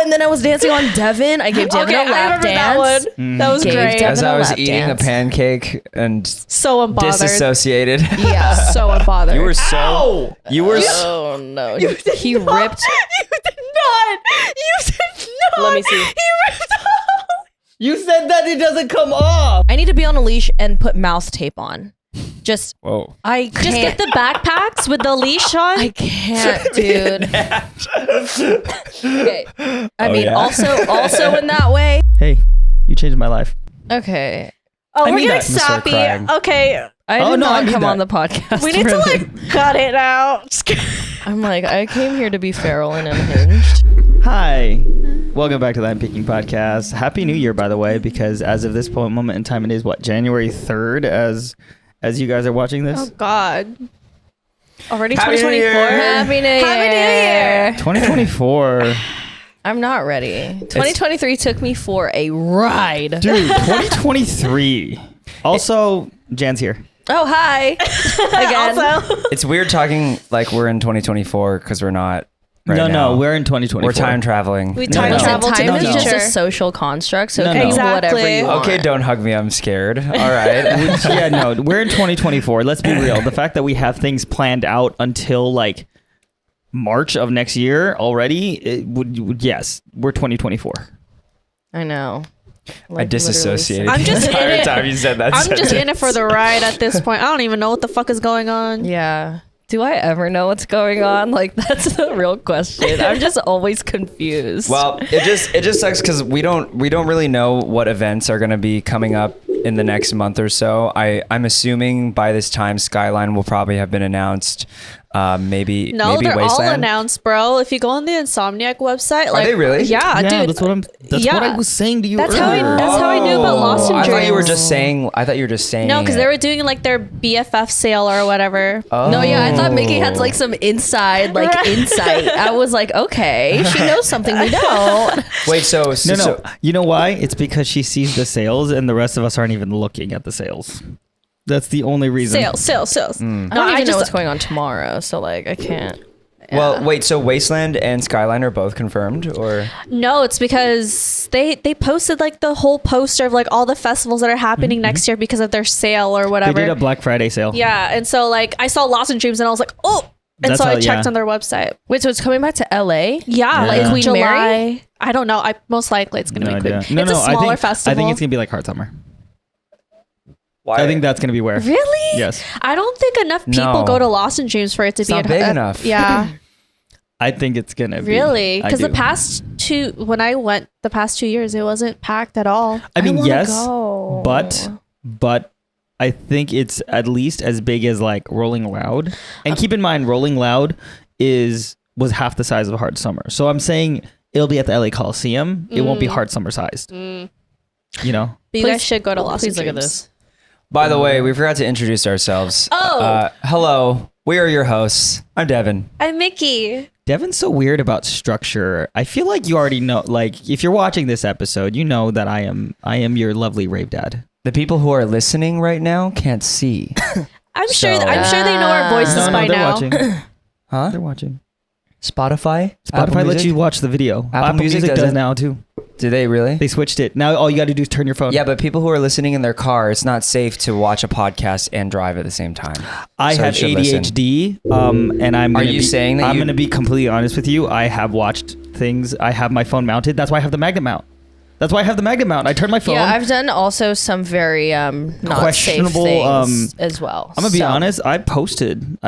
and then I was dancing on Devin. I gave Devin a lap dance. That one. That was great. As I was eating a pancake and so unbothered. disassociated. Yeah, so unbothered. You were so. You were. Oh no! He ripped. You did not. You did not. Let me see. He ripped off. You said that it doesn't come off. I need to be on a leash and put mouse tape on. Just Whoa. I can't. Just get the backpacks with the leash on. I can't, dude. Okay. I mean, yeah. also in that way. Hey, you changed my life. Okay. Oh, I we're need getting that, Mr. sappy. Crying. Okay. I Oh, did no, I not need come that. on the podcast. We need to really. like cut it out. I'm like, I came here to be feral and unhinged. Hi. Welcome back to the I'm Peaking podcast. Happy New Year, by the way, because as of this moment in time, it is what, January 3rd as you guys are watching this? Oh God. Already Happy New 2024. Year. Happy New Year. Happy New Year. 2024. I'm not ready. 2023 took me for a ride. Dude, 2023. Also, Jan's here. Oh, hi. Again. Also, It's weird talking like we're in 2024 because we're not. Right no, now. we're in 2024. We're time traveling. we No, time no. travel to Time the is just future. a social construct, so No, it can no. do whatever Exactly. you want. Okay, don't hug me. I'm scared. All right. Yeah, no, we're in 2024. Let's be real. The fact that we have things planned out until like March of next year already, it would yes, we're 2024. I know. I disassociated I'm just the in entire it. time you said that I'm just in it sentence. for the ride at this point. I don't even know what the fuck is going on. Yeah. Do I ever know what's going on? Like, that's the real question. I'm just always confused. Well, it just sucks because we don't really know what events are going to be coming up in the next month or so. I'm assuming by this time Skyline will probably have been announced. Maybe No, they're all Wasteland. announced, bro. If you go on the Insomniac website, like, they really? Yeah, dude. That's what Yeah. I was saying to you That's earlier. how I knew about Lost in I thought you were Dreams. just saying. I thought you were just saying. No, because it. they were doing like their BFF sale or whatever. Oh. no, yeah, I thought Mickie had like some inside, like insight. I was like, okay, she knows something we don't. Wait, so No. You know why? It's because she sees the sales and the rest of us aren't even looking at the sales. That's the only reason. Sales. I don't No, even I know just what's going on tomorrow, so like I can't. Well, wait. So Wasteland and Skyline are both confirmed, or no, it's because they posted like the whole poster of like all the festivals that are happening next year because of their sale or They whatever. did a Black Friday sale. Yeah, and so like I saw Lost in Dreams and I was like, oh, and That's so I how- checked yeah. on their website. Wait, so it's coming back to LA? Yeah, Yeah. like Queen July. Mary? I don't know. I most likely it's gonna No be quick. idea. No, It's no, a smaller I festival. think it's gonna be like Hard Summer. why? I think that's gonna be where. Really? Yes. I don't think enough people No. go to Lost in Dreams for it to It's be not big enough. Yeah, I think it's gonna be. really. I Because the do. past two, when I went the past 2 years, it wasn't packed at all. I mean, wanna yes, go. but I think it's at least as big as like Rolling Loud. And keep in mind, Rolling Loud was half the size of Hard Summer. So I'm saying it'll be at the LA Coliseum. It won't be Hard Summer sized. You know. But you guys should go to Lost in Please look at Dreams. this. By the way, we forgot to introduce ourselves. Oh. Hello. We are your hosts. I'm Devin. I'm Mickie. Devin's so weird about structure. I feel like you already know. Like, if you're watching this episode, you know that I am your lovely rave dad. The people who are listening right now can't see. I'm sure So- they know our voices No, by they're now. watching. Huh? They're watching. Spotify? Spotify lets you watch the video. Apple Music does doesn't? now too. Do they really? They switched it. Now all you got to do is turn your phone. Yeah, but people who are listening in their car, it's not safe to watch a podcast and drive at the same time. I So have you should listen. ADHD, and I'm. Are gonna you be, saying that I'm you- going to be completely honest with you? I have watched things. I have my phone mounted. That's why I have the magnet mount. I turn my phone. Yeah, I've done also some very not Questionable, safe things as well. I'm gonna be So- honest. I posted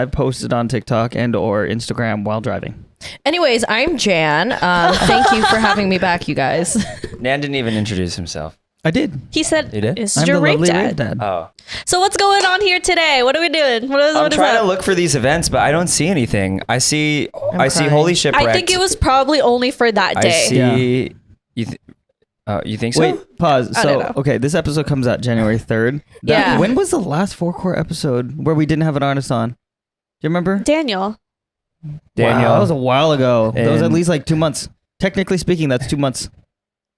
on TikTok and or Instagram while driving. Anyways, I'm Jan. Thank you for having me back, you guys. Nan didn't even introduce himself. I did. He said, You did? "Is I'm your the rave lovely dad?" rave dad. Oh. So what's going on here today? What are we doing? What I'm is trying up? to look for these events, but I don't see anything. I see crying. Holy Shipwrecked. I think it was probably only for that I day. see. You think so? Wait, pause. I don't So, know. okay, this episode comes out January 3rd. Yeah. When was the last 4-core episode where we didn't have an artist on? Do you remember? Daniel. Danielle. Wow, that was a while ago. That was at And- least like 2 months. Technically speaking, that's 2 months.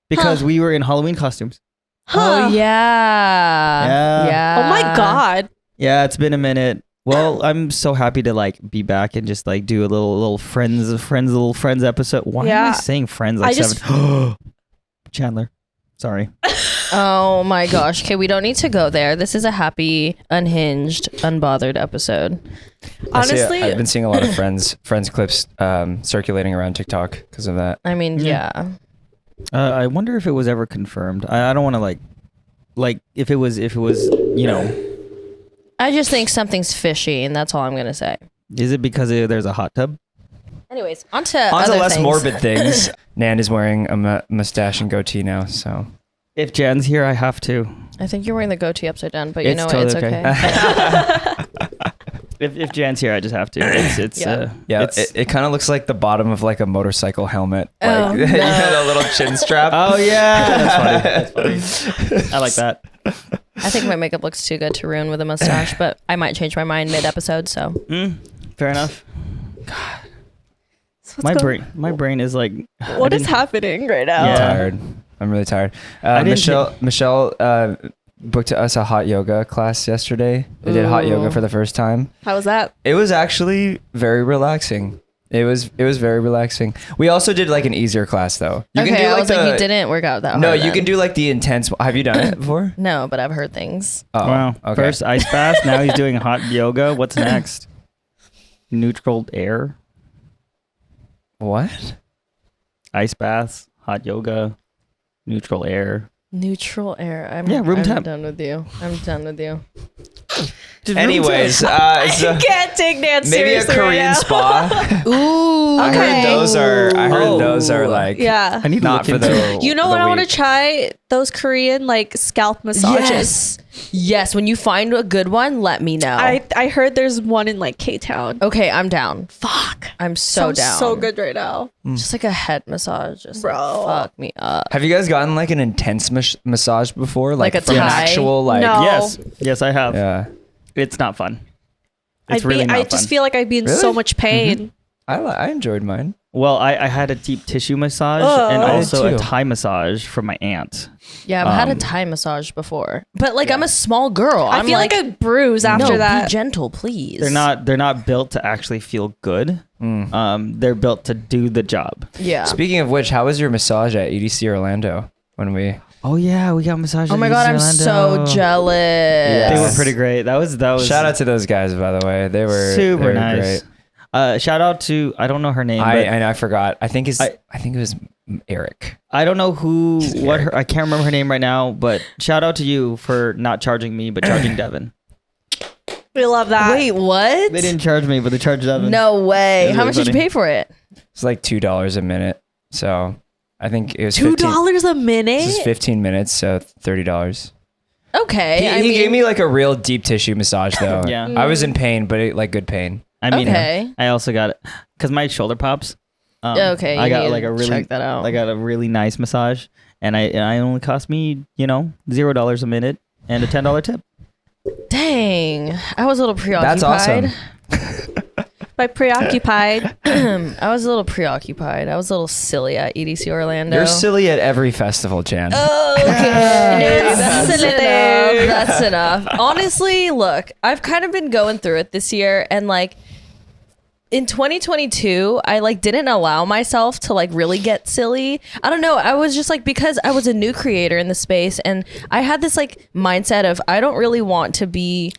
Because Huh. we were in Halloween costumes. Huh. Oh yeah. Yeah. Yeah. Oh my god. Yeah, it's been a minute. Well, I'm so happy to like be back and just like do a little friends episode. Why am I saying friends like Chandler? Sorry. Oh my gosh. Okay, we don't need to go there. This is a happy, unhinged, unbothered episode. Honestly, I've been seeing a lot of friends clips circulating around TikTok because of that. I mean, yeah. I wonder if it was ever confirmed. I don't want to like if it was I just think something's fishy, and that's all I'm gonna say. Is it because there's a hot tub? Anyways, on to less things. morbid things. Nand is wearing a mustache and goatee now, so. If Jan's here, I have to. I think you're wearing the goatee upside down, but you It's know what? totally It's okay. If Jan's here, I just have to. It's It kind of looks like the bottom of like a motorcycle helmet. Oh, Like no. a little chin strap. Oh yeah, that's funny. I like that. I think my makeup looks too good to ruin with a mustache, but I might change my mind mid-episode. So Fair enough. what's My brain is like. What is happening right now? I'm Yeah. tired. I'm really tired. I didn't Michelle booked us a hot yoga class yesterday. They did hot yoga for the first time. How was that? It was actually very relaxing. It was very relaxing. We also did like an easier class though. You okay, I was like, you didn't work out that hard. No, you then. can do like the intense. Have you done it before? No, but I've heard things. Oh, Wow. okay. First ice bath. Now he's doing hot yoga. What's next? Neutral air. What? Ice baths. Hot yoga. Neutral air. Neutral air. I'm room temp. done with you. I'm done with you. Anyways, so Can't take Nand maybe a seriously Korean right spa. Ooh. I heard those are like Yeah. I need to not look for into the. You know the what I want to weak. try? Those Korean like scalp massages. Yes. When you find a good one, let me know. I heard there's one in like K-Town. Okay, I'm down. Fuck. I'm so Sounds down. so good right now. Just like a head massage. Just Bro. fuck me up. Have you guys gotten like an intense massage before? Like a from an Thai? actual like. No. Yes, I have. Yeah. It's not fun. It's really not I fun. just feel like I'd be in Really? so much pain. I enjoyed mine. Well, I had a deep tissue massage Oh. and I did also a too. Thai massage from my aunt. Yeah, I've had a Thai massage before, but like I'm a small girl. I I'm feel like I'd bruise after no, that. be gentle, please. They're not built to actually feel good. They're built to do the job. Yeah. Speaking of which, how was your massage at EDC Orlando when we? Oh yeah, we got massages. Oh my god, I'm so jealous. They were Yes. pretty great. That was Shout out to those guys, by the way. They were super they were nice. Great. Shout out to I don't know her name. But I forgot. I think it was Eric. I don't know I can't remember her name right now. But shout out to you for not charging me, but charging Devin. We love that. Wait, what? They didn't charge me, but they charged Devin. No way. That's How really much did you funny. pay for it? It's like $2 a minute. So I think it was $2 a minute. This is 15 minutes, so $30. Okay. He gave me like a real deep tissue massage though. Yeah. I was in pain, but like good pain. I mean, Okay. I also got it because my shoulder pops. Okay, I you got need like to a really, check that out. I got a really nice massage, and I only cost me $0 a minute and a $10 tip. Dang. I was a little preoccupied. That's awesome. By preoccupied. I was a little preoccupied. I was a little silly at EDC Orlando. You're silly at every festival, Jan. Okay. That's That's enough. enough. That's enough. Honestly, look, I've kind of been going through it this year, and like in 2022, I like didn't allow myself to like really get silly. I don't know. I was just like, because I was a new creator in the space, and I had this like mindset of I don't really want to be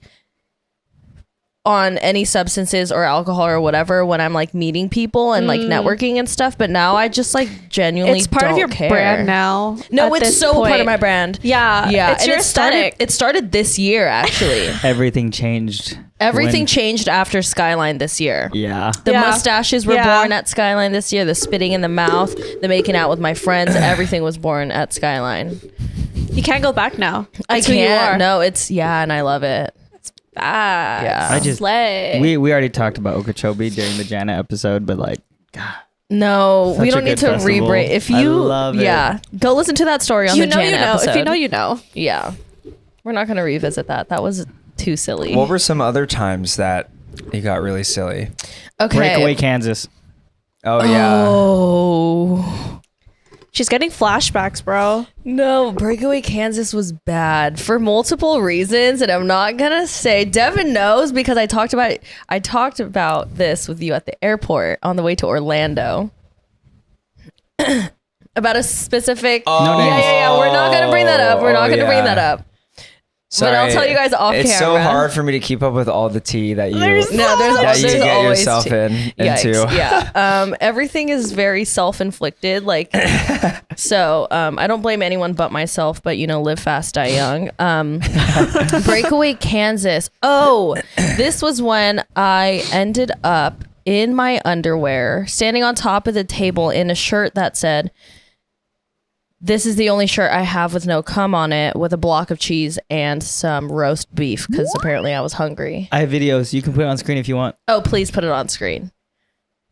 on any substances or alcohol or whatever when I'm like meeting people and like networking and stuff. But now I just like genuinely It's part don't of your care. brand now. No, at it's this so part point. of my brand. Yeah. Yeah, It's and your aesthetic. It started this year, actually. Everything changed. Everything when- changed after Skyline this year. Yeah. The Yeah. mustaches were Yeah. born at Skyline this year. The spitting in the mouth, the making out with my friends, everything was born at Skyline. You can't go back now. I That's who you can't. are. No, and I love it. Ah, Yeah. I just slay. we already talked about Okeechobee during the Jana episode, but like, God, No, we Such a don't need good to festival. re-break. If I you, love it. yeah, go listen to that story on you the know, Jana you know. episode. If you know, you know. Yeah, we're not gonna revisit that. That was too silly. What were some other times that you got really silly? Okay. Breakaway Kansas. Oh yeah. Oh. She's She's getting flashbacks, bro. No, Breakaway Kansas was bad for multiple reasons, and I'm not gonna say. Devin knows because I talked about this with you at the airport on the way to Orlando. About a specific. No names. Yeah. We're not gonna bring that up. We're not gonna bring that up. Sorry. But I'll tell you guys off It's camera. so hard for me to keep up with all the tea that you There's get always yourself Yikes, into. yeah. Everything is very self-inflicted. Like, so I don't blame anyone but myself. But live fast, die young. Breakaway Kansas. Oh, this was when I ended up in my underwear, standing on top of the table in a shirt that said, "This is the only shirt I have with no cum on it," with a block of cheese and some roast beef because apparently I was hungry. I have videos. You can put it on screen if you want. Oh, please put it on screen.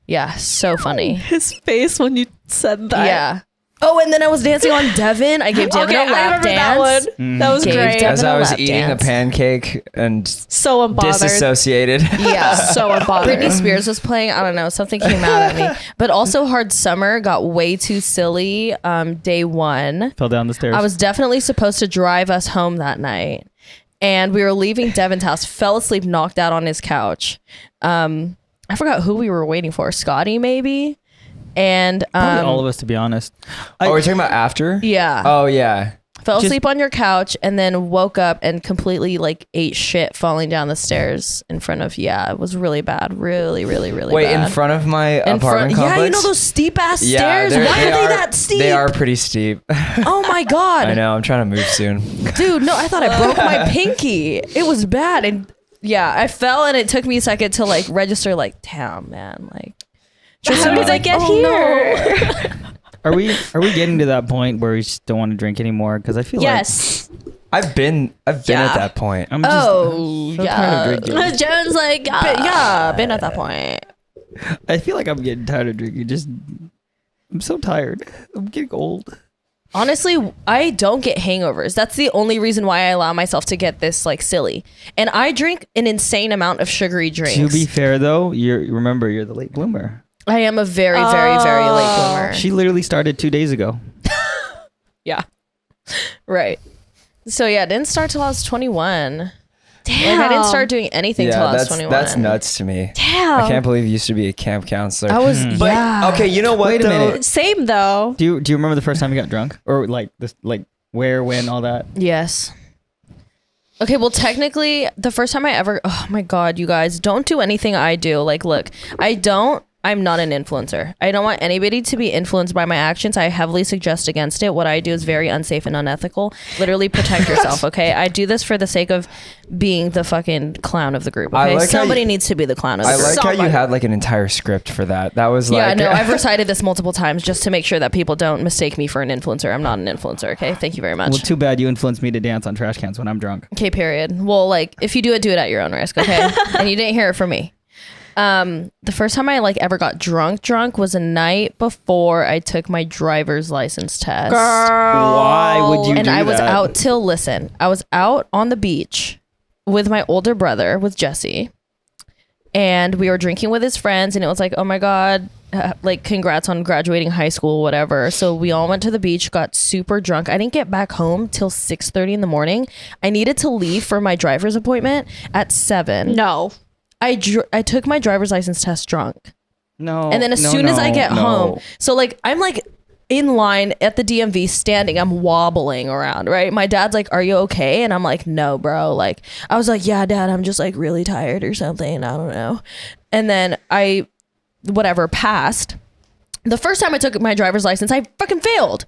Yeah, so funny. His face when you said that. Yeah. Oh, and then I was dancing on Devin. I gave Devin a lap I remember dance. that one. That was Gave great. Devin As a I was lap eating dance. a pancake and So unbothered. disassociated. Yeah. So unbothered. Britney Spears was playing. I don't know. Something came out at me. But also Hard Summer got way too silly day one. Fell down the stairs. I was definitely supposed to drive us home that night. And we were leaving Devin's house, fell asleep, knocked out on his couch. I forgot who we were waiting for. Scotty, maybe? And Probably all of us, to be honest. Oh, we're talking about after? yeah. Oh, yeah. Fell Just- asleep on your couch and then woke up and completely ate shit falling down the stairs in front of, it was really bad. Really, really, really Wait, bad. in front of my In apartment complex? Yeah, you know those steep ass Yeah, stairs? Why are they that steep? They are pretty steep. Oh my God. I know. I'm trying to move soon. Dude, no, I thought I broke my pinky. It was bad. And yeah, I fell and it took me a second to register damn, man. How did I get here? Are we getting to that point where we just don't want to drink anymore? Because I feel Yes. I've been at that point. I'm just Oh, so yeah. tired of drinking. Jones Been at that point. I feel like I'm getting tired of drinking. I'm so tired. I'm getting old. Honestly, I don't get hangovers. That's the only reason why I allow myself to get this silly. And I drink an insane amount of sugary drinks. To be fair, though, remember you're the late bloomer. I am a very, very, very late bloomer. She literally started 2 days ago. Yeah. Right. So yeah, it didn't start till I was 21. Damn. I didn't start doing anything till I was 21. That's nuts to me. Damn. I can't believe you used to be a camp counselor. I was, But, okay, you know what, Wait a though? minute. Same though. Do you remember the first time you got drunk? Or where, when, all that? Yes. Okay, well, technically, the first time I ever, oh my God, you guys, don't do anything I do. Look, I'm not an influencer. I don't want anybody to be influenced by my actions. I heavily suggest against it. What I do is very unsafe and unethical. Literally protect yourself, okay? I do this for the sake of being the fucking clown of the group, I okay? like how Somebody you- needs to be the clown of the I group. like how you had an entire script for that. That was Yeah, no, I've recited this multiple times just to make sure that people don't mistake me for an influencer. I'm not an influencer, okay? Thank you very much. Well, too bad you influenced me to dance on trash cans when I'm drunk. Okay, period. Well, if you do it at your own risk, okay? And you didn't hear it from me. The first time I ever got drunk was a night before I took my driver's license test. Why would you And do I was that? I was out on the beach with my older brother, with Jesse. And we were drinking with his friends and it was oh my God, congrats on graduating high school, whatever. So we all went to the beach, got super drunk. I didn't get back home till 6:30 in the morning. I needed to leave for my driver's appointment at 7. No. I took my driver's license test drunk. No. And then as soon as I get home, so I'm in line at the DMV standing, I'm wobbling around, right? My dad's are you okay? And I'm no, bro. I was yeah, Dad, I'm just really tired or something. I don't know. And then I, passed. The first time I took my driver's license, I fucking failed.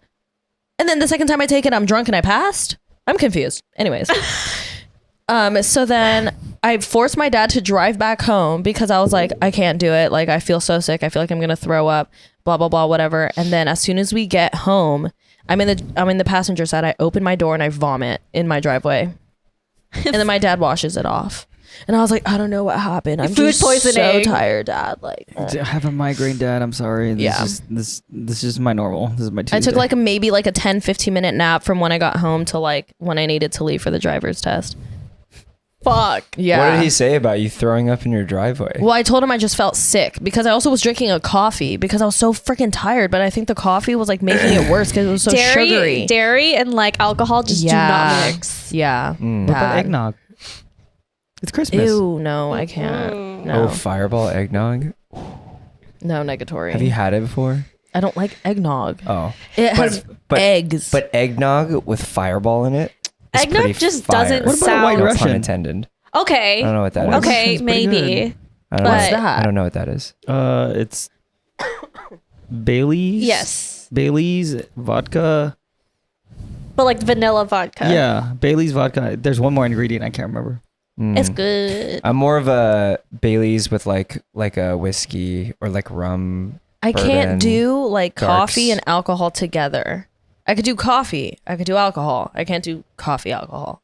And then the second time I take it, I'm drunk and I passed. I'm confused. Anyways. So then I forced my dad to drive back home because I was I can't do it. I feel so sick. I feel I'm going to throw up, blah, blah, blah, whatever. And then as soon as we get home, I'm in the passenger side. I open my door and I vomit in my driveway. And then my dad washes it off. And I was I don't know what happened. I'm Food just poisoning. so tired, Dad. I have a migraine, Dad. I'm sorry. This is my normal. This is my Tuesday. I took maybe a 10, 15 minute nap from when I got home to when I needed to leave for the driver's test. fuck. Yeah. What did he say about you throwing up in your driveway? Well, I told him I just felt sick because I also was drinking a coffee because I was so freaking tired. But I think the coffee was like making it worse because it was so sugary. Dairy and like alcohol just do not mix. Yeah. Mm. What about Bad. eggnog? It's Christmas. Ew, no, I can't. No, Oh, Fireball eggnog. no, negatory. Have you had it before? I don't like eggnog. Oh, It has eggs. But eggnog with Fireball in it. is Eggnog pretty just fire. doesn't What about sound- White No Russian? pun intended. Okay. I don't know what that is. Okay, Russian's pretty maybe. I don't know. What's that? I don't know what that is. It's Bailey's. Yes. Bailey's vodka. But like vanilla vodka. Yeah, Bailey's vodka. There's one more ingredient I can't remember. Mm. It's good. I'm more of a Bailey's with like a whiskey or like rum. I bourbon, can't do like coffee darks. and alcohol together. I could do coffee. I could do alcohol. I can't do coffee alcohol.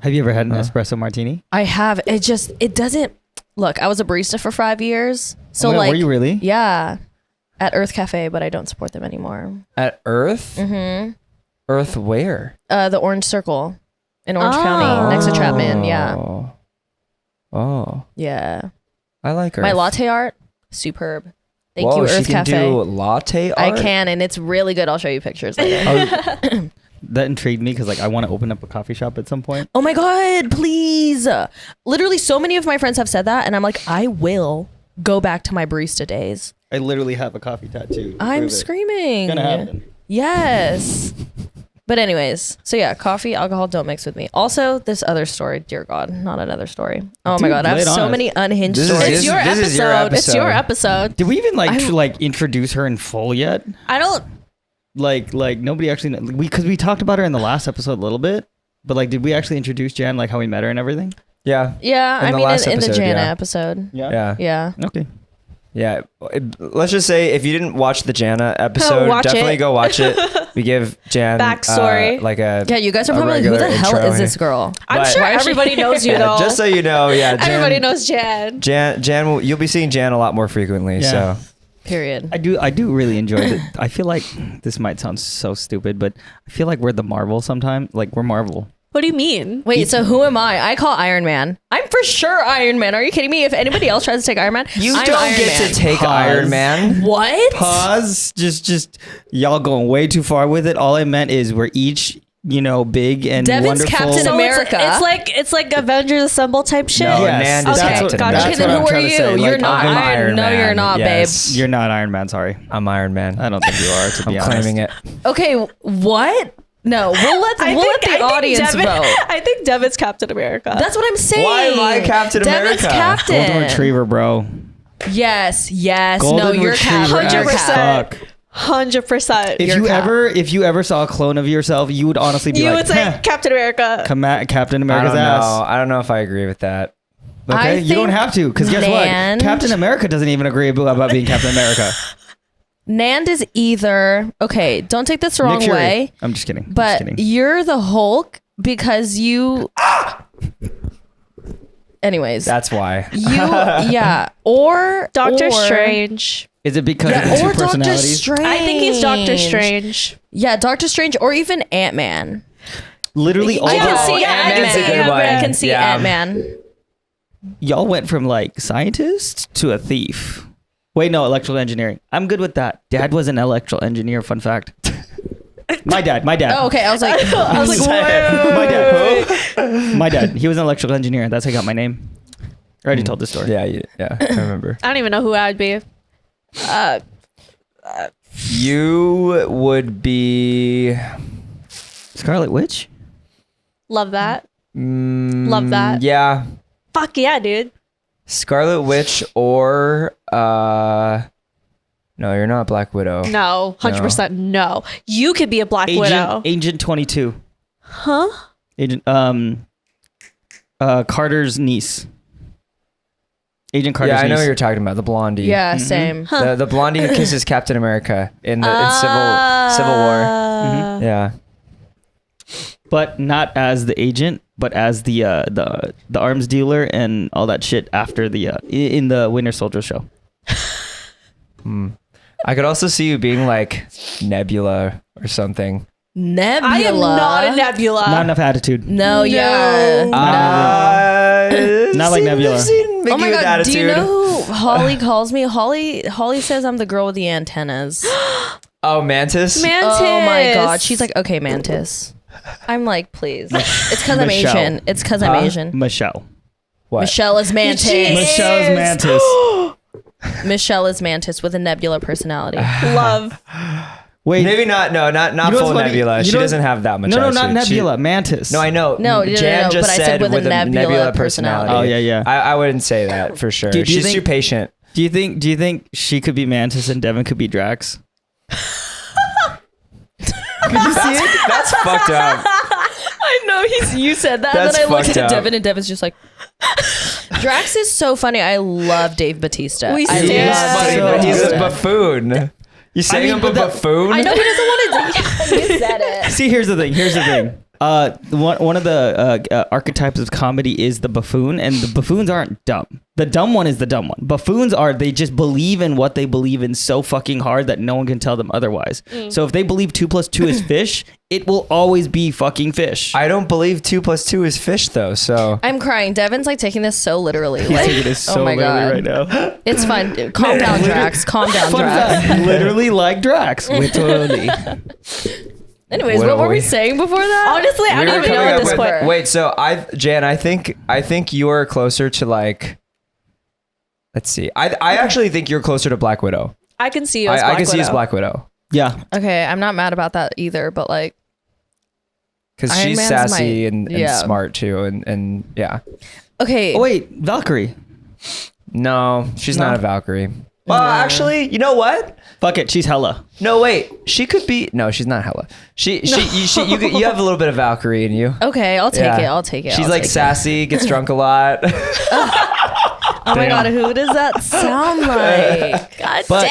Have you ever had an Huh? espresso martini? I have. It doesn't. Look, I was a barista for 5 years. So Wait, like, were you really? yeah, at Earth Cafe, but I don't support them anymore. At Earth. Mm-hmm. Earth where? The Orange Circle in Orange Oh. County, next to Chapman. Yeah, Oh, yeah. I like Earth. My latte art, superb. Thank Whoa, you, she Earth can Cafe. do latte I art? can, and it's really good. I'll show you pictures later. That intrigued me because like I want to open up a coffee shop at some point. Oh my God, please. Literally, so many of my friends have said that, and I'm like, I will go back to my barista days. I literally have a coffee tattoo. I'm screaming. It's gonna happen. Yes. But anyways, so yeah, coffee, alcohol don't mix with me. Also, this other story, dear God, not another story. Oh my Dude, God, I lay have it so on us. many unhinged This is- stories. It's your this is your episode. It's your episode. episode. Did we even like I'm- like introduce her in full yet? I don't. Like nobody actually because we talked about her in the last episode a little bit, but like did we actually introduce Jan like how we met her and everything? Yeah. Yeah, In I the mean, last in the episode, Jana yeah. episode. Yeah. Yeah. Okay. Yeah. Let's just say if you didn't watch the Jana episode, watch definitely it. go watch it. We give Jan Backstory. like a Yeah, you guys are a probably like, who the regular hell intro is this here. girl? I'm But- sure Why is she everybody knows you Yeah, though. just so you know, yeah, Jan, Everybody knows Jan. Jan you'll be seeing Jan a lot more frequently. Yeah. So Period. I do really enjoy it. I feel like this might sound so stupid, but I feel like we're the Marvel sometimes. Like we're Marvel. What do you mean? Wait, so who am I? I call Iron Man. I'm for sure Iron Man. Are you kidding me? If anybody else tries to take Iron Man, you I'm don't Iron get Man. to take Pause. Iron Man. What? Pause. Just y'all going way too far with it. All I meant is we're each big and Devin's wonderful. Captain So America. It's like Avengers Assemble type shit. No, Yes. Nand is Okay, Captain gotcha. America. Okay, then what I'm who are trying to you? say. You're Like, not I'm Iron. No, Man. you're not, Yes. You're not Iron Man. Sorry, I'm Iron Man. I don't think you are. To I'm be honest, claiming it. babe. Okay, what? No, we'll let the audience vote. I think Devin's Captain America. That's what I'm saying. Why am I Captain Devin's America? Captain. Golden Retriever, bro. Yes. Golden No, you're Retriever Cap. as 100%. fuck. 100%. If you ever saw a clone of yourself, you would honestly be You like, would say Captain America. Captain I America's don't ass. know. I don't know if I agree with that. Okay, you don't think have to, because guess Nand- what? Captain America doesn't even agree about being Captain America. Nand is either okay. Don't take this the wrong Nick Fury. way, I'm just kidding. but you're the Hulk because you. Anyways, That's why. or Doctor or- Strange. Is it because of the Yeah, two or Doctor personalities? Strange. I think he's Doctor Strange. Yeah, Doctor Strange, or even Ant-Man. Literally, all I can the- see Ant-Man's a good Ant-Man. one. I can see Yeah. Ant-Man. y'all went from like scientist to a thief. Wait, no, electrical engineering. I'm good with that. Dad was an electrical engineer. Fun fact. My dad. Oh, okay. I was like, My dad. He was an electrical engineer. That's how I got my name. I already told the story. Yeah, I remember. I don't even know who I'd be. You would be. Scarlet Witch. Love that. Love that. Yeah, Fuck yeah, dude. Scarlet Witch or no, you're not Black Widow. No, 100% no. You could be a Black Widow. Agent 22. Huh? Agent Carter's niece. Agent Carter's Yeah, I know niece. what you're talking about. The blondie. yeah, same. The blondie who kisses Captain America in Civil War. Yeah. But not as the agent, but as the arms dealer and all that shit after the in the Winter Soldier show. I could also see you being like Nebula or something. Nebula. I am not a Nebula. Not enough attitude. No, No. yeah. Not like Nebula. Oh my god, do you know who Holly calls me? Holly says I'm the girl with the antennas. Oh, Mantis? Mantis. Oh my god. She's like, okay, Mantis. I'm like, please. It's because I'm Michelle. Asian. It's because I'm Asian. Michelle. What? Michelle is Mantis. Michelle's Mantis. Michelle is Mantis with a Nebula personality. Love. Wait. Maybe not. No, not You know full what's funny? Nebula. You She know- doesn't have that much. No, attitude. not She- Nebula. Mantis. No, I know. No, Jan just but I said with a Nebula personality. Oh, yeah. I wouldn't say that for sure. Do you She's think- too patient. Do you think she could be Mantis and Devin could be Drax? Could you see it? That's fucked up. I know you said that, That's and then I looked fucked at up. Devin, and Devin's just like, Drax is so funny. I love Dave Bautista. We I stand love He's funny, Dave but he's a Bautista. buffoon. You saying him a but that- buffoon? I know he doesn't want to. You said it. See, here's the thing. One of the archetypes of comedy is the buffoon, and the buffoons aren't dumb. The dumb one is the dumb one. Buffoons they just believe in what they believe in so fucking hard that no one can tell them otherwise. So if they believe 2 + 2 is fish, it will always be fucking fish. I don't believe 2 + 2 is fish though. So I'm crying. Devin's like taking this so literally. He's Like, taking this so oh my literally god, right now. it's fine. Calm down, Drax. Calm down, Fun Drax. fact, literally like Drax. Literally. Anyways, What what are were we we- saying before that? Honestly, I we don't were even know coming at up this with. point. Wait, so Jan, I think you're closer to like. Let's see. I actually think you're closer to Black Widow. I can see you as I Black can see as Widow. Black Widow Yeah. Okay, I'm not mad about that either, but like, because Iron she's Man's sassy my- and yeah. smart too, and yeah. okay. Oh wait, Valkyrie. No, she's No. not a Valkyrie. Well, actually, you know what? Fuck it, she's Hella. No, wait. She could be. No, she's not Hella. You have a little bit of Valkyrie in you. Okay, I'll take Yeah. it. I'll take it. She's I'll like take it. sassy, gets drunk a lot. Oh my god, who does that sound like? God But-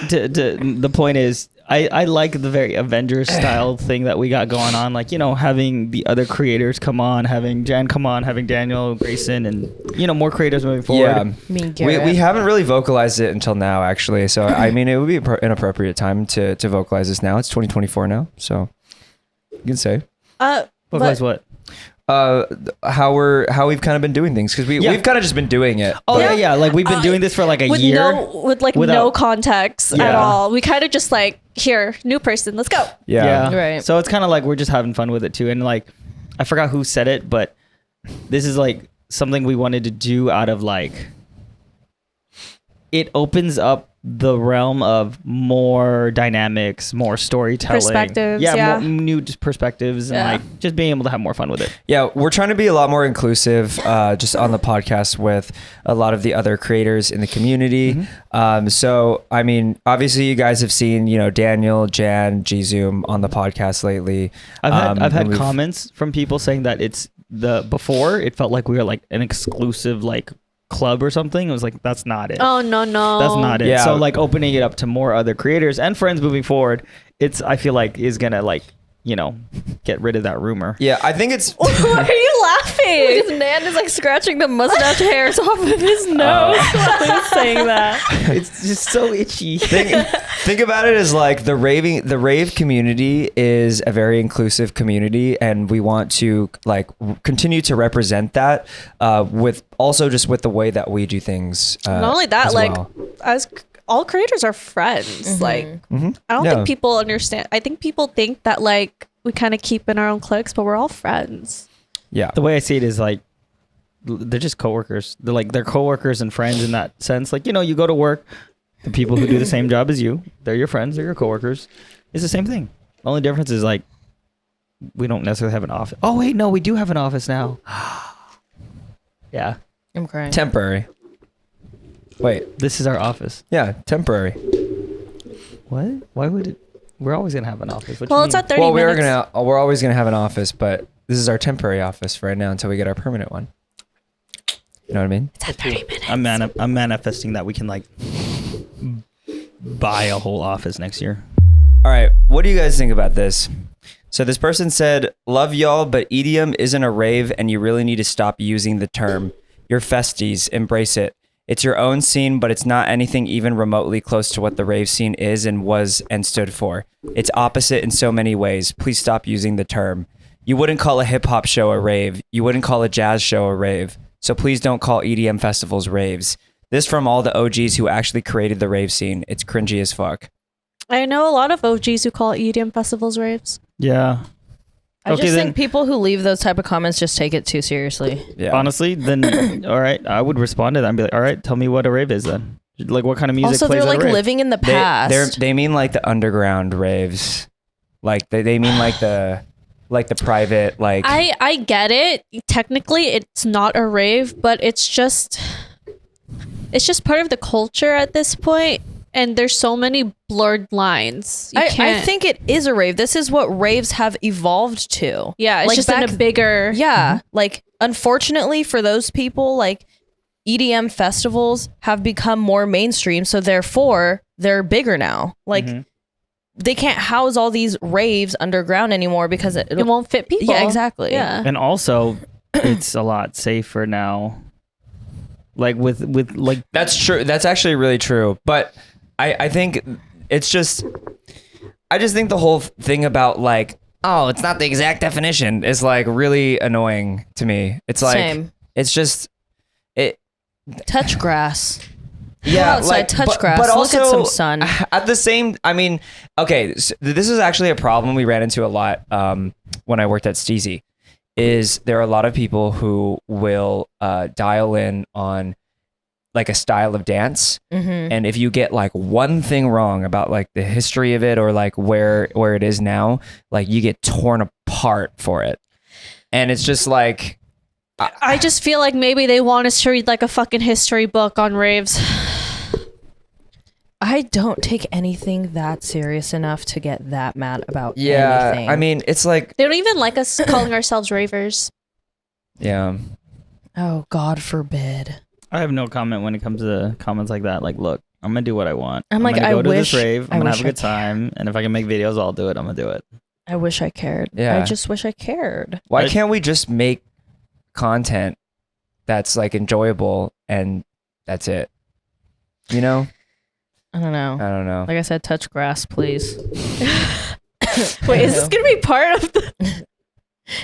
damn. The point is, I like the very Avengers style thing that we got going on. Like, having the other creators come on, having Jan come on, having Danielle, Grayson, and, more creators moving forward. Yeah. Mean We Garrett. haven't really vocalized it until now, actually. So, I mean, it would be an appropriate time to vocalize this now. It's 2024 now. So, you can say. Vocalize what? How we've kind of been doing things because we've kind of just been doing it. Oh, yeah. Like, we've been doing this for like a with year. with no without- context at Yeah. all. We kind of just like, here, new person, let's go. Yeah. Right. So it's kind of like we're just having fun with it too. And like, I forgot who said it, but this is like something we wanted to do out of like, it opens up the realm of more dynamics, more storytelling, Perspectives, yeah. more new perspectives, and Yeah. like just being able to have more fun with it. Yeah, we're trying to be a lot more inclusive just on the podcast with a lot of the other creators in the community. So, I mean, obviously you guys have seen, Daniel, Jan, G-Zoom on the podcast lately. I've and had we've- comments from people saying that before it felt like we were like an exclusive like club or something. It was like, that's not it. Oh, no. That's not it. Yeah. So like opening it up to more other creators and friends moving forward, I feel like is gonna like, get rid of that rumor. Yeah, I think it's... Why are you laughing? Because Nand is like scratching the mustache hairs off of his nose while he's saying that. It's just so itchy. Think about it as like the rave community is a very inclusive community, and we want to like continue to represent that with the way that we do things. Not only that, as like, well. as all creators are friends. Like, I don't Yeah. think people understand. I think people think that like we kind of keep in our own cliques, but we're all friends. Yeah, The way I see it is like they're just coworkers. They're coworkers and friends in that sense. Like, you go to work, the people who do the same job as you, they're your friends, they're your coworkers. It's the same thing. The only difference is like we don't necessarily have an office. Oh wait, no, we do have an office now. Yeah. I'm crying. temporary. Wait, This is our office. yeah, temporary. What? Why would it? We're always gonna have an office. What Well, you it's mean? at 30 Well, minutes. we're always gonna have an office, but this is our temporary office for right now until we get our permanent one. You know what I mean? It's at 30 minutes. I'm manifesting that we can like buy a whole office next year. All right, what do you guys think about this? So this person said, "Love y'all, but EDM isn't a rave, and you really need to stop using the term. You're festies, embrace it. It's your own scene, but it's not anything even remotely close to what the rave scene is and was and stood for. It's opposite in so many ways. Please stop using the term. You wouldn't call a hip hop show a rave. You wouldn't call a jazz show a rave. So please don't call EDM festivals raves. This from all the OGs who actually created the rave scene. It's cringy as fuck. I know a lot of OGs who call EDM festivals raves. Yeah. I just think people who leave those type of comments just take it too seriously. Yeah. Honestly, then all right, I would respond to that and be like, all right, tell me what a rave is then. Like what kind of music Also, plays they're at a like rave? living in the past. They mean like the underground raves. Like they mean like the private, like I get it. Technically, it's not a rave, but it's just part of the culture at this point. And there's so many blurred lines. I think it is a rave. This is what raves have evolved to. Yeah, it's like just in a bigger... Yeah, like unfortunately for those people, like EDM festivals have become more mainstream, so therefore they're bigger now. Like they can't house all these raves underground anymore because it won't fit people. Yeah, exactly. Yeah. And also, it's a lot safer now. Like with like that's true. That's actually really true. But I think it's just, I just think the whole thing about like, oh, it's not the exact definition is like really annoying to me. It's like, Same. It's just, it. Touch grass. Yeah, outside, like touch grass. But Look also, at some sun. At the same, I mean, okay, so this is actually a problem we ran into a lot when I worked at Steezy. Is there are a lot of people who will dial in on like a style of dance, and if you get like one thing wrong about like the history of it or like where it is now, like you get torn apart for it, and it's just like I just feel like maybe they want us to read like a fucking history book on raves. I don't take anything that serious enough to get that mad about anything. I mean, it's like, They don't even like us calling ourselves ravers. yeah. Oh, God forbid. I have no comment when it comes to comments like that. Like, look, I'm gonna do what I want. I'm like, gonna I go to wish- this rave. I I'm gonna wish have a I good time, and if I can make videos, I'll do it. I'm gonna do it. I wish I cared. Yeah. I just wish I cared. Why can't we just make content that's like enjoyable and that's it? You know? I don't know. I don't know. Like I said, touch grass, please. Wait, is this gonna be part of the...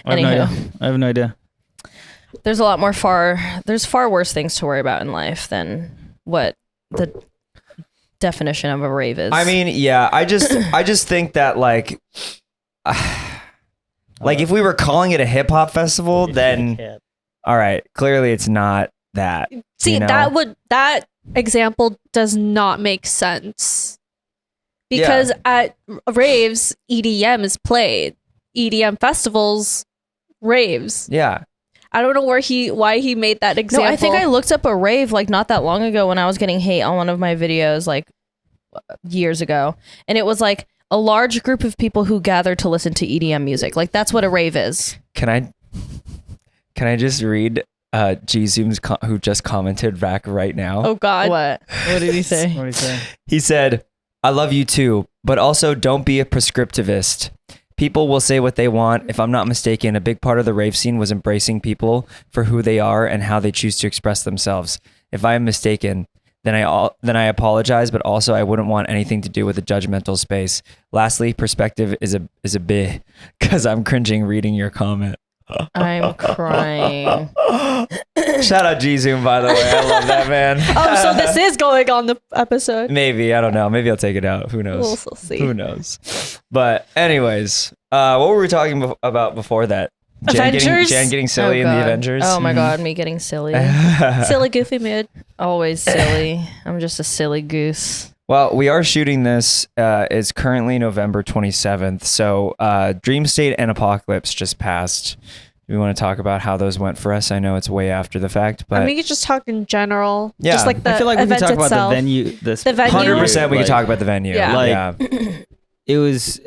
I have no Anywho. idea. I have no idea. There's a lot more there's far worse things to worry about in life than what the definition of a rave is. I mean, yeah, I just think that like if we were calling it a hip hop festival, then all right, clearly it's not that. See, you know? that example does not make sense. Because at raves, EDM is played. EDM festivals, raves. Yeah. I don't know why he made that example. No, I think I looked up a rave like not that long ago when I was getting hate on one of my videos like years ago. And it was like a large group of people who gathered to listen to EDM music. Like that's what a rave is. Can I just read G Zoom's who just commented back right now? Oh God. What did he say? What do you say? He said, "I love you too, but also don't be a prescriptivist. People will say what they want. If I'm not mistaken, a big part of the rave scene was embracing people for who they are and how they choose to express themselves. If I am mistaken, then I apologize, but also I wouldn't want anything to do with the judgmental space. Lastly, perspective is a bit because I'm cringing reading your comment." I'm crying. Shout out G Zoom, by the way. I love that, man. Oh, so this is going on the episode. Maybe, I don't know. Maybe I'll take it out. Who knows? We'll see. Who knows? But anyways, what were we talking about before that? Avengers? Jan getting silly in the God. Avengers. Oh my God, me getting silly. Silly, goofy mood. Always silly. I'm just a silly goose. Well, we are shooting this. It's currently November 27th. So Dreamstate and Apocalypse just passed. We want to talk about how those went for us. I know it's way after the fact, but I mean, you could just talk in general. Yeah. Just like the I feel like we event can talk itself. about the venue. The venue? 100% we like, can talk about the venue. Yeah. Like, yeah. It was.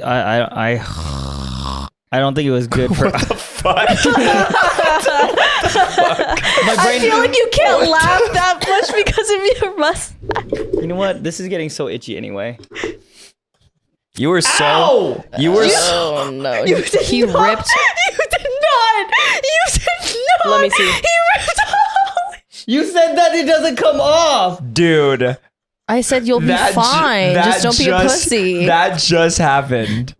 I don't think it was good for. I feel like you can't laugh that much because of your mustache. You know what? This is getting so itchy anyway. You were so. You were. Oh no. You did He not. ripped. You did not. You did not. Let me see. He ripped all. You said that it doesn't come off. Dude. I said you'll be fine. Just don't be a pussy. That just happened.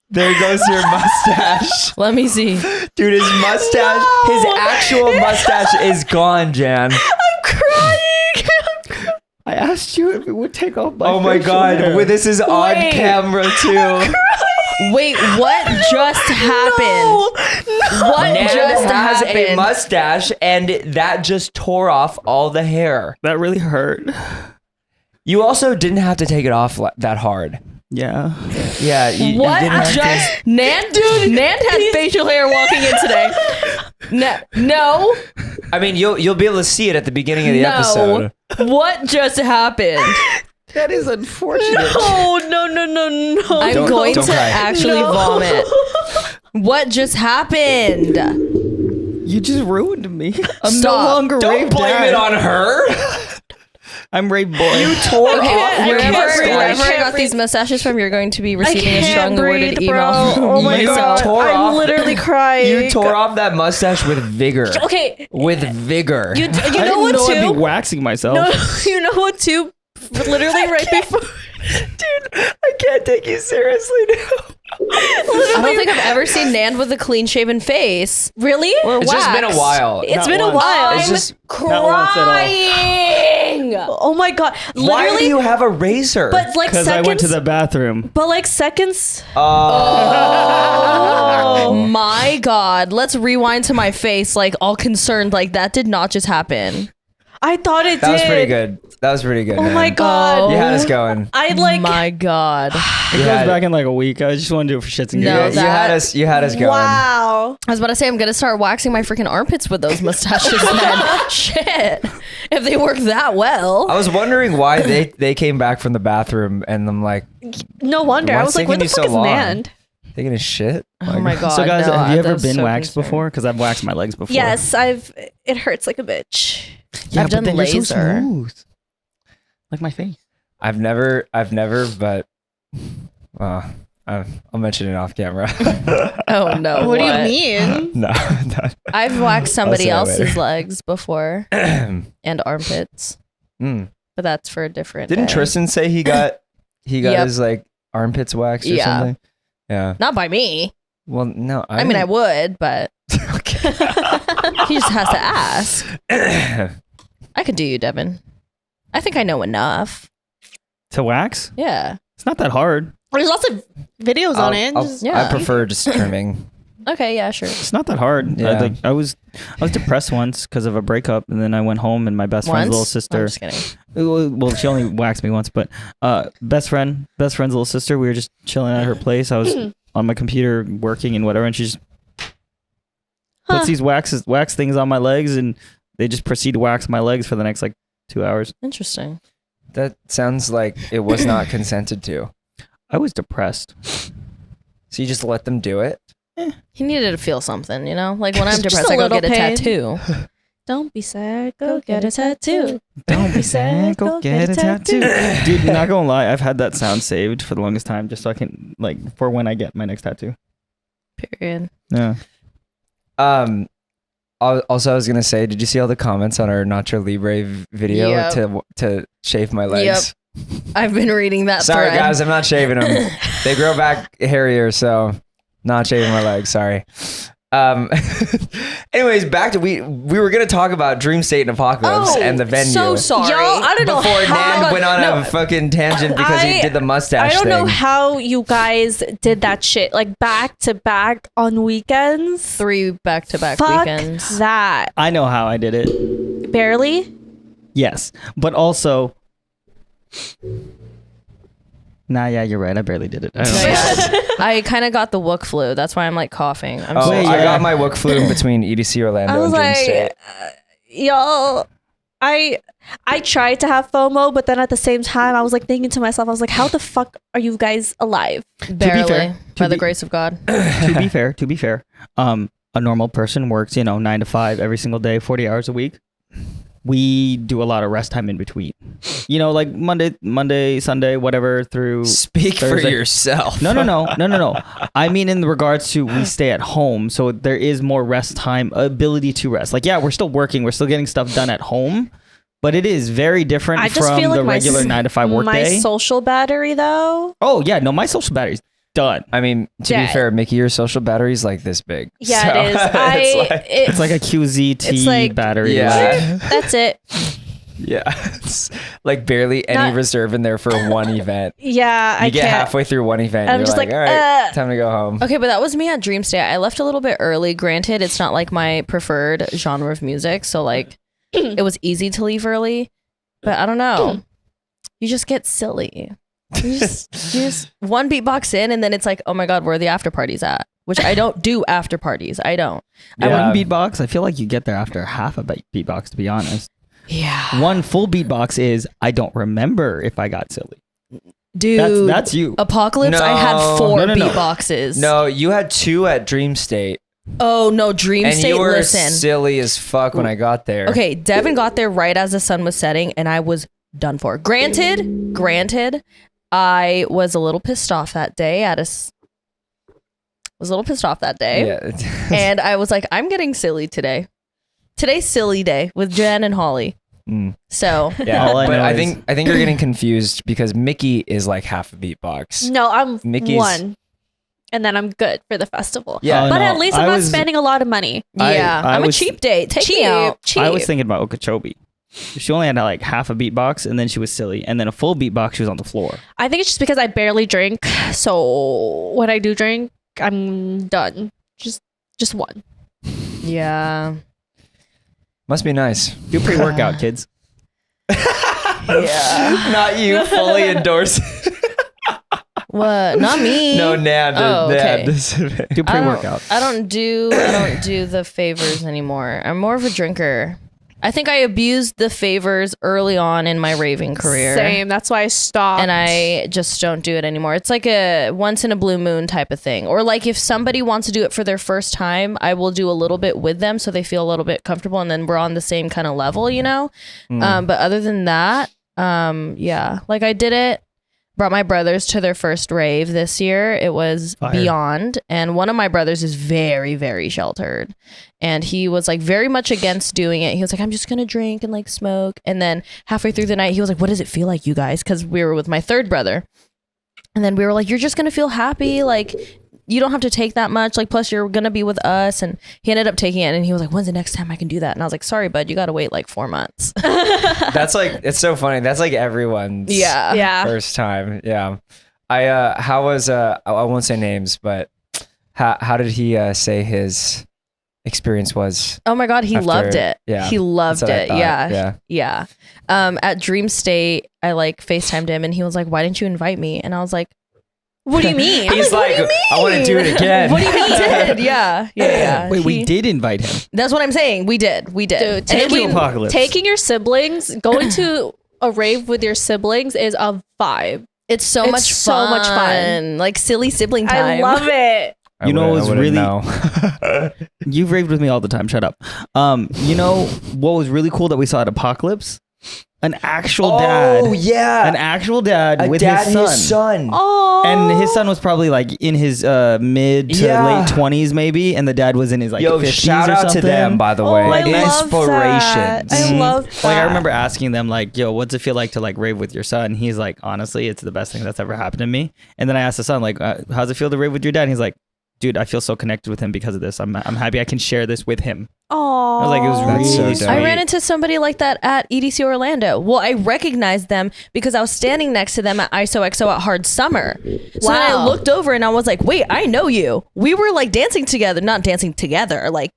There goes your mustache. Let me see. Dude, his mustache, his actual mustache is gone, Jan. I'm crying. I asked you if it would take off my Oh my facial god, hair. this is on camera too. Wait, what just happened? What Nand just has happened? a mustache and that just tore off all the hair. That really hurt. You also didn't have to take it off that hard. Yeah. Yeah. You What didn't have to. just Nand had facial hair walking in today. No. I mean, you'll be able to see it at the beginning of the episode. What just happened? That is unfortunate. Oh no. I'm Don't going to cry. actually vomit. What just happened? You just ruined me. I'm Stop. no longer Don't Rave blame Dad. it on her. I'm Rave Boy. You tore off your Wherever mustache. I got these mustaches from, you're going to be receiving a strong worded email. bro. from Oh my You god. tore I'm off- literally crying. You tore off that mustache with vigor. Okay. With vigor. You I know didn't what know I'd too? be waxing myself. No, you know what too? Literally right before. Dude, I can't take you seriously now. I don't think I've ever seen Nand with a clean shaven face. Really? Or It's just been a wax. while. It's Not been a once. while. It's just, Not once at all. Crying. Oh my god. why do Literally. you have a razor? But like Because seconds. I went to the bathroom. But like seconds. Oh my god. Let's rewind to my face, like all concerned, like that did not just happen. I thought it that did. was pretty good. That was pretty good. Oh man. my god. You had us going. I like. My god. It You goes had- back in like a week. I just want to do it for shits and No, giggles. You that- had us going. Wow. I was about to say I'm gonna start waxing my freaking armpits with those mustaches then. Shit. If they work that well. I was wondering why they came back from the bathroom and I'm like No wonder. I What's was like, where taking the you fuck so is long? Nand? taking a shit. Oh my god. So guys, no, have you ever that's been so waxed concerning. before? Because I've waxed my legs before. Yes, it hurts like a bitch. Yeah, I've but done then you're so laser. smooth. Like my face. I've never, but I'll mention it off camera. Oh no. What do you mean? No, I've waxed somebody say it else's later. legs before no. and armpits. Mm. But that's for a different Didn't day. Tristan say he got Yep. his like armpits waxed or Yeah. something? Yeah. Not by me. Well, no. I mean I would, but Okay. he just has to ask. I could do you, Devin. I think I know enough. To wax? Yeah. It's not that hard. There's lots of videos on it. Just- Yeah. I prefer just trimming. Okay, yeah, sure. It's not that hard. Yeah. I was depressed once because of a breakup, and then I went home, and my best friend's little I'm sister. just kidding. Well, she only waxed me once, but best friend's little sister. We were just chilling at her place. I was on my computer working and whatever, and she just puts these wax things on my legs, and they just proceed to wax my legs for the next like 2 hours. Interesting. That sounds like it was not consented to. I was depressed. So you just let them do it? He needed to feel something, you know? Like when I'm Just depressed, a I go little get a pain. tattoo. Don't be sad. Go get a tattoo. Don't be sad. Go get a tattoo. Dude, not gonna lie, I've had that sound saved for the longest time, just so I can for when I get my next tattoo. Period. Yeah. Also, I was gonna say, did you see all the comments on our Nacho Libre video Yep. to shave my legs? I've been reading that Sorry, thread. guys, I'm not shaving them. They grow back hairier, so not shaving my legs. Sorry. Anyways, back to we were gonna talk about Dreamstate and Apocalypse and the venue. So sorry. Y'all, I don't know Before how. Nand went on a fucking tangent because he did the mustache I don't thing. know how you guys did that shit like back to back on weekends. 3 back-to-back Fuck weekends. that. I know how I did it. Barely. Yes. But also Nah, yeah, you're right. I barely did it. I don't know. I kind of got the Wook flu. That's why I'm like coughing. I'm Oh, so Wait, I yeah. got my Wook flu in between EDC Orlando I was and Dreamstate. like, y'all. I tried to have FOMO, but then at the same time, I was like thinking to myself, I was like, how the fuck are you guys alive? barely fair, by to the be- grace of God. to be fair, a normal person works, 9 to 5 every single day, 40 hours a week. we do a lot of rest time in between. You know, like Monday, Sunday, whatever through Speak Thursday. for yourself. No. I mean, in regards to we stay at home, so there is more rest time, ability to rest. Like, yeah, we're still working, we're still getting stuff done at home, but it is very different I just from feel like the regular 9 to 5 work my day. social battery, though. Oh yeah, no, my social battery's done. I mean, to Yeah. be fair, Mickie, your social battery's like this big. Yeah, So, it is. It's like a QZT It's like- battery. Yeah. That's it. Yeah, it's like barely any Not- reserve in there for one event. Yeah, You I get can't. halfway through one event, I'm you're just like, like, all right, time to go home. Okay, but that was me at Dreamstate. I left a little bit early. Granted, it's not like my preferred genre of music, so like it was easy to leave early. But I don't know. You just get silly. You just one beatbox in, and then it's like, oh my god, where are the after parties at? Which I don't do after parties. I don't. I Yeah. wouldn't beatbox. I feel like you get there after half a beatbox, to be honest. Yeah, One full beatbox is I don't remember if I got silly. dude. That's you. Apocalypse. I had No. 4 No. beatboxes. No, you had 2 at Dreamstate, Oh no, and Dreamstate. you were Listen. silly as fuck when I got there. Okay, Devin got there right as the sun was setting, and I was done for. Granted, I was a little pissed off that day. Was a little pissed off that day, Yeah. and I was like, I'm getting silly today. Today's silly day with Jen and Holly. Mm. So Yeah, All I but know I is- think you're getting confused because Mickie is like half a beatbox. No, I'm Mickey's- 1. And then I'm good for the festival. Yeah. Oh, But no, at least I'm I not was- spending a lot of money. yeah, I I'm a was- cheap date. Take me Cheap, out. cheap. I was thinking about Okeechobee. She only had like half a beatbox, and then she was silly, and then a full beatbox, she was on the floor. I think it's just because I barely drink. So when I do drink, I'm done. Just 1. Yeah, Must be nice. Do pre-workout, kids. yeah. Not you fully endorse. What? Not me. No, Nand. Oh, okay. Do pre-workout. I don't do the favors anymore. I'm more of a drinker. I think I abused the favors early on in my raving career. Same. That's why I stopped. And I just don't do it anymore. It's like a once in a blue moon type of thing. Or like if somebody wants to do it for their first time, I will do a little bit with them so they feel a little bit comfortable, and then we're on the same kind of level, you know? But other than that, yeah. Like I did it, brought my brothers to their first rave this year. It was Fire. beyond. And one of my brothers is very, very sheltered. And he was like very much against doing it. He was like, I'm just going to drink and like smoke. And then halfway through the night, he was like, what does it feel like, you guys? Because we were with my third brother. And then we were like, you're just going to feel happy. Like, you don't have to take that much. Like, plus you're going to be with us. And he ended up taking it. And he was like, when's the next time I can do that? And I was like, sorry, bud, you got to wait like 4 months. That's like, it's so funny. That's like everyone's yeah. first time. Yeah. How was, I won't say names, but how did he say his experience was? Oh my God, he After- loved it. yeah, He loved that's what I it. thought, Yeah. At Dreamstate, I like FaceTimed him and he was like, why didn't you invite me? And I was like, What do you mean? He's like, I want to do it again. what do you mean he did? Yeah. Wait, we He- did invite him. That's what I'm saying. We did. Dude, And Thank you, taking, Apocalypse. taking your siblings, going to a rave with your siblings is a vibe. it's so It's much so fun. much fun. Like silly sibling time. I love it. I You know wouldn't- what's I wouldn't really- know. You've raved with me all the time. Shut up. You know what was really cool that we saw at Apocalypse? An actual dad. Oh yeah, An actual dad a with dad his and son. his son. Oh, And his son was probably like in his mid to Yeah. late 20s maybe, and the dad was in his like Yo, 50s shout or out something. to them, by the Oh, way. I Like love that. inspirations. I Mhm. love that. Like I remember asking them like, "Yo, what's it feel like to like rave with your son?" He's like, "Honestly, it's the best thing that's ever happened to me." And then I asked the son like, "How's it feel to rave with your dad?" And he's like, "Dude, I feel so connected with him because of this. I'm happy I can share this with him." Oh, I was like, it was That's really so sweet. dope. I ran into somebody like that at EDC Orlando. Well, I recognized them because I was standing next to them at ISOXO at Hard Summer. So then I Wow. looked over and I was like, wait, I know you. We were like dancing together, not dancing together, like,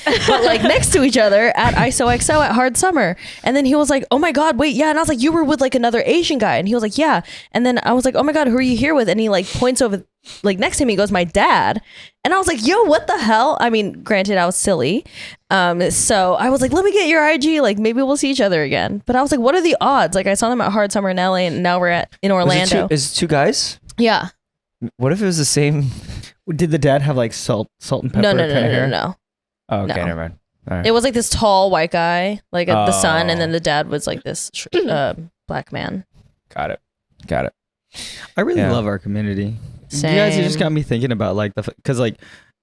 but like next to each other at ISOXO at Hard Summer. And then he was like, oh my God, wait, yeah. And I was like, you were with like another Asian guy. And he was like, yeah. And then I was like, oh my God, who are you here with? And he like points over like next to me, he goes, my dad. And I was like, yo, what the hell? I mean, granted, I was silly. So I was like, let me get your IG. Like maybe we'll see each other again. But I was like, what are the odds? Like I saw them at Hard Summer in LA and now we're in Orlando. Is it 2 guys? Yeah. What if it was the same? Did the dad have like salt and pepper No. kind of hair? Oh, okay, No. never mind. All right. It was like this tall white guy, like the son, and then the dad was like this black man. Got it. I really Yeah. love our community. You guys just got me thinking about like because like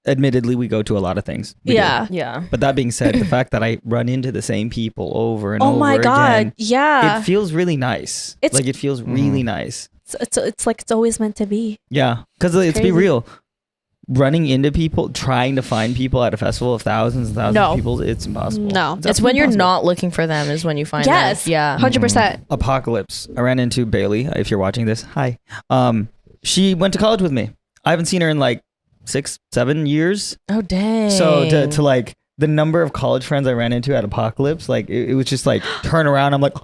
admittedly we go to a lot of things. We do. Yeah. But that being said, the fact that I run into the same people over and Oh over my god, again, yeah. it feels really nice. It's- It feels really nice. It's like it's always meant to be. Yeah, because let's be crazy. real. Running into people, trying to find people at a festival of thousands and thousands No. of people, it's impossible. No. It's absolutely when you're impossible. not looking for them is when you find Yes. them. Yeah. 100%. Apocalypse. I ran into Bailey. If you're watching this, hi. She went to college with me. I haven't seen her in like 6-7 years. Oh dang. So to like the number of college friends I ran into at Apocalypse, like it was just like turn around. I'm like,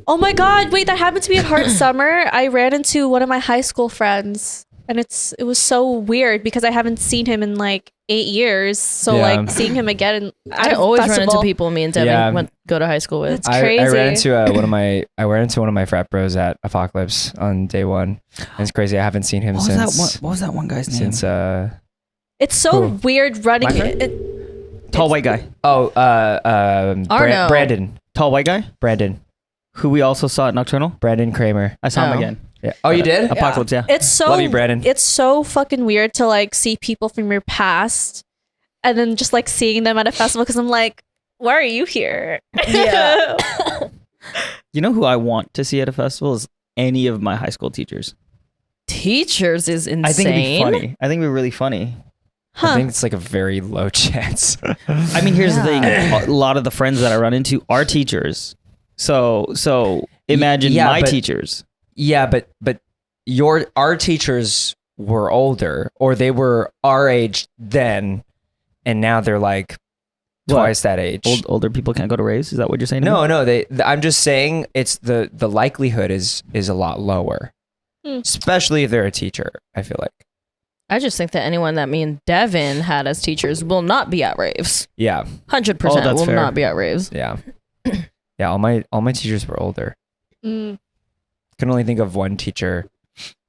Oh my god, wait, that happened to me at Heart Summer. I ran into one of my high school friends and it was so weird because I haven't seen him in like 8 years. So Yeah. like seeing him again and I always run into people me and Devin Yeah. go to high school with. It's I crazy. ran into I ran into one of my frat bros at Apocalypse on day one. And it's crazy. I haven't seen him what since was that one guy's name? since It's so Who? weird running. My friend? Tall white guy. Arno. Tall white guy Brandon who we also saw at Nocturnal. Brandon Kramer. I saw him Oh. again. Yeah. Oh, you did? Apocalypse, yeah. It's so Love you, Brandon. It's so fucking weird to like see people from your past and then just like seeing them at a festival because I'm like, why are you here? Yeah. You know who I want to see at a festival is any of my high school teachers. Teachers is insane. I think it'd be funny. I think it'd be really funny. I think it's like a very low chance. I mean, here's the thing. A lot of the friends that I run into are teachers. So imagine Yeah, my but- teachers. Yeah, but our teachers were older, or they were our age then, and now they're like What? twice that age. Older people can't go to raves. Is that what you're saying? to No, me? no. I'm just saying it's the likelihood is a lot lower, especially if they're a teacher. I feel like. I just think that anyone that me and Devin had as teachers will not be at raves. Yeah, 100% Oh, that's will fair. not be at raves. yeah, yeah. All my teachers were older. Mm. Can only think of one teacher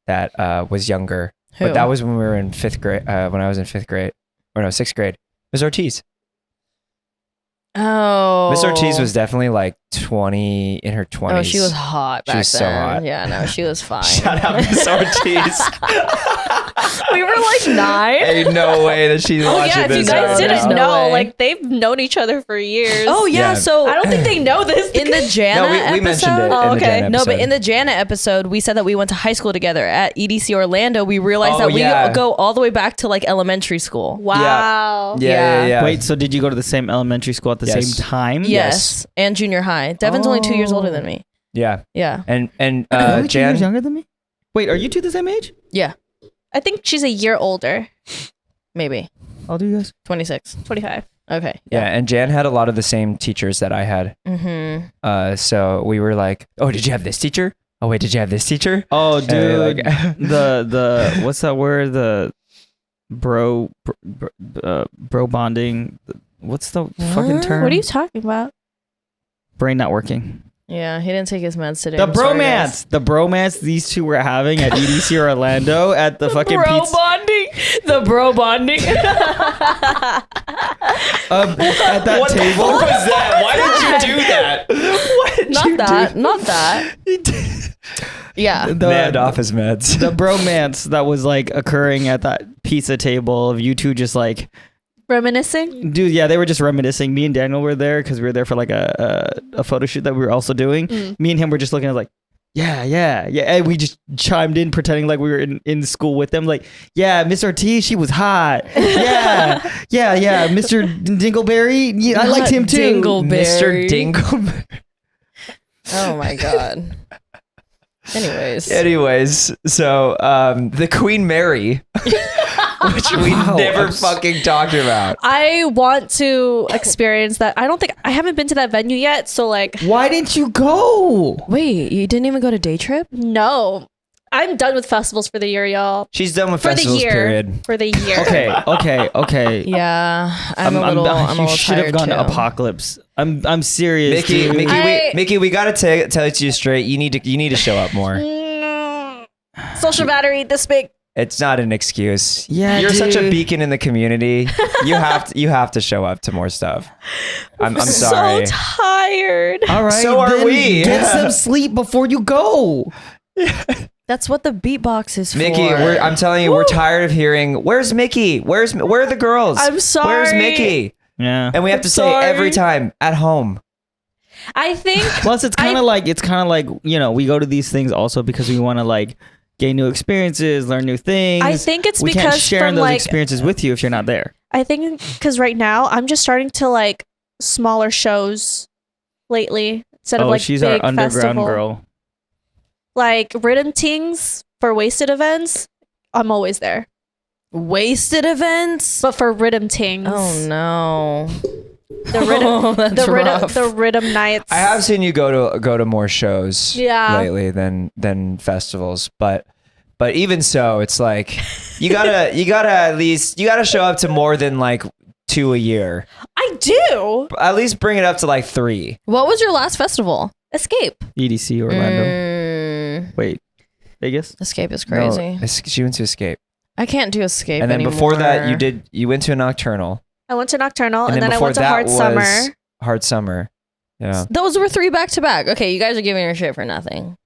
that was younger, Who? but that was when we were in fifth grade. When I was in fifth grade, or no, sixth grade. Miss Ortiz. Oh. Miss Ortiz was definitely like 20 in her 20s. Oh, she was hot back She was then. so hot. Yeah, no, she was fine. Shout out Miss Ortiz. We were like 9. Ain't no way that she's Oh watching yeah, if you this. guys No, didn't there's no know, way. like they've known each other for years. Oh yeah, Yeah. so I don't think they know this. in the Jana No, we episode. mentioned it. Oh, in the okay. Jan No, but episode. in the Jana episode, we said that we went to high school together at EDC Orlando. We realized Oh, that we yeah. go all the way back to like elementary school. Wow. yeah. Wait, so did you go to the same elementary school at the Yes. same time? Yes, and junior high. Devin's only 2 years older than me. Yeah. Yeah, And Only 2 Jan. years younger than me? Wait, are you two the same age? yeah, I think she's a year older. maybe How old are you guys? 26. 25. Okay. Yeah, and Jan had a lot of the same teachers that I had. Mm-hmm. So we were like, "Oh, did you have this teacher? Oh, wait, did you have this teacher?" Oh, dude. like- the what's that word? The bro bonding. What's the fucking What? term? What are you talking about? Brain not working. Yeah, he didn't take his meds today. The I'm sorry, bromance. The bromance these two were having at EDC Orlando at the guys. fucking Bro pizza. bonding. The bro bonding. At that table. What was that? Why did you do that? What did Not you that. do? Not that. Yeah. Nand off his meds. The bromance that was like occurring at that pizza table of you two just like, Reminiscing? dude, yeah, they were just reminiscing. Me and Daniel were there because we were there for like a photo shoot that we were also doing. Me and him were just looking at like, yeah. And we just chimed in pretending like we were in school with them. Like, yeah, Miss Ortiz, she was hot. Yeah. Mr. Dingleberry, yeah, I liked him too. Dingleberry. Mr. Dingleberry. Oh my god. Anyways, so the Queen Mary, which we Wow, never fucking talked about. I want to experience that. I haven't been to that venue yet. So like, Why didn't you go? Wait, you didn't even go to day trip? no. I'm done with festivals for the year, y'all. She's done with For the festivals. year. Period. For the year. Okay. Yeah, I'm a little you should have tired gone too. to Apocalypse. I'm serious, dude. Mickey, we gotta tell it to you straight. You need to show up more. Social battery this big. It's not an excuse. Yeah, you're such a dude. beacon in the community. You have to show up to more stuff. I'm sorry. So tired. All right. So are then we. Get some sleep before you go. That's what the beatbox is Mickie, for. I'm telling you, we're tired of hearing, "Where's Mickie? Where are the girls? I'm Where's sorry. Mickie?" Yeah. And we have to say Sorry. every time at home. I think Plus, it's kind of like we go to these things also because we want to like gain new experiences, learn new things. I think it's we can't because share from those like experiences with you if you're not there. I think because right now I'm just starting to like smaller shows lately instead of like she's big our underground festival. girl. Like rhythm tings for wasted events, I'm always there. Wasted events. But for rhythm tings, Oh no. the rhythm, Oh, that's rough. the rhythm nights. I have seen you go to more shows Yeah. lately than festivals, but even so, it's like you gotta show up to more than like 2 a year. I do. At least bring it up to like 3. What was your last festival? Escape. EDC Orlando. Wait, Vegas? Escape is crazy. No, she went to Escape, I can't do Escape and then anymore. before that you went to a Nocturnal, I went to Nocturnal and then I before went to that Hard was Summer. Hard Summer. Yeah. Those were 3 back to back. Okay, you guys are giving her shit for nothing.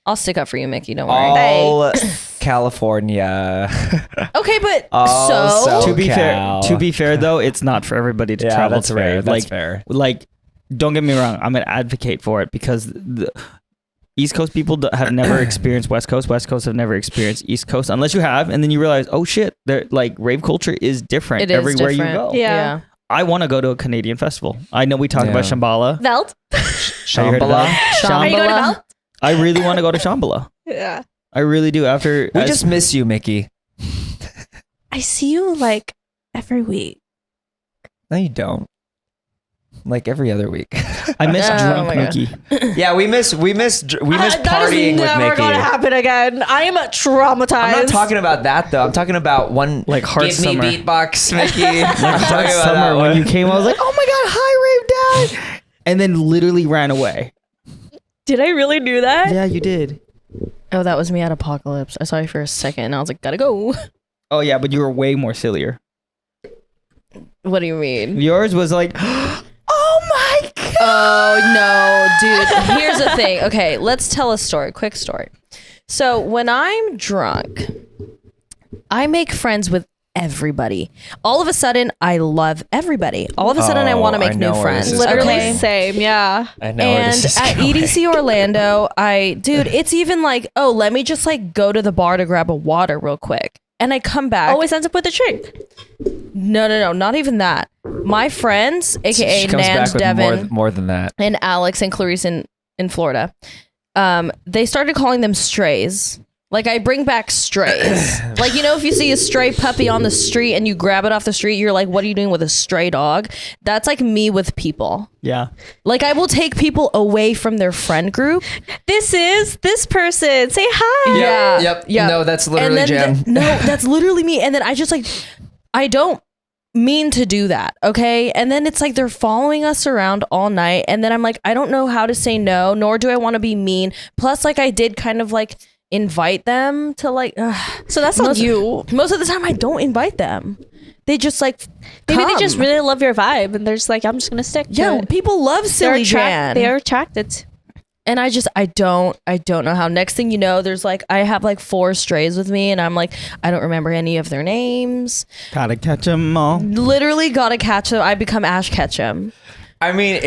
I'll stick up for you, Mickie. Don't worry. All California. Okay, but Oh, so so- To be fair though, it's not for everybody to travel that's to fair. rave. That's Like, fair. like, don't get me wrong. I'm gonna advocate for it because the East Coast people have never experienced West Coast. West Coast have never experienced East Coast, unless you have, and then you realize, oh shit, like rave culture is different it is everywhere different. you go. Yeah. I want to go to a Canadian festival. I know we talk about Yeah. Shambhala. Velt. Have you heard of that? Are you going to Shambhala. Velt? I really want to go to Shambhala. Yeah. I really do. After We just miss you, Mickie. I see you like every week. No, you don't. Like every other week. I miss Oh drunk my God. Mickie. Yeah, we miss That partying is with never Mickie. gonna happen again. I am traumatized. I'm not talking about that though. I'm talking about one Like Hard give Summer. me beatbox, Mickie. I'm Like talking Hard about Summer that when one. you came, I was like, oh my god, hi rave dad, and then literally ran away. Did I really do that? Yeah, you did. Oh, that was me at Apocalypse. I saw you for a second and I was like, gotta go. Oh yeah, but you were way more sillier. What do you mean? Yours was like, oh my god. Oh no, dude. Here's the thing. Okay, let's tell a story. Quick story. So when I'm drunk, I make friends with everybody. All of a sudden, I love everybody. All of a sudden, I Oh, want to I make know new where this friends. is Literally Okay. same. Yeah. I know where And this is at going. EDC Orlando, dude, it's even like, oh, let me just like go to the bar to grab a water real quick. And I come back. Always ends up with a drink. No, not even that. My friends, aka She comes Nand, back with Devin, more than that. and Alex and Clarice in Florida, they started calling them strays. Like I bring back strays. Like, you know, if you see a stray puppy on the street and you grab it off the street, you're like, what are you doing with a stray dog? That's like me with people. Yeah. Like I will take people away from their friend group. This is this person. Say hi. Yeah. Yep. Yeah. No, that's literally And then Jen. no, that's literally me. And then I just like, I don't mean to do that. Okay. And then it's like they're following us around all night. And then I'm like, I don't know how to say no, nor do I want to be mean. Plus, like I did kind of like invite them to like, So that's on you. most of the time I don't invite them. They just like, Maybe they come. just really love your vibe and they're just like, I'm just gonna stick to yeah, it. people love silly Jan. They are attracted. And I don't know how. Next thing you know, there's like, I have like 4 strays with me and I'm like, I don't remember any of their names. Gotta catch them all. Literally gotta catch them. I become Ash Ketchum. I mean,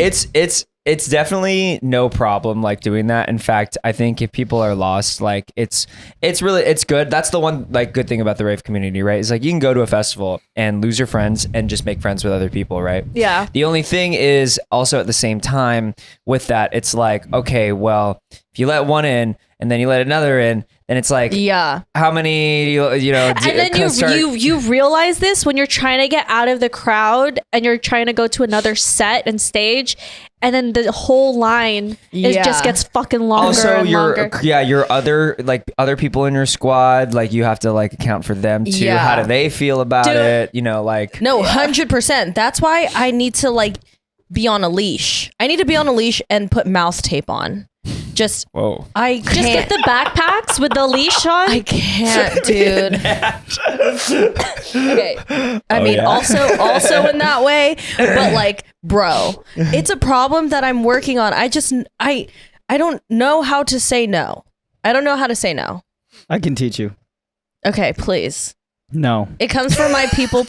it's definitely no problem like doing that. In fact, I think if people are lost, like it's good. That's the one like good thing about the rave community, right? Is like you can go to a festival and lose your friends and just make friends with other people, right? Yeah. The only thing is also at the same time with that, it's like, okay, well, if you let one in and then you let another in, then it's like, Yeah. how many you know? And then you realize this when you're trying to get out of the crowd and you're trying to go to another set and stage, and then the whole line Yeah. just gets fucking longer also and longer. your other people in your squad, like you have to like account for them too. Yeah. How do they feel about Dude. it? You know, like No, 100%. That's why I need to like be on a leash. I need to be on a leash and put mouth tape on. just Whoa. I Just can't. get the backpacks with the leash on. I can't, dude. Okay. I mean, yeah? also in that way, but like, bro, it's a problem that I'm working on. I don't know how to say no. I don't know how to say no. I can teach you. Okay, please. No. It comes from my people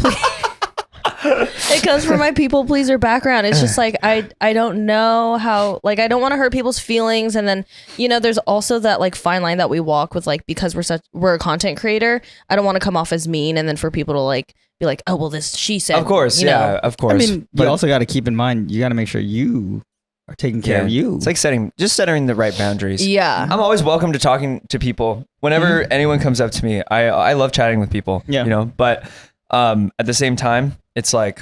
It comes from my people pleaser background. It's just like I don't know how, like, I don't want to hurt people's feelings, and then there's also that like fine line that we walk with, like, because we're a content creator. I don't want to come off as mean, and then for people to like be like, oh well, this she said. Of course, know. of course. I mean, but you also got to keep in mind, you got to make sure you are taking care of you. It's like setting the right boundaries. Yeah. I'm always welcome to talking to people. Whenever anyone comes up to me, I love chatting with people. Yeah. But at the same time, it's like,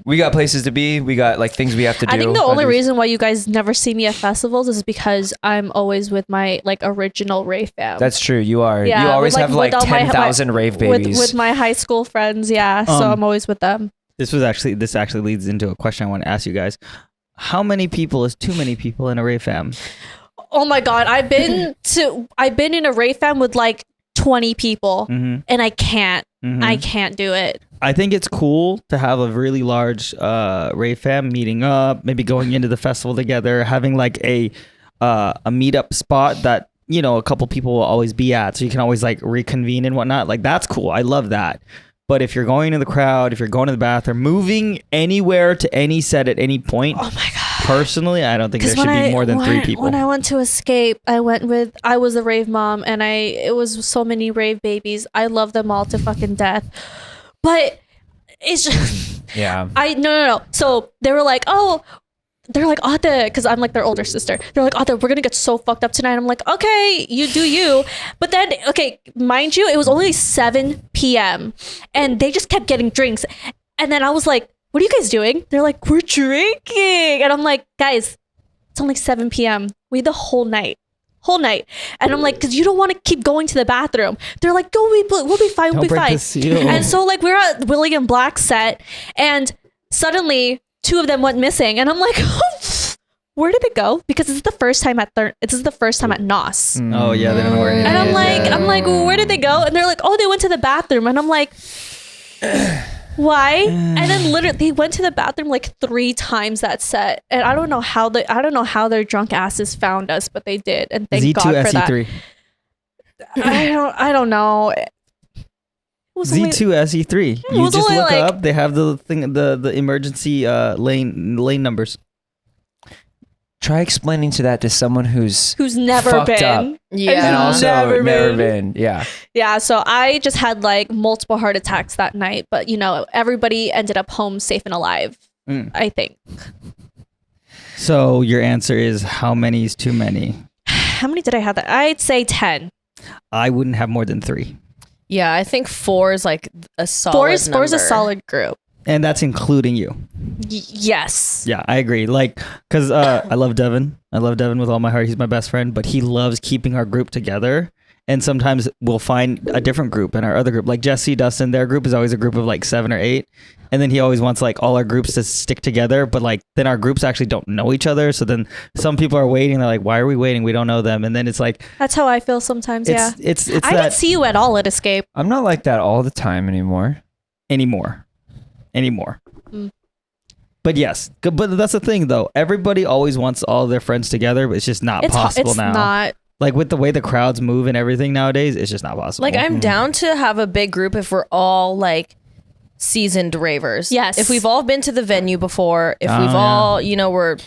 we got places to be. We got like things we have to do. I think the only reason why you guys never see me at festivals is because I'm always with my like original rave fam. That's true. You are. Yeah, you always with, have with like all my- 10,000 rave babies. with my high school friends. Yeah, so I'm always with them. This actually leads into a question I want to ask you guys. How many people is too many people in a rave fam? Oh my god, I've been in a rave fam with like 20 people, Mhm. and I can't Mhm. do it. I think it's cool to have a really large rave fam meeting up, maybe going into the festival together, having like a meetup spot that a couple people will always be at, so you can always like reconvene and whatnot. Like that's cool. I love that. But if you're going in the crowd, if you're going to the bathroom, moving anywhere to any set at any point, Oh my god. personally, I don't think there should be more than 3 people. When I went to Escape, I was a rave mom, and it was so many rave babies. I love them all to fucking death. But it's just yeah. no. So they were like, they're like, because I'm like their older sister. They're like, we're gonna get so fucked up tonight. I'm like, okay, you do you. But then, okay, mind you, it was only 7 p.m. and they just kept getting drinks. And then I was like, what are you guys doing? They're like, we're drinking. And I'm like, guys, it's only 7 p.m. We had the whole night. And I'm like, because you don't want to keep going to the bathroom. They're like, go, we'll be fine. We'll be break fine. the seal. And so like we're at William Black's set, and suddenly 2 of them went missing, and I'm like, where did it go? Because this is the first time at NOS. Oh yeah, they don't know where anything And is. I'm like, well, where did they go? And they're like, they went to the bathroom. And I'm like, why? And then literally they went to the bathroom like 3 times that set. And I don't know how their drunk asses found us, but they did. And thank God for that. Z2 SE3. I don't know. It was only- Z2 SE3. it You was just only look like- up. They have the thing, the emergency lane numbers. Try explaining to someone who's never fucked been. up. Yeah. and also Never never been. been. Yeah. Yeah, so I just had like multiple heart attacks that night, but everybody ended up home safe and alive. I think. So your answer is how many is too many? How many did I have that? I'd say 10. I wouldn't have more than 3. Yeah, I think 4 is like a solid Four is a number. solid group. And that's including you. Yes. Yeah, I agree. Like, because I love Devin. I love Devin with all my heart. He's my best friend, but he loves keeping our group together. And sometimes we'll find a different group in our other group. Like Jesse, Dustin, their group is always a group of like 7 or 8. And then he always wants like all our groups to stick together. But like then our groups actually don't know each other. So then some people are waiting. They're like, why are we waiting? We don't know them. And then it's like, That's how I feel sometimes, yeah. it's I that didn't see you at all at Escape. I'm not like that all the time anymore. anymore. Mm. But yes, but that's the thing though. Everybody always wants all their friends together, but it's just not possible it's now. not. Like with the way the crowds move and everything nowadays, it's just not possible. Like, I'm down to have a big group if we're all like seasoned ravers. Yes. If we've all been to the venue before, if Oh, we've yeah. all, we're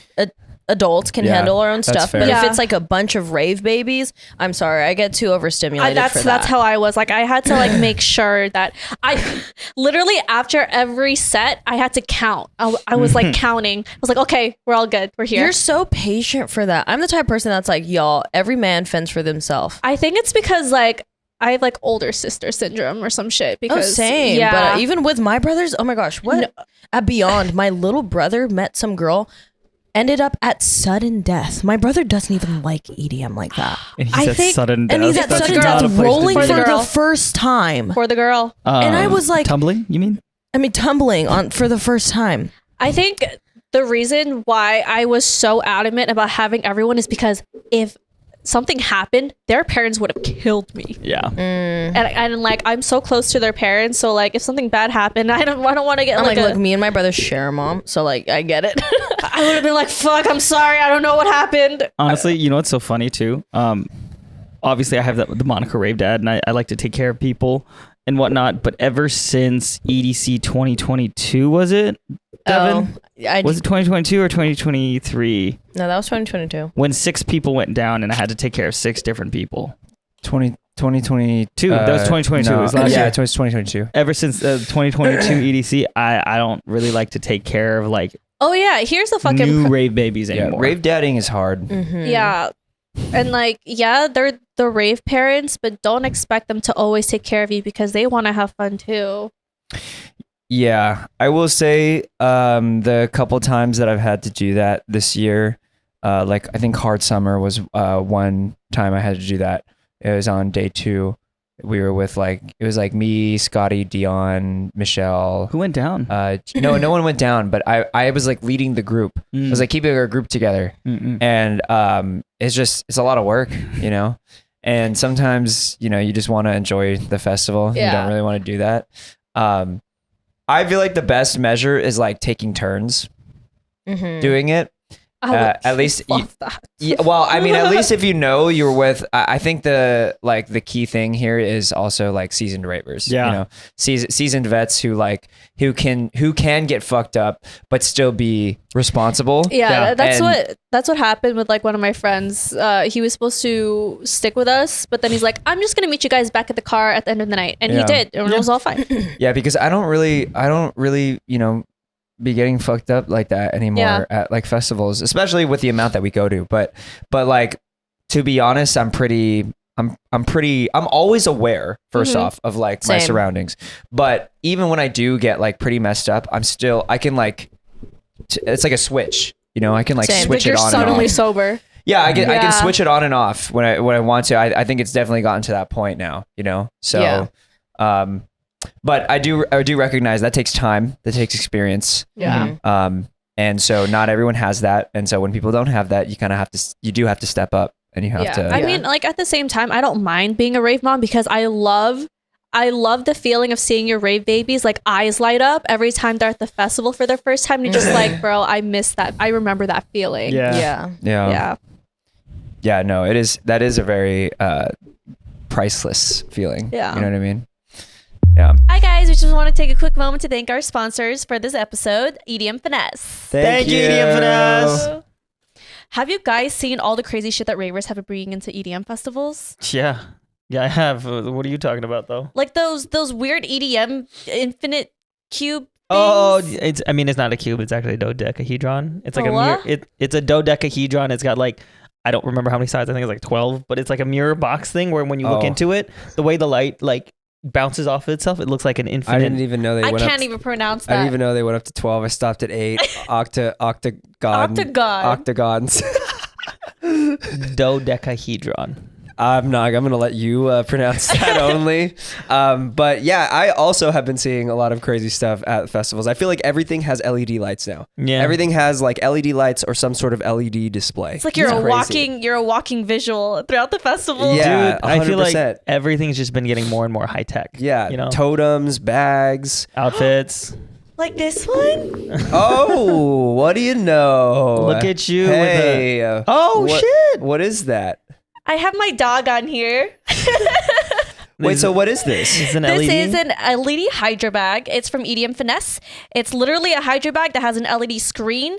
adults, can Yeah, handle our own that's stuff. fair. But Yeah. if it's like a bunch of rave babies, I'm sorry, I get too overstimulated for that. That's how I was. Like I had to like make sure that I literally after every set I had to count. I was like counting. I was like, okay, we're all good. We're here. You're so patient for that. I'm the type of person that's like, y'all, every man fends for themselves. I think it's because like I have like older sister syndrome or some shit. Because Same. yeah, But even with my brothers, oh my gosh, what? At Beyond, my little brother met some girl, ended up at sudden death. My brother doesn't even like EDM like that. And I he's at think- sudden death. And he's at That's sudden not a death place to rolling be. for the girl. the first time. for the girl. And I was like- tumbling. You mean? I mean, tumbling on for the first time. I think the reason why I was so adamant about having everyone is because if something happened, their parents would have killed me. Yeah. And like I'm so close to their parents, so like if something bad happened, I don't want to get I'm like, like, look, me and my brother share a mom, so like I get it. I would have been like, fuck, I'm sorry, I don't know what happened. Honestly, you know what's so funny too? Obviously, I have the moniker Rave Dad, and I like to take care of people and whatnot. But ever since EDC 2022, was it, Devin? Was it 2022 or 2023? No, that was 2022. When 6 people went down and I had to take care of 6 different people. 2022. That was 2022. No, It was last yeah, year. it was 2022. Ever since 2022 EDC, I don't really like to take care of like Oh yeah, here's the fucking new rave babies Yeah, anymore. rave dadding is hard. Mm-hmm. yeah. And like, yeah, they're the rave parents, but don't expect them to always take care of you because they want to have fun too. Yeah, I will say the couple times that I've had to do that this year, like I think Hard Summer was one time I had to do that. It was on day 2. We were with it was like me, Scotty, Dion, Michelle. Who went down? No one went down, but I was like leading the group. I was like keeping our group together. And it's a lot of work, you know? And sometimes, you know, you just want to enjoy the festival. Yeah. You don't really want to do that. I feel like the best measure is like taking turns doing it. I would At least love that. yeah, well, I mean, at least if you know you're with, I think the key thing here is also like seasoned ravers. Yeah. You know, seasoned vets who can get fucked up but still be responsible. Yeah, And- that's what happened with like one of my friends. He was supposed to stick with us, but then he's like, "I'm just gonna meet you guys back at the car at the end of the night," and Yeah. he did, and it was all fine. Yeah, because I don't really, you know, be getting fucked up like that anymore at like festivals, especially with the amount that we go to. But like, to be honest, I'm always aware first off of like my Same. surroundings. But even when I do get like pretty messed up, I can like, it's like a switch, you know, I can like Same. switch But it you're on suddenly and off. sober. Yeah, I can Yeah. switch it on and off when I want to. I think it's definitely gotten to that point now, you know? So, but I do recognize that takes time, that takes experience. Yeah. And so not everyone has that. And so when people don't have that, you do have to step up and you have to. I mean, like at the same time, I don't mind being a rave mom because I love the feeling of seeing your rave babies like eyes light up every time they're at the festival for their first time. You're just like, bro, I miss that. I remember that feeling. Yeah. Yeah, no, that is a very priceless feeling. Yeah. You know what I mean? Yeah. Hi guys, we just want to take a quick moment to thank our sponsors for this episode, EDM Finesse. Thank you, EDM Finesse. Have you guys seen all the crazy shit that ravers have been bringing into EDM festivals? Yeah, I have. What are you talking about though? Like those weird EDM infinite cube things? Oh, it's not a cube. It's actually a dodecahedron. It's like A what? it's a dodecahedron. It's got like, I don't remember how many sides. I think it's like 12, but it's like a mirror box thing where when you look into it, the way the light like bounces off of itself, it looks like an infinite. I didn't even know they I went can't up. even pronounce I that. didn't even know they went up to 12. I stopped at 8. Octagons. Dodecahedron. I'm going to let you pronounce that only. But yeah, I also have been seeing a lot of crazy stuff at festivals. I feel like everything has LED lights now. Yeah. Everything has like LED lights or some sort of LED display. It's like you're a crazy. walking visual throughout the festival. Yeah. Dude, I feel like 100%. everything's just been getting more and more high tech. Yeah. You know, Totems, bags. outfits. Like this one? Oh, what do you know? Look at you. Hey. Shit. What is that? I have my dog on here. Wait, so what is this? It's an This LED. is an LED Hydra bag. It's from EDM Finesse. It's literally a Hydra bag that has an LED screen,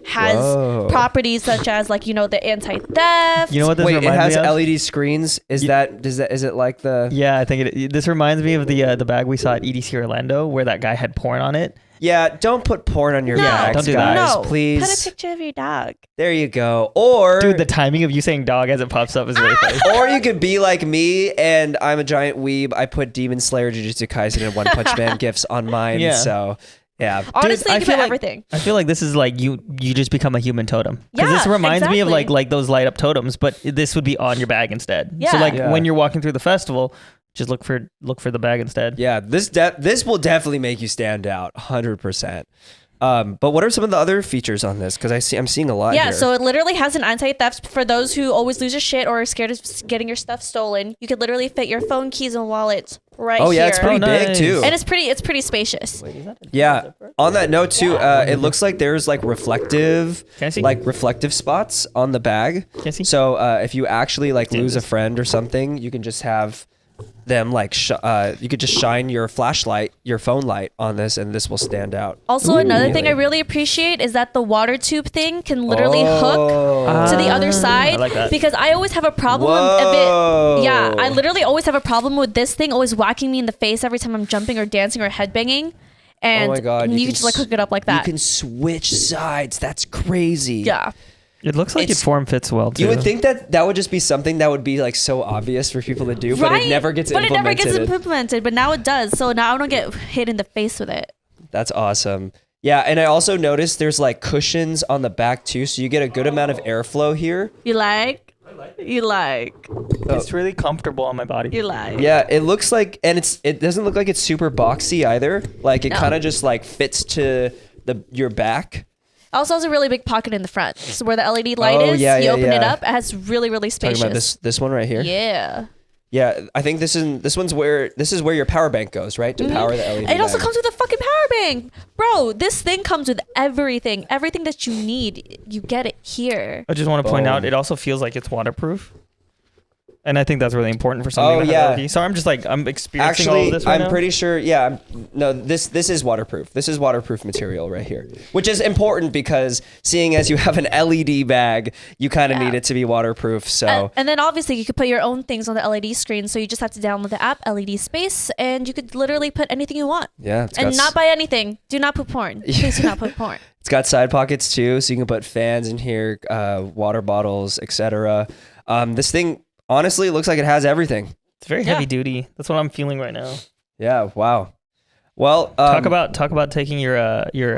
has Whoa. properties such as like, you know, the anti-theft. You know what this Wait, it reminds has me of? LED screens. Is it like the? Yeah, I think this reminds me of the bag we saw at EDC Orlando where that guy had porn on it. Yeah, don't put porn on your No. bags, Don't do guys. that. No, Please. put a picture of your dog. There you go. Or Dude, the timing of you saying dog as it pops up is really funny. or you could be like me, and I'm a giant weeb. I put Demon Slayer, Jujutsu Kaisen, and One Punch Man gifs on mine. Yeah. So yeah. Honestly, I you can feel put like- everything. I feel like this is like you just become a human totem. Because this Yeah, reminds me of exactly. like those light up totems, but this would be on your bag instead. Yeah. So like Yeah. when you're walking through the festival, just look for the bag instead. Yeah, this will definitely make you stand out, 100%. But what are some of the other features on this? Because I'm seeing a lot Yeah, here. so it literally has an anti-theft for those who always lose your shit or are scared of getting your stuff stolen. You could literally fit your phone, keys, and wallets right oh yeah, here. it's pretty big nice. too. And it's pretty spacious. Yeah. On that note too, it looks like there's like reflective, Can I see? like reflective spots on the bag. Can I see? So if you actually like lose a friend or something, you can just have them like you could just shine your flashlight, your phone light on this, and this will stand out. Also, another thing I really appreciate is that the water tube thing can literally Oh. hook to the other side. I like that. Because I always have a problem Whoa. if it. Yeah, I literally always have a problem with this thing always whacking me in the face every time I'm jumping or dancing or headbanging. And Oh my God, you, you can can just like hook it up like that. You can switch sides. That's crazy. Yeah. It looks like it It's- form fits well too. You would think that would just be something that would be like so obvious for people to do, but it never gets But it implemented. never gets implemented. But now it does. So now I don't get hit in the face with it. That's awesome. Yeah, and I also noticed there's like cushions on the back too, so you get a good amount of airflow here. You like? You like? It's really comfortable on my body. You like? Yeah, it looks like, and it doesn't look like it's super boxy either. Like it No. kind of just like fits to your back. Also has a really big pocket in the front. So where the LED light Oh, is, yeah, you yeah, open it yeah. up. It has really, really Talking spacious. about this one right here. Yeah. Yeah, I think this is where your power bank goes, right? To power the LED. It also bag. comes with a fucking power bank. Bro, this thing comes with everything. Everything that you need, you get it here. I just want to point out, Boom. it also feels like it's waterproof. And I think that's really important for something Oh, that has yeah. LED. So I'm just like, I'm experiencing all Actually, of this right I'm now. pretty sure. Yeah, this is waterproof. This is waterproof material right here, which is important because seeing as you have an LED bag, you kind of Yeah. need it to be waterproof. So And then obviously you could put your own things on the LED screen. So you just have to download the app LED Space, and you could literally put anything you want. yeah, And not buy anything. Do not put porn. Please do not put porn. it's got side pockets too, so you can put fans in here, water bottles, etc. This thing honestly looks like it has everything. It's very Yeah. heavy duty. That's what I'm feeling right now. Yeah. Wow. Well, Talk about taking your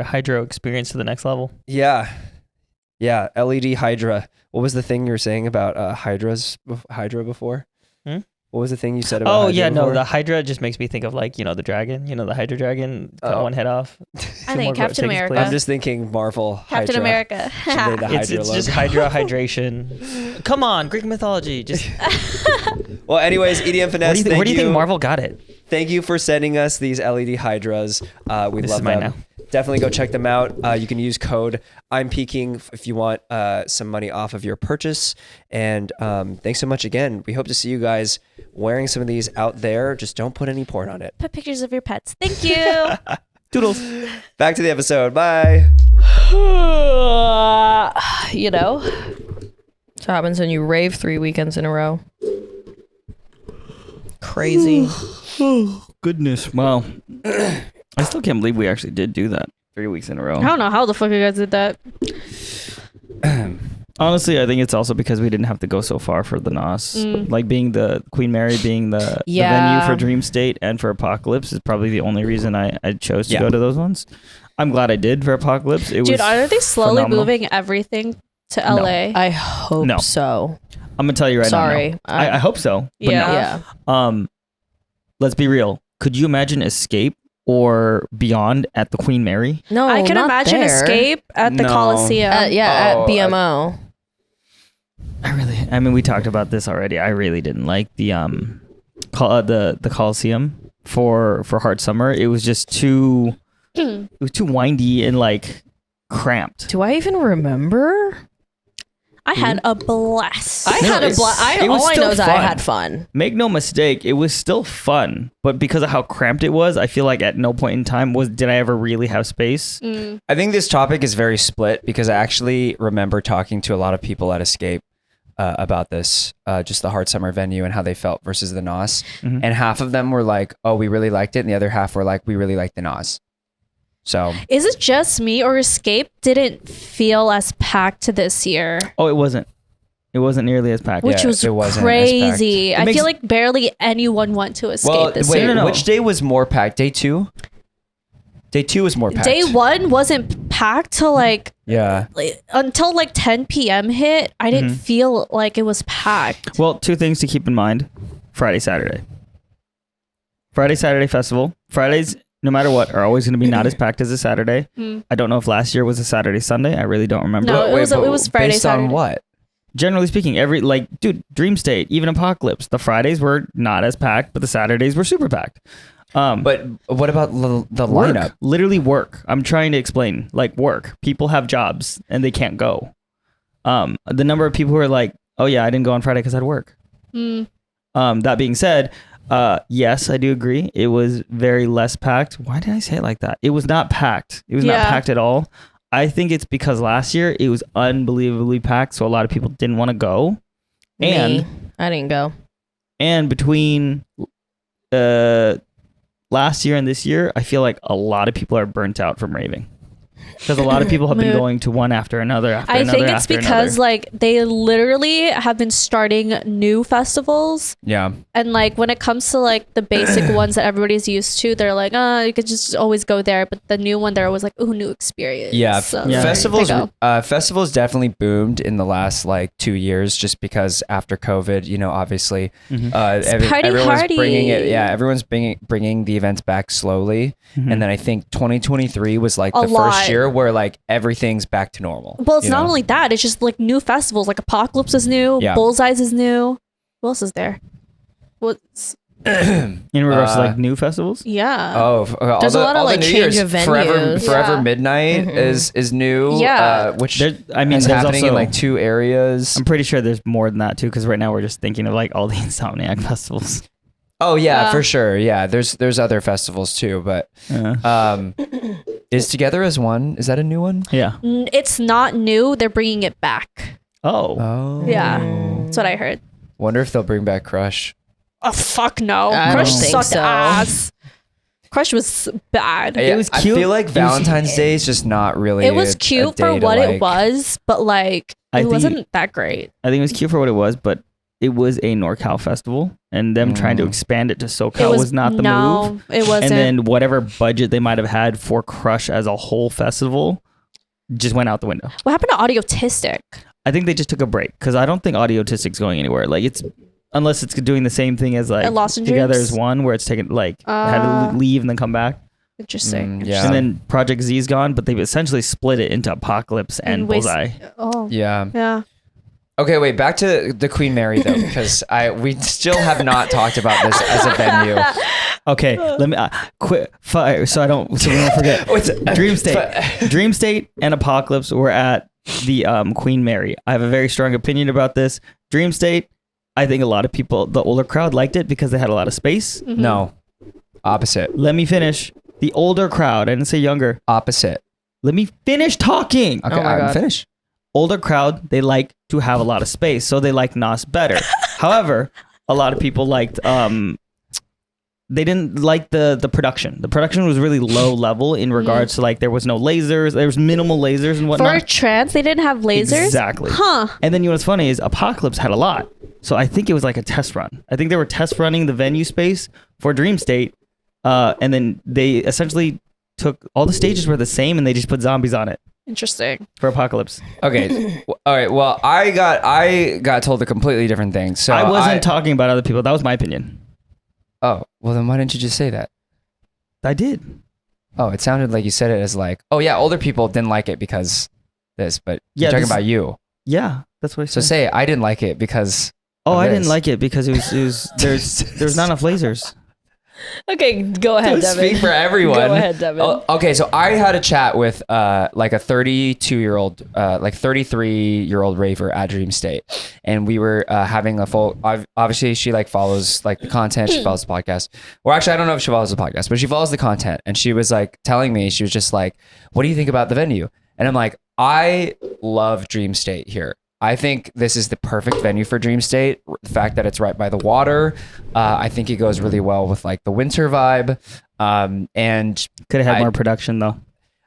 Hydra experience to the next level. yeah. LED Hydra. What was the thing you were saying about Hydra before? Hmm? What was the thing you said about? Oh Hydra yeah, no, before? the Hydra just makes me think of like, the dragon, the Hydra dragon, cut Oh. one head off. I Two think more Captain takes America. place. I'm just thinking Marvel. Captain Hydra. America. Should made the It's Hydra just logo. Hydra hydration. Come on, Greek mythology. Just Well, anyways, EDM Finesse. where do you think Marvel got it? Thank you for sending us these LED Hydras. We This love is mine them. now. Definitely go check them out. You can use code I'm Peaking if you want some money off of your purchase. And thanks so much again. We hope to see you guys wearing some of these out there. Just don't put any porn on it. Put pictures of your pets. Thank you. Doodles. Back to the episode. Bye. You know, that's what happens when you rave 3 weekends in a row. Crazy. Goodness. Wow. I still can't believe we actually did do that 3 weeks in a row. I don't know how the fuck you guys did that. Honestly, I think it's also because we didn't have to go so far for the NOS. Like being the Queen Mary being the Yeah. venue for Dreamstate and for Apocalypse is probably the only reason I chose to Yeah. go to those ones. I'm glad I did for Apocalypse. It Dude, was are they slowly phenomenal. moving everything to LA? I hope No. so. I'm gonna tell you right Sorry. now. No. I hope so. But Yeah. no. Let's be real. Could you imagine Escape or Beyond at the Queen Mary? No, I can not imagine there. Escape at the No. Coliseum. At Oh, at BMO. I mean, we talked about this already. I really didn't like the the Coliseum for Hard Summer. It was just too it was too windy and like cramped. Do I even remember? I had a blast. I No, had a it's- blast. it was All I still know is I fun. had fun. Make no mistake, it was still fun, but because of how cramped it was, I feel like at no point in time did I ever really have space. I think this topic is very split because I actually remember talking to a lot of people at Escape about this, just the Hard Summer venue and how they felt versus the NOS. Mhm. And half of them were like, oh, we really liked it. And the other half were like, we really liked the NOS. So Is it just me or Escape didn't feel as packed this year? Oh, it wasn't. It wasn't nearly as packed. Which Yeah, was it wasn't as crazy. packed. I It makes- feel like barely anyone went to Escape well, this wait, year. No. which day was more packed? Day 2? Day 2 was more packed. Day 1 wasn't packed till Yeah. until 10 p.m. hit. I didn't Mhm. feel like it was packed. Well, two things to keep in mind. Friday, Saturday. Friday, Saturday festival. Fridays no matter what, are always going to be not as packed as a Saturday. I don't know if last year was a Saturday, Sunday. I really don't remember. No, it was Friday, based Saturday. on what? Generally speaking, dude, Dreamstate, even Apocalypse, the Fridays were not as packed, but the Saturdays were super packed. But what about the Work, lineup? literally work. I'm trying to explain, like work. People have jobs and they can't go. The number of people who are like, oh yeah, I didn't go on Friday because I had work. That being said, yes, I do agree. It was very less packed. Why did I say it like that? It was not packed. It was not packed at all. I think it's because last year it was unbelievably packed, so a lot of people didn't want to go. Me, I didn't go. And between last year and this year, I feel like a lot of people are burnt out from raving. Because a lot of people have been going to one after another. I think it's because like they literally have been starting new festivals. Yeah. And like when it comes to like the basic ones that everybody's used to, they're like, you could just always go there. But the new one, they're always like, ooh, new experience. Yeah, So, festivals definitely boomed in the last like 2 years, just because after COVID, you know, obviously, everyone's bringing it. Yeah, everyone's bringing the events back slowly, and then I think 2023 was like the first year where like everything's back to normal. Well, it's not only that; it's just like new festivals. Like Apocalypse is new, Bullseyes is new. Who else is there? What's in regards to like new festivals? Yeah. Oh, There's a lot of like change of venues. Forever Midnight is new. Yeah. Which there's is happening in like 2 areas. I'm pretty sure there's more than that too, because right now we're just thinking of like all the Insomniac festivals. Oh yeah, for sure. Yeah, there's other festivals too, but is Together as One? Is that a new one? Yeah. It's not new. They're bringing it back. Oh. Yeah. That's what I heard. Wonder if they'll bring back Crush. Oh fuck no! I Crush don't think sucked so. ass. Crush was bad. It was cute. I feel like Valentine's Day is just not really. It was cute for what it was, but like it wasn't that great. I think it was cute for what it was, but it was a NorCal festival, and them trying to expand it to SoCal was not the move. It wasn't. And then whatever budget they might have had for Crush as a whole festival just went out the window. What happened to Audiotistic? I think they just took a break, because I don't think Audiotistic's going anywhere. Like unless it's doing the same thing as like Lost in Together Dreams? as One, where it's taken like had to leave and then come back. Interesting. Yeah. And then Project Z's gone, but they've essentially split it into Apocalypse and Bullseye. Oh. Yeah. Yeah. Okay, wait. Back to the Queen Mary though, because we still have not talked about this as a venue. Okay, let me quit fire so we don't forget. Dreamstate and Apocalypse were at the Queen Mary. I have a very strong opinion about this. Dreamstate, I think a lot of people, the older crowd, liked it because they had a lot of space. Mm-hmm. No, opposite. Let me finish. The older crowd, I didn't say younger. Opposite. Let me finish talking. Okay, Oh my I'm God. finished. Older crowd, they like to have a lot of space, so they like Nas better. However, a lot of people liked they didn't like the production. The production was really low level in regards to like there was no lasers, there was minimal lasers and For whatnot. trance, they didn't have lasers. Exactly. Huh. And then you know what's funny is Apocalypse had a lot. So I think it was like a test run. I think they were test running the venue space for Dreamstate, and then they essentially took all the stages were the same and they just put zombies on it. Interesting. For Apocalypse. Okay. All right. Well, I got told a completely different thing. So I wasn't talking about other people. That was my opinion. Oh, well then why didn't you just say that? I did. Oh, it sounded like you said it as like, oh yeah, older people didn't like it because this, but Yeah, you're talking this- about you. Yeah, that's what I So said. say I didn't like it because. Oh, of I didn't this. like it because it was there's not enough lasers. Okay, go ahead, Devin. Speak for everyone. Go ahead, Devin. Oh, okay, so I had a chat with like a 32-year-old, like 33-year-old raver at Dreamstate, and we were having a full. Obviously, she like follows like the content. She follows the podcast. Or actually, I don't know if she follows the podcast, but she follows the content. And she was like telling me, she was just like, "What do you think about the venue?" And I'm like, "I love Dreamstate here. I think this is the perfect venue for Dreamstate. The fact that it's right by the water, I think it goes really well with like the winter vibe. And Could have had more production though.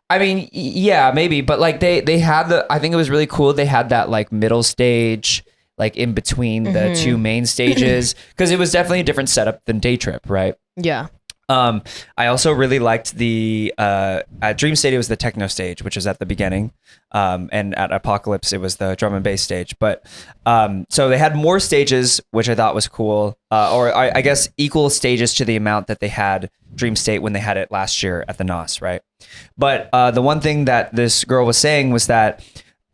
I mean, yeah, maybe, but like they had I think it was really cool. They had that like middle stage, like in between the two main stages, because it was definitely a different setup than Day Trip, right? Yeah. I also really liked the at Dreamstate it was the techno stage, which was at the beginning, and at Apocalypse it was the drum and bass stage. But so they had more stages, which I thought was cool, or I guess equal stages to the amount that they had Dreamstate when they had it last year at the NOS, right? But the one thing that this girl was saying was that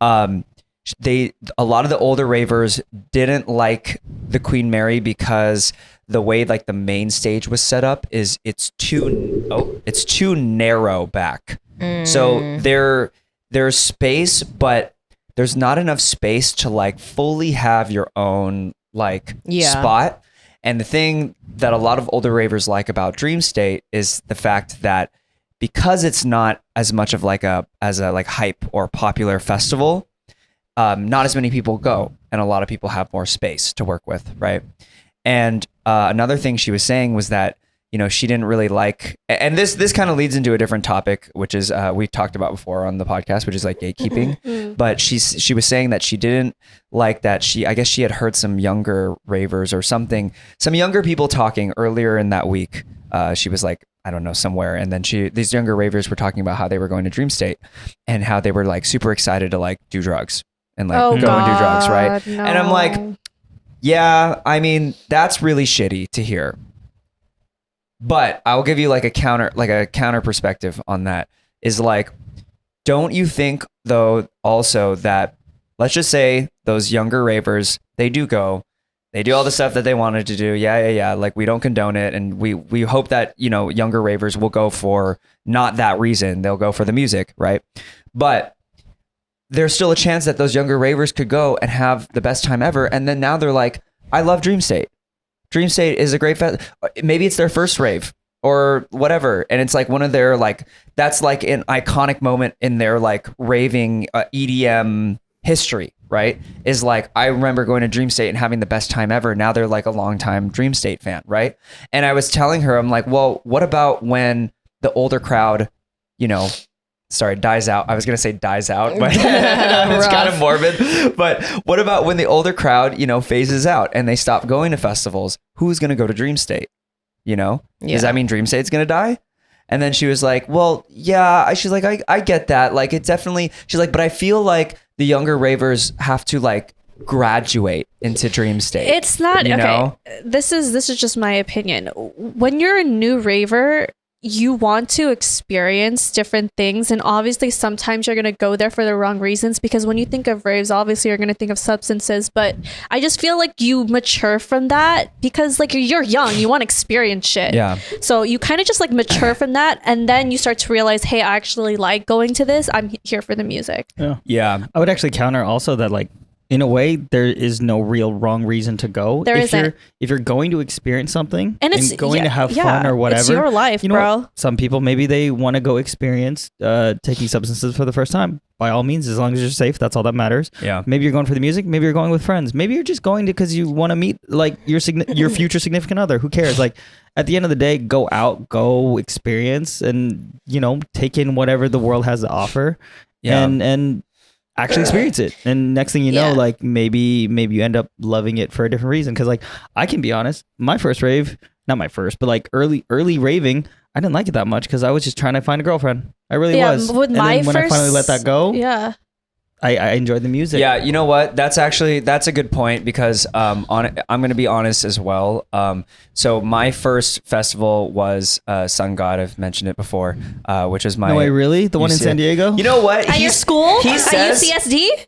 a lot of the older ravers didn't like the Queen Mary because the way like the main stage was set up is it's too narrow back. So there's space, but there's not enough space to like fully have your own like spot. And the thing that a lot of older ravers like about Dreamstate is the fact that because it's not as much of like a like hype or popular festival, not as many people go, and a lot of people have more space to work with, right? And another thing she was saying was that, you know, she didn't really like, and this kind of leads into a different topic, which is we talked about before on the podcast, which is like gatekeeping. But she was saying that she didn't like that. I guess she had heard some younger ravers or something, some younger people talking earlier in that week. She was like, I don't know, somewhere, and then these younger ravers were talking about how they were going to Dreamstate and how they were like super excited to like do drugs and like go and do drugs, right? No. And I'm like, yeah, I mean, that's really shitty to hear. But I'll give you like a counter perspective on that is like, don't you think though also that, let's just say those younger ravers, they do all the stuff that they wanted to do. Yeah. Like we don't condone it. And we hope that, you know, younger ravers will go for not that reason. They'll go for the music, right? But there's still a chance that those younger ravers could go and have the best time ever. And then now they're like, I love Dreamstate. Dreamstate is a great maybe it's their first rave or whatever. And it's like one of their like, that's like an iconic moment in their like raving EDM history, right? Is like, I remember going to Dreamstate and having the best time ever. Now they're like a longtime Dreamstate fan, right? And I was telling her, I'm like, well, what about when the older crowd, you know, dies out. I was going to say dies out, but it's kind of morbid. But what about when the older crowd, you know, phases out and they stop going to festivals? Who's going to go to Dreamstate? You know, does that mean Dreamstate's going to die? And then she was like, well, yeah, she's like, I get that. Like, it definitely, she's like, but I feel like the younger ravers have to like graduate into Dreamstate. It's not, you okay. know? This is just my opinion. When you're a new raver, you want to experience different things, and obviously sometimes you're going to go there for the wrong reasons, because when you think of raves, obviously you're going to think of substances, but I just feel like you mature from that because like you're young, you want to experience shit. Yeah. So you kind of just like mature from that, and then you start to realize, hey, I actually like going to this. I'm here for the music. Yeah. I would actually counter also that like, in a way, there is no real wrong reason to go. If you're going to experience something and it's going to have fun or whatever. It's your life, you know bro. What? Some people, maybe they want to go experience taking substances for the first time. By all means, as long as you're safe, that's all that matters. Yeah. Maybe you're going for the music. Maybe you're going with friends. Maybe you're just going because you want to meet like your future significant other. Who cares? Like at the end of the day, go out, go experience, and you know, take in whatever the world has to offer. Yeah. And actually experience it, and next thing you know, like maybe you end up loving it for a different reason. Because like I can be honest, my first rave, not my first, but like early raving, I didn't like it that much because I was just trying to find a girlfriend. I really was. With and my then when I finally let that go, I enjoyed the music. Yeah, you know what? That's a good point because I'm going to be honest as well. So my first festival was Sun God. I've mentioned it before, which is my. No way, really? The one in San Diego? You know what? At your school? He says, at UCSD?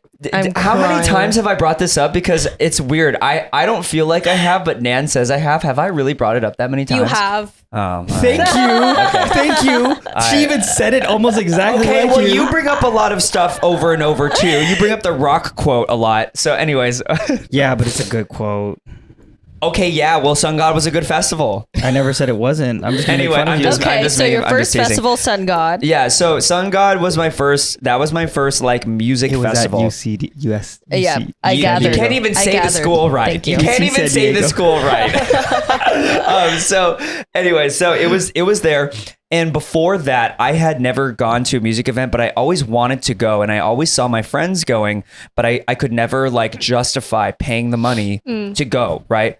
how many times have I brought this up? Because it's weird. I don't feel like I have, but Nand says I have. Have I really brought it up that many times? You have. Oh, Thank you. Thank you. She even said it almost exactly okay, like well, you bring up a lot of stuff over and over too. You bring up the rock quote a lot. So, anyways. Yeah, but it's a good quote. Okay, yeah. Well, Sun God was a good festival. I never said it wasn't. I'm just Anyway, making fun of you. Okay, so your first festival, Sun God. Yeah, so Sun God was my first. That was my first like music It was festival. at US. Yeah, I You gathered. can't even I say the gathered. school right. Thank You you. can't UC even San say the Diego. school right. So anyway, so it was there. And before that, I had never gone to a music event, but I always wanted to go, and I always saw my friends going, but I could never like justify paying the money to go, right?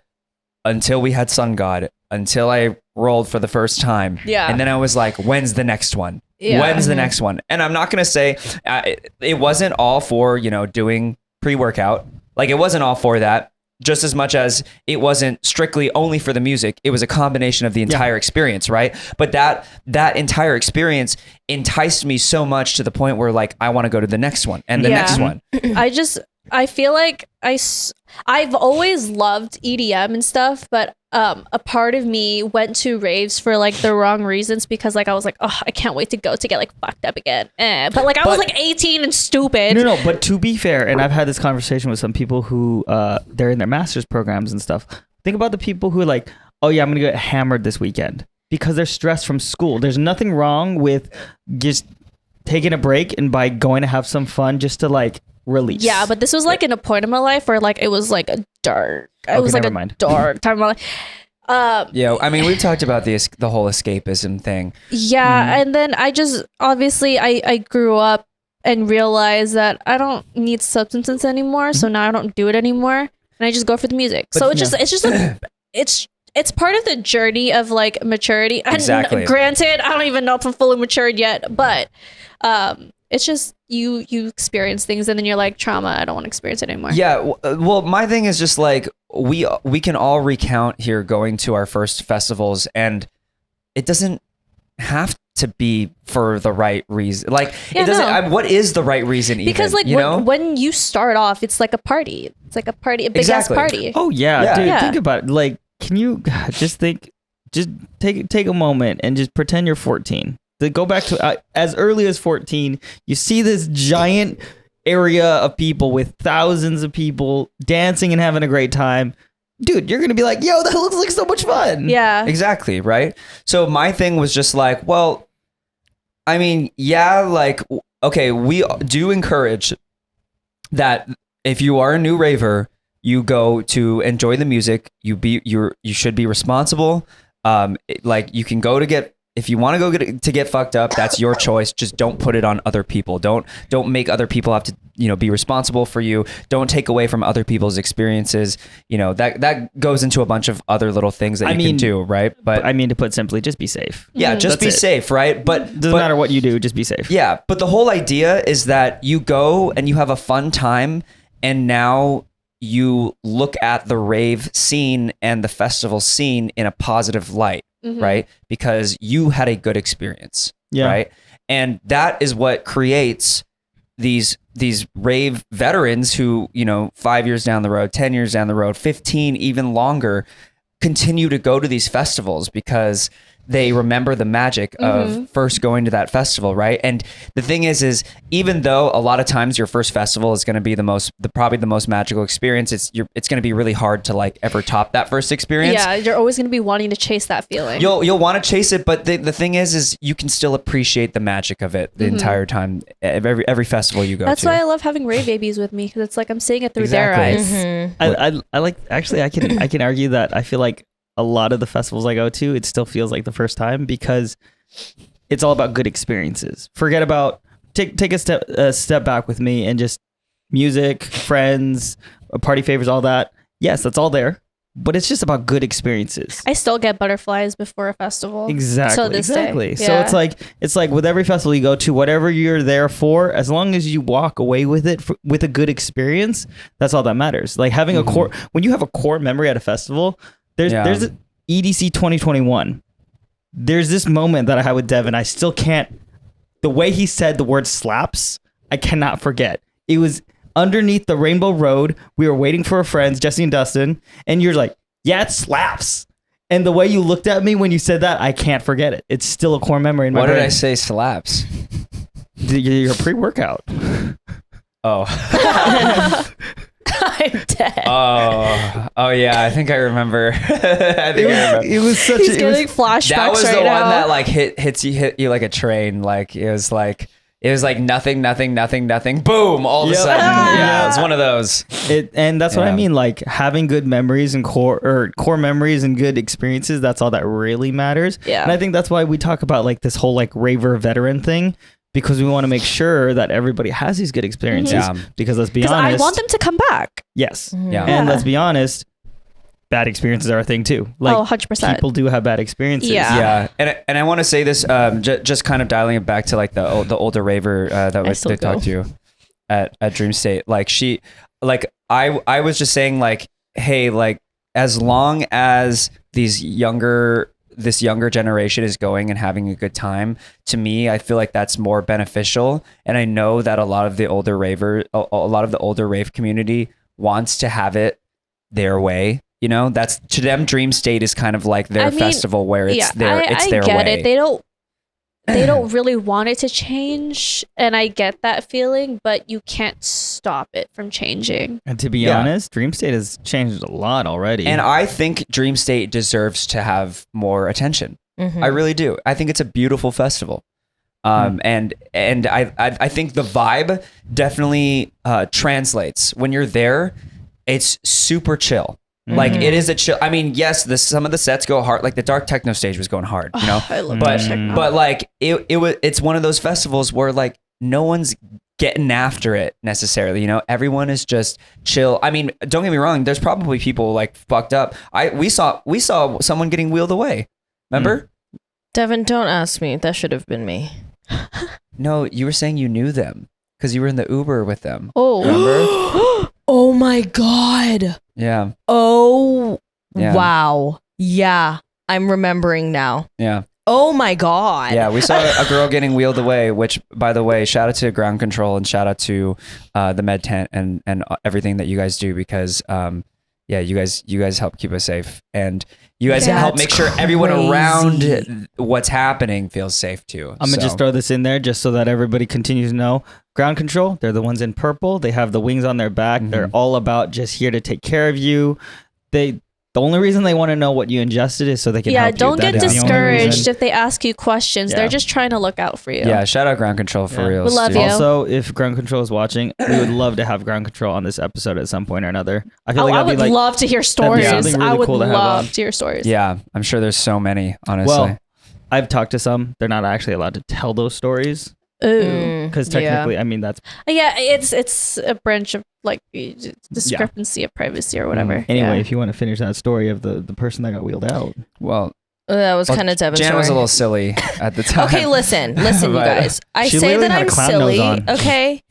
Until we had Sun God until I rolled for the first time. Yeah. And then I was like, when's the next one? Yeah. When's the next one? And I'm not going to say it wasn't all for, doing pre-workout. Like it wasn't all for that. Just as much as it wasn't strictly only for the music, it was a combination of the entire experience, right? But that entire experience enticed me so much to the point where like I want to go to the next one and the next one. I feel like I've always loved EDM and stuff, but a part of me went to raves for like the wrong reasons because like I was like, oh, I can't wait to go to get like fucked up again. But like I was like 18 and stupid. No, but to be fair, and I've had this conversation with some people who they're in their master's programs and stuff. Think about the people who are like, oh yeah, I'm gonna get hammered this weekend because they're stressed from school. There's nothing wrong with just taking a break and by going to have some fun just to like release. Yeah, but this was like in a point in my life where like it was like a dark. It was like never a mind. dark time of my life. Yeah, I mean, we've talked about the whole escapism thing. Yeah, and then I just obviously I grew up and realized that I don't need substances anymore, so now I don't do it anymore, and I just go for the music. So it's part of the journey of like maturity. Exactly. And granted, I don't even know if I'm fully matured yet, but it's just you experience things and then you're like, trauma, I don't want to experience it anymore. Yeah, well, my thing is just like we can all recount here going to our first festivals, and it doesn't have to be for the right reason. Like it doesn't. What is the right reason? Because even, like when you start off, it's like a party. It's like a party, a big ass party. Oh yeah, dude. Yeah. Think about it. Like, can you just take a moment and just pretend you're 14. To go back to as early as 14, you see this giant area of people with thousands of people dancing and having a great time. Dude, you're going to be like, yo, that looks like so much fun. Yeah. Exactly, right? So my thing was just like, well, I mean, yeah, like, okay, we do encourage that if you are a new raver, you go to enjoy the music, you should be responsible. Like you can go to get, if you want to go to get fucked up, that's your choice. Just don't put it on other people. Don't make other people have to, be responsible for you. Don't take away from other people's experiences. That goes into a bunch of other little things that you can do, right? But I mean, to put simply, just be safe. Yeah, just be safe, right? But doesn't matter what you do, just be safe. Yeah, but the whole idea is that you go and you have a fun time, and now you look at the rave scene and the festival scene in a positive light. Right? Because you had a good experience. Yeah. Right. And that is what creates these rave veterans who, 5 years down the road, 10 years down the road, 15, even longer, continue to go to these festivals because they remember the magic of first going to that festival, right? And the thing is even though a lot of times your first festival is going to be probably the most magical experience, it's going to be really hard to like ever top that first experience. Yeah, you're always going to be wanting to chase that feeling. You'll want to chase it, but the thing is you can still appreciate the magic of it the entire time. Every festival you go That's to. why I love having rave babies with me because it's like I'm seeing it through their eyes. I like, actually, I can argue that I feel like a lot of the festivals I go to, it still feels like the first time because it's all about good experiences. Forget about take a step back with me and just music, friends, party favors, all that. Yes, that's all there, but it's just about good experiences. I still get butterflies before a festival. Exactly. So this day. So it's like with every festival you go to, whatever you're there for, as long as you walk away with it with a good experience, that's all that matters. Like having a core, when you have a core memory at a festival. There's EDC 2021. There's this moment that I had with Devin. I still can't. The way he said the word slaps, I cannot forget. It was underneath the Rainbow Road. We were waiting for our friends, Jesse and Dustin, and you're like, "Yeah, it slaps." And the way you looked at me when you said that, I can't forget it. It's still a core memory in my brain. What did I say? Slaps. Your pre-workout. Oh. I'm dead. Oh yeah, I think I remember. It was such. He's getting flashbacks that was right the now. one that like hit you like a train. Like it was like nothing, boom, all of a sudden. Yeah, it's one of those. And that's what I mean. Like having good memories and core memories and good experiences. That's all that really matters. Yeah. And I think that's why we talk about like this whole like raver veteran thing. Because we want to make sure that everybody has these good experiences. Yeah. Because let's be honest. I want them to come back. Yes. Yeah. And let's be honest. bad experiences are a thing too. Like, 100%. people do have bad experiences. Yeah. And I want to say this, just kind of dialing it back to like the older raver that talked to you at Dreamstate. Like I was just saying like, hey, like as long as this younger generation is going and having a good time, to me, I feel like that's more beneficial. And I know that a lot of the older rave community wants to have it their way. You know, that's to them. Dreamstate is kind of like their festival where it's their way. I get it. They don't really want it to change, and I get that feeling, but you can't stop it from changing. And to be honest, Dreamstate has changed a lot already. And I think Dreamstate deserves to have more attention. Mhm. I really do. I think it's a beautiful festival. And I think the vibe definitely translates. When you're there, it's super chill. Like it is a chill. I mean, yes, some of the sets go hard. Like the dark techno stage was going hard, you know. I love but techno. but like it's one of those festivals where like no one's getting after it necessarily. You know, everyone is just chill. I mean, don't get me wrong. There's probably people like fucked up. We saw someone getting wheeled away. Remember? Devin, don't ask me. That should have been me. No, you were saying you knew them because you were in the Uber with them. Oh, Remember? Oh my God. Yeah. Oh, Yeah. wow. Yeah. I'm remembering now. Yeah. Oh my God. Yeah, we saw a girl getting wheeled away, which, by the way, shout out to ground control and shout out to the med tent and everything that you guys do because, you guys help keep us safe and you guys help make sure everyone around what's happening feels safe too. I'm gonna just throw this in there just so that everybody continues to know. Ground control, they're the ones in purple. They have the wings on their back. They're all about just here to take care of you. The only reason they want to know what you ingested is so they can help you. Don't That get is the only discouraged reason. if they ask you questions. Yeah. They're just trying to look out for you. Yeah, shout out ground control for real. We love dude. you. Also, if ground control is watching, we would love to have ground control on this episode at some point or another. I feel like I that'd would be like, love to hear that'd be stories. something really I would cool to have love on. to hear stories. Yeah, I'm sure there's so many, honestly. well, I've talked to some. They're not actually allowed to tell those stories Ooh. because technically, I mean, that's Yeah, it's a branch of like discrepancy of privacy or whatever. anyway. Yeah. If you want to finish that story of the person that got wheeled out, well, That was kind of Devin's Jan story. was a little silly at the time. Okay, listen, you But- guys. I She say literally that had a I'm clown nose silly. on. Okay,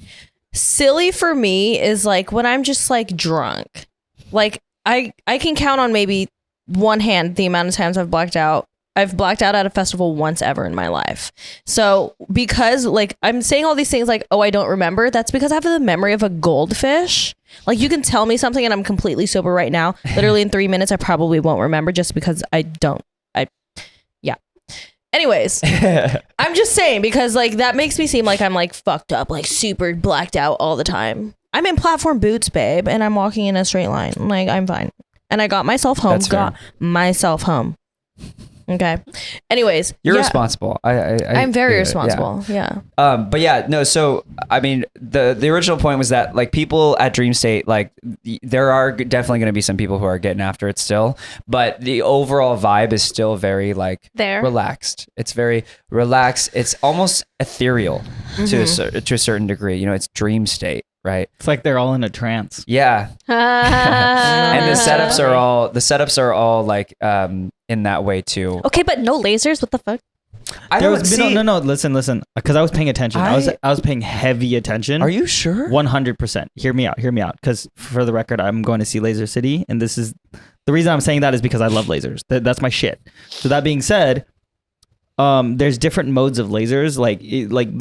silly for me is like when I'm just like drunk. Like I can count on maybe one hand the amount of times I've blacked out. I've blacked out at a festival once ever in my life. So because like I'm saying all these things like, oh, I don't remember. That's because I have the memory of a goldfish. Like you can tell me something and I'm completely sober right now. Literally in 3 minutes, I probably won't remember just because I don't. Anyways, I'm just saying because like that makes me seem like I'm like fucked up, like super blacked out all the time. I'm in platform boots, babe, and I'm walking in a straight line. Like I'm fine. And I got myself home. That's fair. Okay. Anyways, You're yeah, responsible. I'm very responsible. Yeah. But yeah, no. So I mean, the original point was that like people at Dreamstate, like there are definitely going to be some people who are getting after it still, but the overall vibe is still very like There. relaxed. It's very relaxed. It's almost ethereal to a certain degree. You know, it's Dreamstate, right? it's like they're all in a trance. Yeah, and the setups are all like in that way too. Okay, but no lasers. What the fuck? I There don't was see. no. Listen, because I was paying attention. I was paying heavy attention. Are you sure? 100%. Hear me out. Because for the record, I'm going to see Laser City, and this is the reason I'm saying that is because I love lasers. That's my shit. So that being said, there's different modes of lasers. Like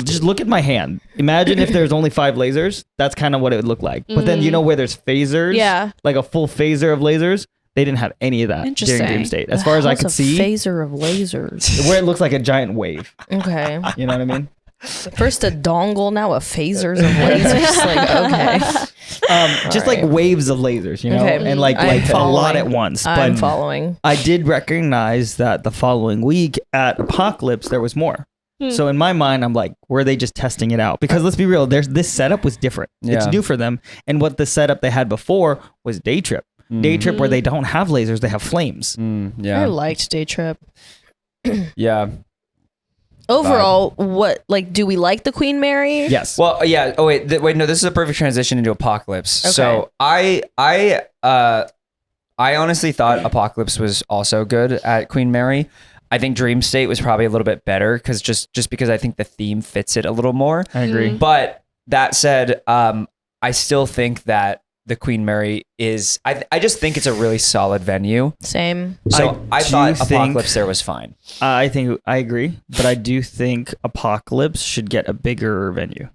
just look at my hand. Imagine if there's only 5 lasers. That's kind of what it would look like. But then you know where there's phasers. Yeah. Like a full phaser of lasers. They didn't have any of that during Interesting. Dreamstate, as far as I could see. Phaser of lasers. Where it looks like a giant wave. Okay. You know what I mean? First a dongle, now a phasers of lasers. Like okay. Just like waves of lasers, you know, Okay. and like I'm a lot following. at once. I'm But following. I did recognize that the following week at Apocalypse there was more. So in my mind, I'm like, were they just testing it out? Because let's be real, this setup was different. It's Yeah. new for them, and what the setup they had before was Day Trip. Day Trip where they don't have lasers, they have flames. I Yeah, liked Day Trip. yeah. Overall, what like do we like the Queen Mary? Yes. Well, yeah. Oh wait, no. This is a perfect transition into Apocalypse. Okay. So I I honestly thought Apocalypse was also good at Queen Mary. I think Dreamstate was probably a little bit better because just because I think the theme fits it a little more. I agree. But that said, I still think that the Queen Mary is. I just think it's a really solid venue. Same. So I do thought think- Apocalypse there was fine. I think I agree, but I do think Apocalypse should get a bigger venue.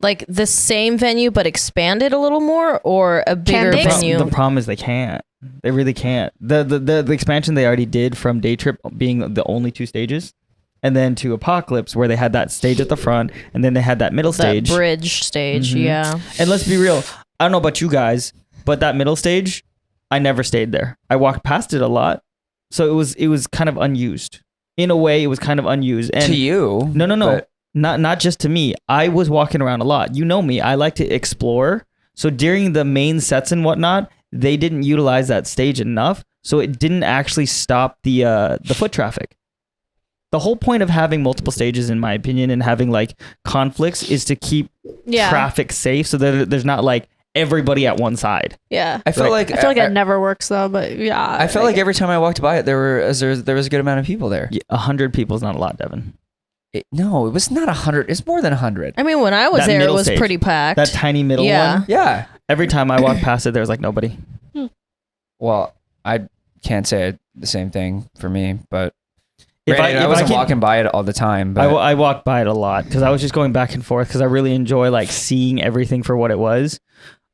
Like the same venue but expanded a little more, or a bigger they- venue. The problem is they can't. They really can't. The expansion they already did from Day Trip being the only 2 stages, and then to Apocalypse where they had that stage at the front, and then they had that middle that stage. bridge stage, Mhm. yeah. And let's be real. I don't know about you guys, but that middle stage, I never stayed there. I walked past it a lot, so it was kind of unused. In a way, it was kind of unused. And To you, no, but- not just to me. I was walking around a lot. You know me. I like to explore. So during the main sets and whatnot, they didn't utilize that stage enough, so it didn't actually stop the foot traffic. The whole point of having multiple stages, in my opinion, and having like conflicts is to keep Yeah. traffic safe, so that there's not like everybody at one side. Yeah. I felt Right. like I feel like it never works though, but yeah. I felt like every time I walked by it, there was a good amount of people there. 100 people is not a lot, Devin. No, it was not 100. It's more than 100. I mean, when I was That there, it middle was stage. pretty packed. That tiny middle Yeah. one. Yeah. Every time I walked past it, there was like nobody. Well, I can't say the same thing for me, but If granted, I wasn't can- walking by it all the time. But I walked by it a lot because I was just going back and forth because I really enjoy like seeing everything for what it was.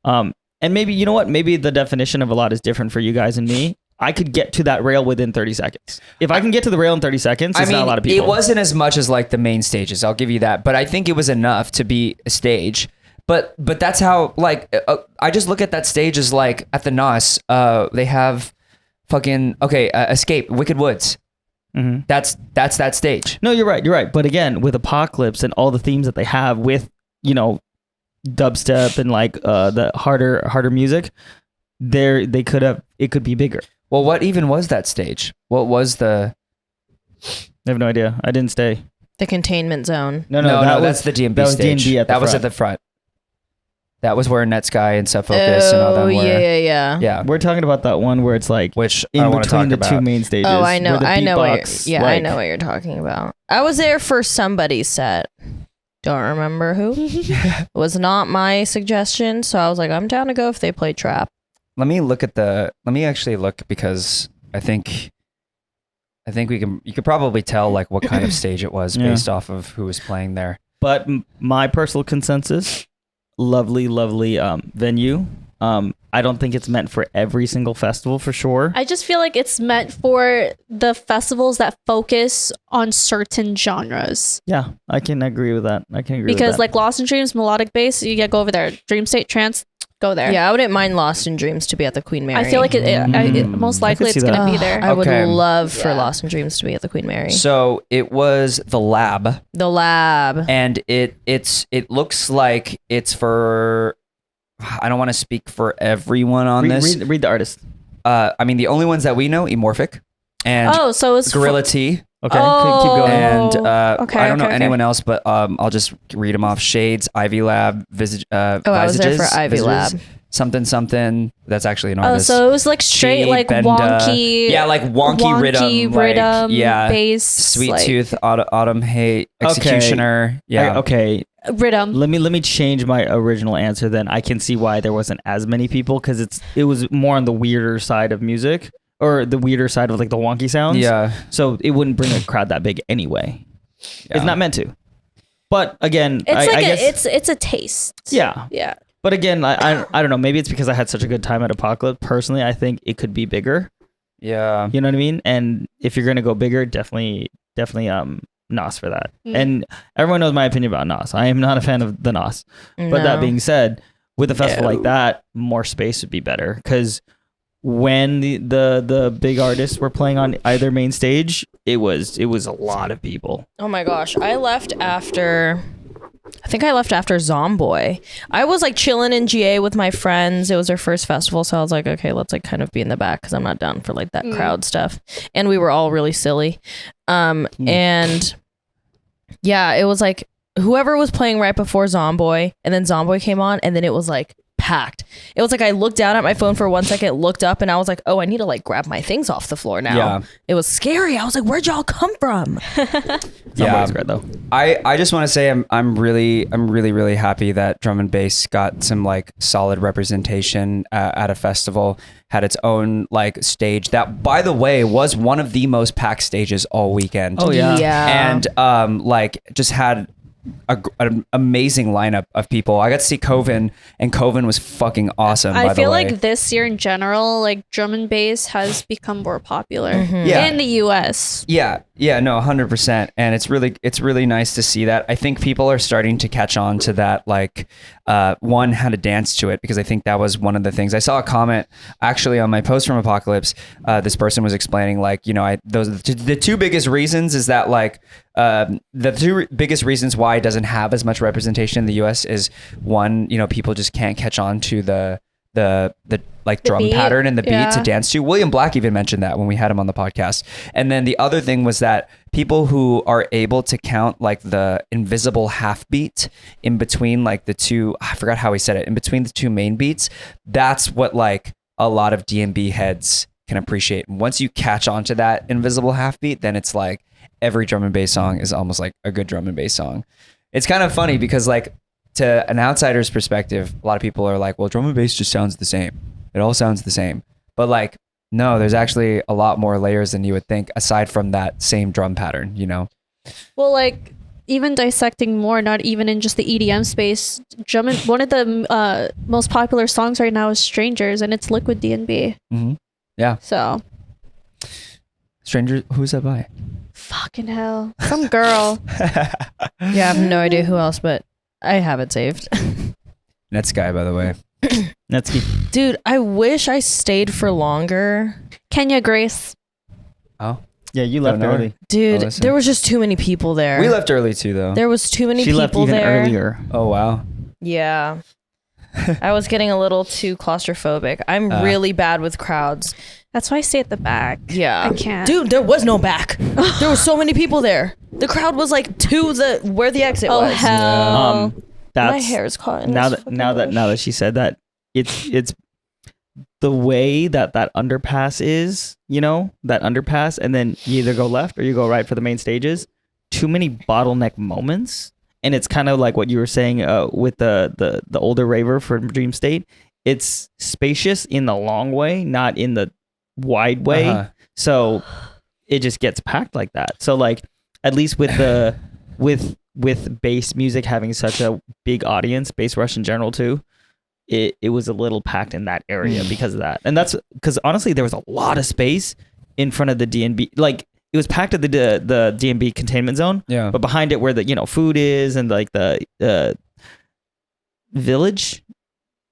And maybe, you know what? Maybe the definition of a lot is different for you guys and me. I could get to that rail within 30 seconds. If I can get to the rail in 30 seconds, it's not a lot of people. It wasn't as much as like the main stages. I'll give you that, but I think it was enough to be a stage. But that's how like I just look at that stage as like at the NOS. They have fucking Escape, Wicked Woods. Mm-hmm. That's that stage. No, you're right. But again, with Apocalypse and all the themes that they have with, you know, dubstep and like the harder music, it could be bigger. Well, what even was that stage? What was the? I have no idea. I didn't stay. the containment zone. No, that's the DMB that was stage. DMB at the that was front. at the front. That was where Netsky and Sub Focus and all Oh, them were. yeah. Yeah, We're talking about that one where it's like which I in want to between talk the about. two main stages. Oh, I know. where the I know what beatbox, you're, I like- know what you're talking about. I was there for somebody's set. Don't remember who. It was not my suggestion, so I was like, I'm down to go if they play trap. Let me actually look because I think you could probably tell like what kind of stage it was Yeah. based off of who was playing there. But my personal consensus, lovely venue. I don't think it's meant for every single festival for sure. I just feel like it's meant for the festivals that focus on certain genres. Yeah, I can agree with that. Because like Lost in Dreams, melodic bass, you get go over there. Dreamstate, trance, go there. Yeah, I wouldn't mind Lost in Dreams to be at the Queen Mary. I feel like most likely see it's that. gonna be there. I would Okay. love for Yeah. Lost in Dreams to be at the Queen Mary. So it was the Lab, The Lab. and it looks like it's for. I don't want to speak for everyone on this. read the artist. I mean, the only ones that we know, Emorphic and Oh, so it's Gorilla T. Okay, Oh. keep going. And Okay, I don't know okay. anyone else, but I'll just read them off. Shades, Ivy Lab, Visage. I was there for Ivy Lab. Something. That's actually an Oh, artist. so it was like straight She, like Benda. wonky. Yeah, like wonky rhythm, like, yeah. bass. Sweet like, Tooth, Autumn Hate, Executioner. Yeah. Okay. rhythm. Let me change my original answer. Then I can see why there wasn't as many people because it was more on the weirder side of music or the weirder side of like the wonky sounds. Yeah. So it wouldn't bring a crowd that big anyway. Yeah. It's not meant to. But again, It's I like guess it's a taste. yeah. Yeah. But again, I don't know. Maybe it's because I had such a good time at Apocalypse. Personally, I think it could be bigger. Yeah. You know what I mean? And if you're gonna go bigger, definitely NOS for that. Mm. And everyone knows my opinion about NOS. I am not a fan of the NOS. But that No. being said, with a festival No. like that, more space would be better. Because when the big artists were playing on either main stage, it was a lot of people. Oh my gosh, I think I left after Zomboy. I was like chilling in GA with my friends. It was our first festival, so I was like, okay, let's like kind of be in the back because I'm not down for like that crowd stuff. And we were all really silly. And yeah, it was like whoever was playing right before Zomboy, and then Zomboy came on, and then it was like packed. It was like I looked down at my phone for 1 second, looked up, and I was like, oh, I need to like grab my things off the floor now. Yeah. It was scary. I was like, where'd y'all come from? Yeah. Great though. I just want to say I'm really happy that drum and bass got some like solid representation at a festival, had its own like stage that, by the way, was one of the most packed stages all weekend. Oh yeah. Yeah. And like just had an amazing lineup of people. I got to see Coven, and Coven was fucking awesome. I by feel the way. like this year in general, like drum and bass has become more popular Yeah. in the US. Yeah, no, 100%. And it's really nice to see that. I think people are starting to catch on to that, like, one, how to dance to it, because I think that was one of the things. I saw a comment actually on my post from Apocalypse. This person was explaining, like, you know, the two biggest reasons is that, like, the two biggest reasons why it doesn't have as much representation in the US is, one, you know, people just can't catch on to the like drum beat. pattern and the beat Yeah. to dance to. William Black even mentioned that when we had him on the podcast. And then the other thing was that people who are able to count like the invisible half beat in between like the two, I forgot how he said it, in between the two main beats, that's what like a lot of D&B heads can appreciate. And once you catch on to that invisible half beat, then it's like every drum and bass song is almost like a good drum and bass song. It's kind of funny because like to an outsider's perspective, a lot of people are like, well, drum and bass just sounds the same. It all sounds the same. But like, no, there's actually a lot more layers than you would think aside from that same drum pattern, you know? Well, like even dissecting more, not even in just the EDM space, drum and one of the most popular songs right now is Strangers, and it's Liquid D&B. Mm-hmm. Yeah. So Stranger, who's that by? fucking hell, some girl. Yeah, I have no idea who else, but I have it saved. Netsky, by the way. That's key. Dude, I wish I stayed for longer. Kenya Grace. Oh. Yeah, you Don't left know her. early. Dude, Oh, listen. there was just too many people there. We left early too, though. There was too many She people left even there. earlier. Oh, wow. Yeah. I was getting a little too claustrophobic. I'm really bad with crowds. That's why I stay at the back. Yeah. I can't. Dude, there was no back. There were so many people there. The crowd was like to the where the exit Oh was. hell. That's My hair is caught in now this that fucking now that bush. now that she said that, it's the way that underpass is, you know, that underpass, and then you either go left or you go right for the main stages. Too many bottleneck moments, and it's kind of like what you were saying with the older raver from Dreamstate. It's spacious in the long way, not in the wide way. Uh-huh. So it just gets packed like that. So like at least with the with bass music having such a big audience, bass rush in general too, it was a little packed in that area because of that. And that's because honestly there was a lot of space in front of the D&B. Like it was packed at the D&B containment zone, Yeah. but behind it where the, you know, food is and like the village,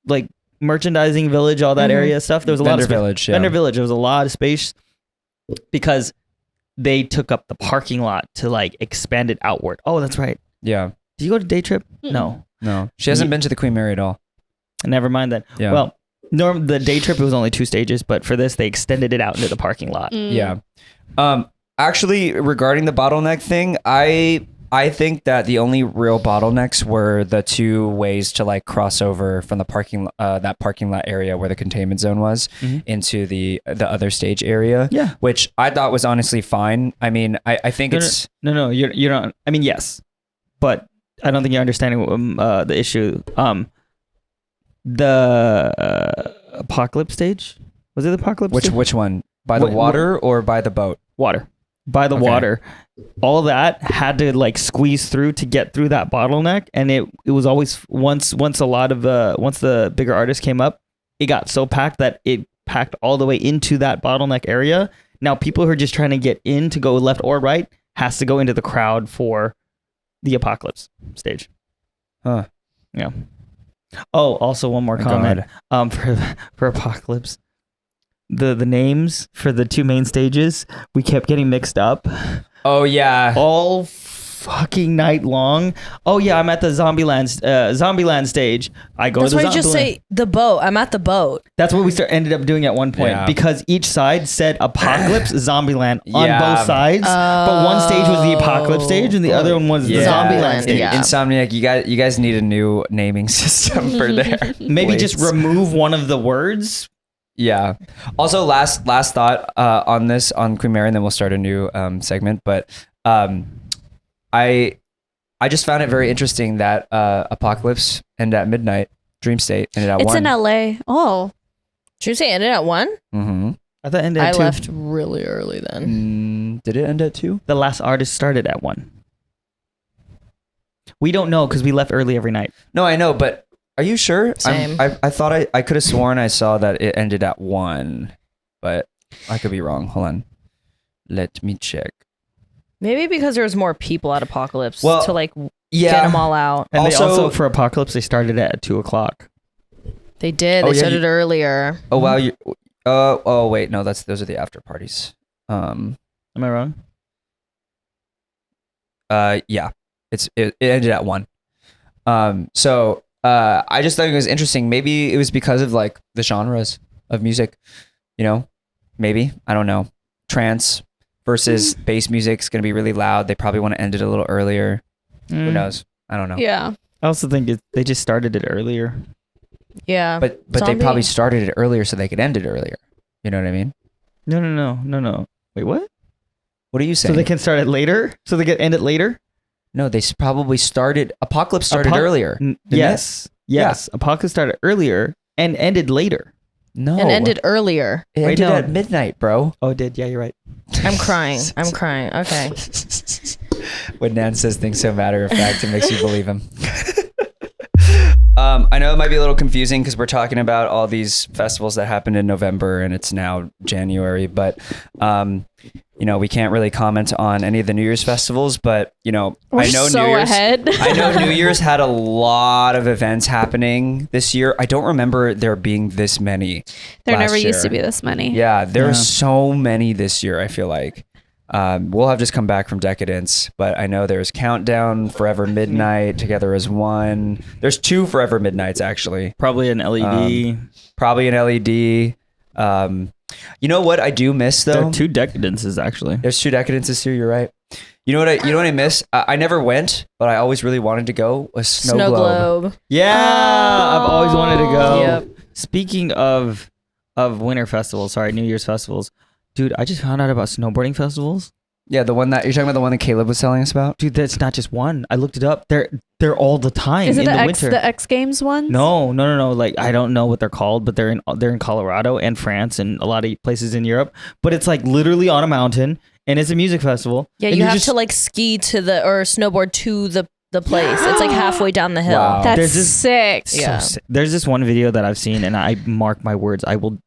like merchandising village, all that area stuff, there was a lot Vendor of Village, yeah. Vendor Village. There was a lot of space because they took up the parking lot to like expand it outward. Oh, that's right. Yeah. Did you go to Day Trip? Mm-mm. No. No. She hasn't been to the Queen Mary at all. Never mind that. Yeah. Well, the Day Trip, it was only 2 stages, but for this, they extended it out into the parking lot. Mm. Yeah. Actually, regarding the bottleneck thing, I think that the only real bottlenecks were the 2 ways to like cross over from the parking lot area where the containment zone was into the other stage area. Yeah. Which I thought was honestly fine. I mean, I think it's No, you're not. I mean, yes, but I don't think you're understanding the issue. The Apocalypse stage, was it the Apocalypse? stage? which one? By the What- water or by the boat? Water. By the Okay. water. All that had to like squeeze through to get through that bottleneck, and it was always once the bigger artists came up, it got so packed that it packed all the way into that bottleneck area. Now people who are just trying to get in to go left or right has to go into the crowd for the Apocalypse stage. Huh. Yeah. Oh, also one more Go comment. ahead. For Apocalypse, the names for the 2 main stages we kept getting mixed up. Oh yeah. All fucking night long. Oh yeah, I'm at the Zombieland stage. I go That's to the why you just Zombieland. say the boat. I'm at the boat. That's what we ended up doing at one point Yeah. because each side said Apocalypse Zombieland on Yeah. both sides, but one stage was the Apocalypse stage and the other one was the Yeah. Zombieland stage. Yeah. Insomniac, you guys need a new naming system for there. Maybe just remove one of the words. Yeah. Also, last thought on this on Queen Mary, and then we'll start a new segment. But I just found it very interesting that Apocalypse ended at midnight. Dreamstate ended at It's 1. in LA. Oh, Should you say ended at 1? Mm-hmm. I thought it ended I at 2. left really early then. Did it end at 2? The last artist started at 1. We don't know because we left early every night. No, I know, but are you sure? Same. I thought I could have sworn I saw that it ended at 1, but I could be wrong. Hold on. Let me check. Maybe because there was more people at Apocalypse Well, to like Yeah. get them all out. And Also- they also for Apocalypse they started at 2:00. They did. Oh, They yeah, started earlier. Oh wow, you. Oh wait, no, those are the after parties. Am I wrong? Yeah, it ended at 1. So I just thought it was interesting. Maybe it was because of like the genres of music, you know. Maybe, I don't know. Trance versus bass music is gonna be really loud. They probably want to end it a little earlier. Who knows? I don't know. yeah. I also think they just started it earlier. Yeah. But they Zombie. probably started it earlier so they could end it earlier. You know what I mean? No. Wait, what? What are you saying? So they can start it later? So they can end it later? No, they probably started. Apocalypse started earlier. didn't it? Yes. Yes. Apocalypse started earlier and ended later. No, and ended earlier. It Wait, ended no. at midnight, bro. Oh, it did. Yeah, you're right. I'm crying. I'm crying. Okay. When Nand says things so matter of fact, it makes you believe him. I know it might be a little confusing because we're talking about all these festivals that happened in November and it's now January, but we can't really comment on any of the New Year's festivals, but We're I know so New Year's ahead. I know New Year's had a lot of events happening this year. I don't remember there being this many. There last never used year. to be this many. Yeah, there Yeah. are so many this year, I feel like. We'll have just come back from Decadence, but I know there's Countdown, Forever Midnight, Together as One. There's 2 Forever Midnights, actually. Probably an LED. Probably an LED. You know what I do miss, There though? are 2 decadences, actually. There's 2 Decadences too, you're right. You know what I miss? I never went, but I always really wanted to go, was Snowglobe. Snowglobe. Yeah, I've always wanted to go. Yep. Speaking of winter festivals, New Year's festivals. Dude, I just found out about snowboarding festivals. Yeah, the one that you're talking about, the one that Caleb was telling us about? Dude, that's not just one. I looked it up. They're all the time Is it in the winter. X Games ones? No. Like I don't know what they're called, but they're in Colorado and France and a lot of places in Europe. But it's like literally on a mountain and it's a music festival. Yeah, and you you're have to like ski to or snowboard to the place. It's like halfway down the hill. Wow. That's There's this- sick. Yeah. There's this one video that I've seen, and I mark my words. I will.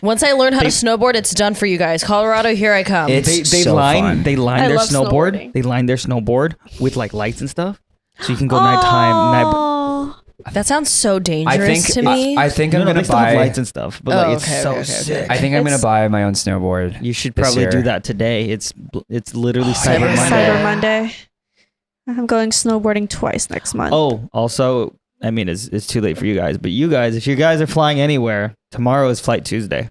Once I learn how to snowboard, it's done for you guys. Colorado, here I come. It's They so line fun. they line I their love snowboard. snowboarding. They line their snowboard with like lights and stuff, so you can go nighttime. Oh. That sounds so I dangerous think to me. I think I'm They gonna still have buy. lights and stuff, but Oh, like it's okay, so okay, okay, sick. I think I'm gonna It's- buy my own snowboard. You should this probably year. do that today. It's literally Cyber Cyber Monday. Monday. Cyber Monday. I'm going snowboarding twice next month. Oh, also, I mean, it's too late for you guys, but you guys, if you guys are flying anywhere, tomorrow is Flight Tuesday.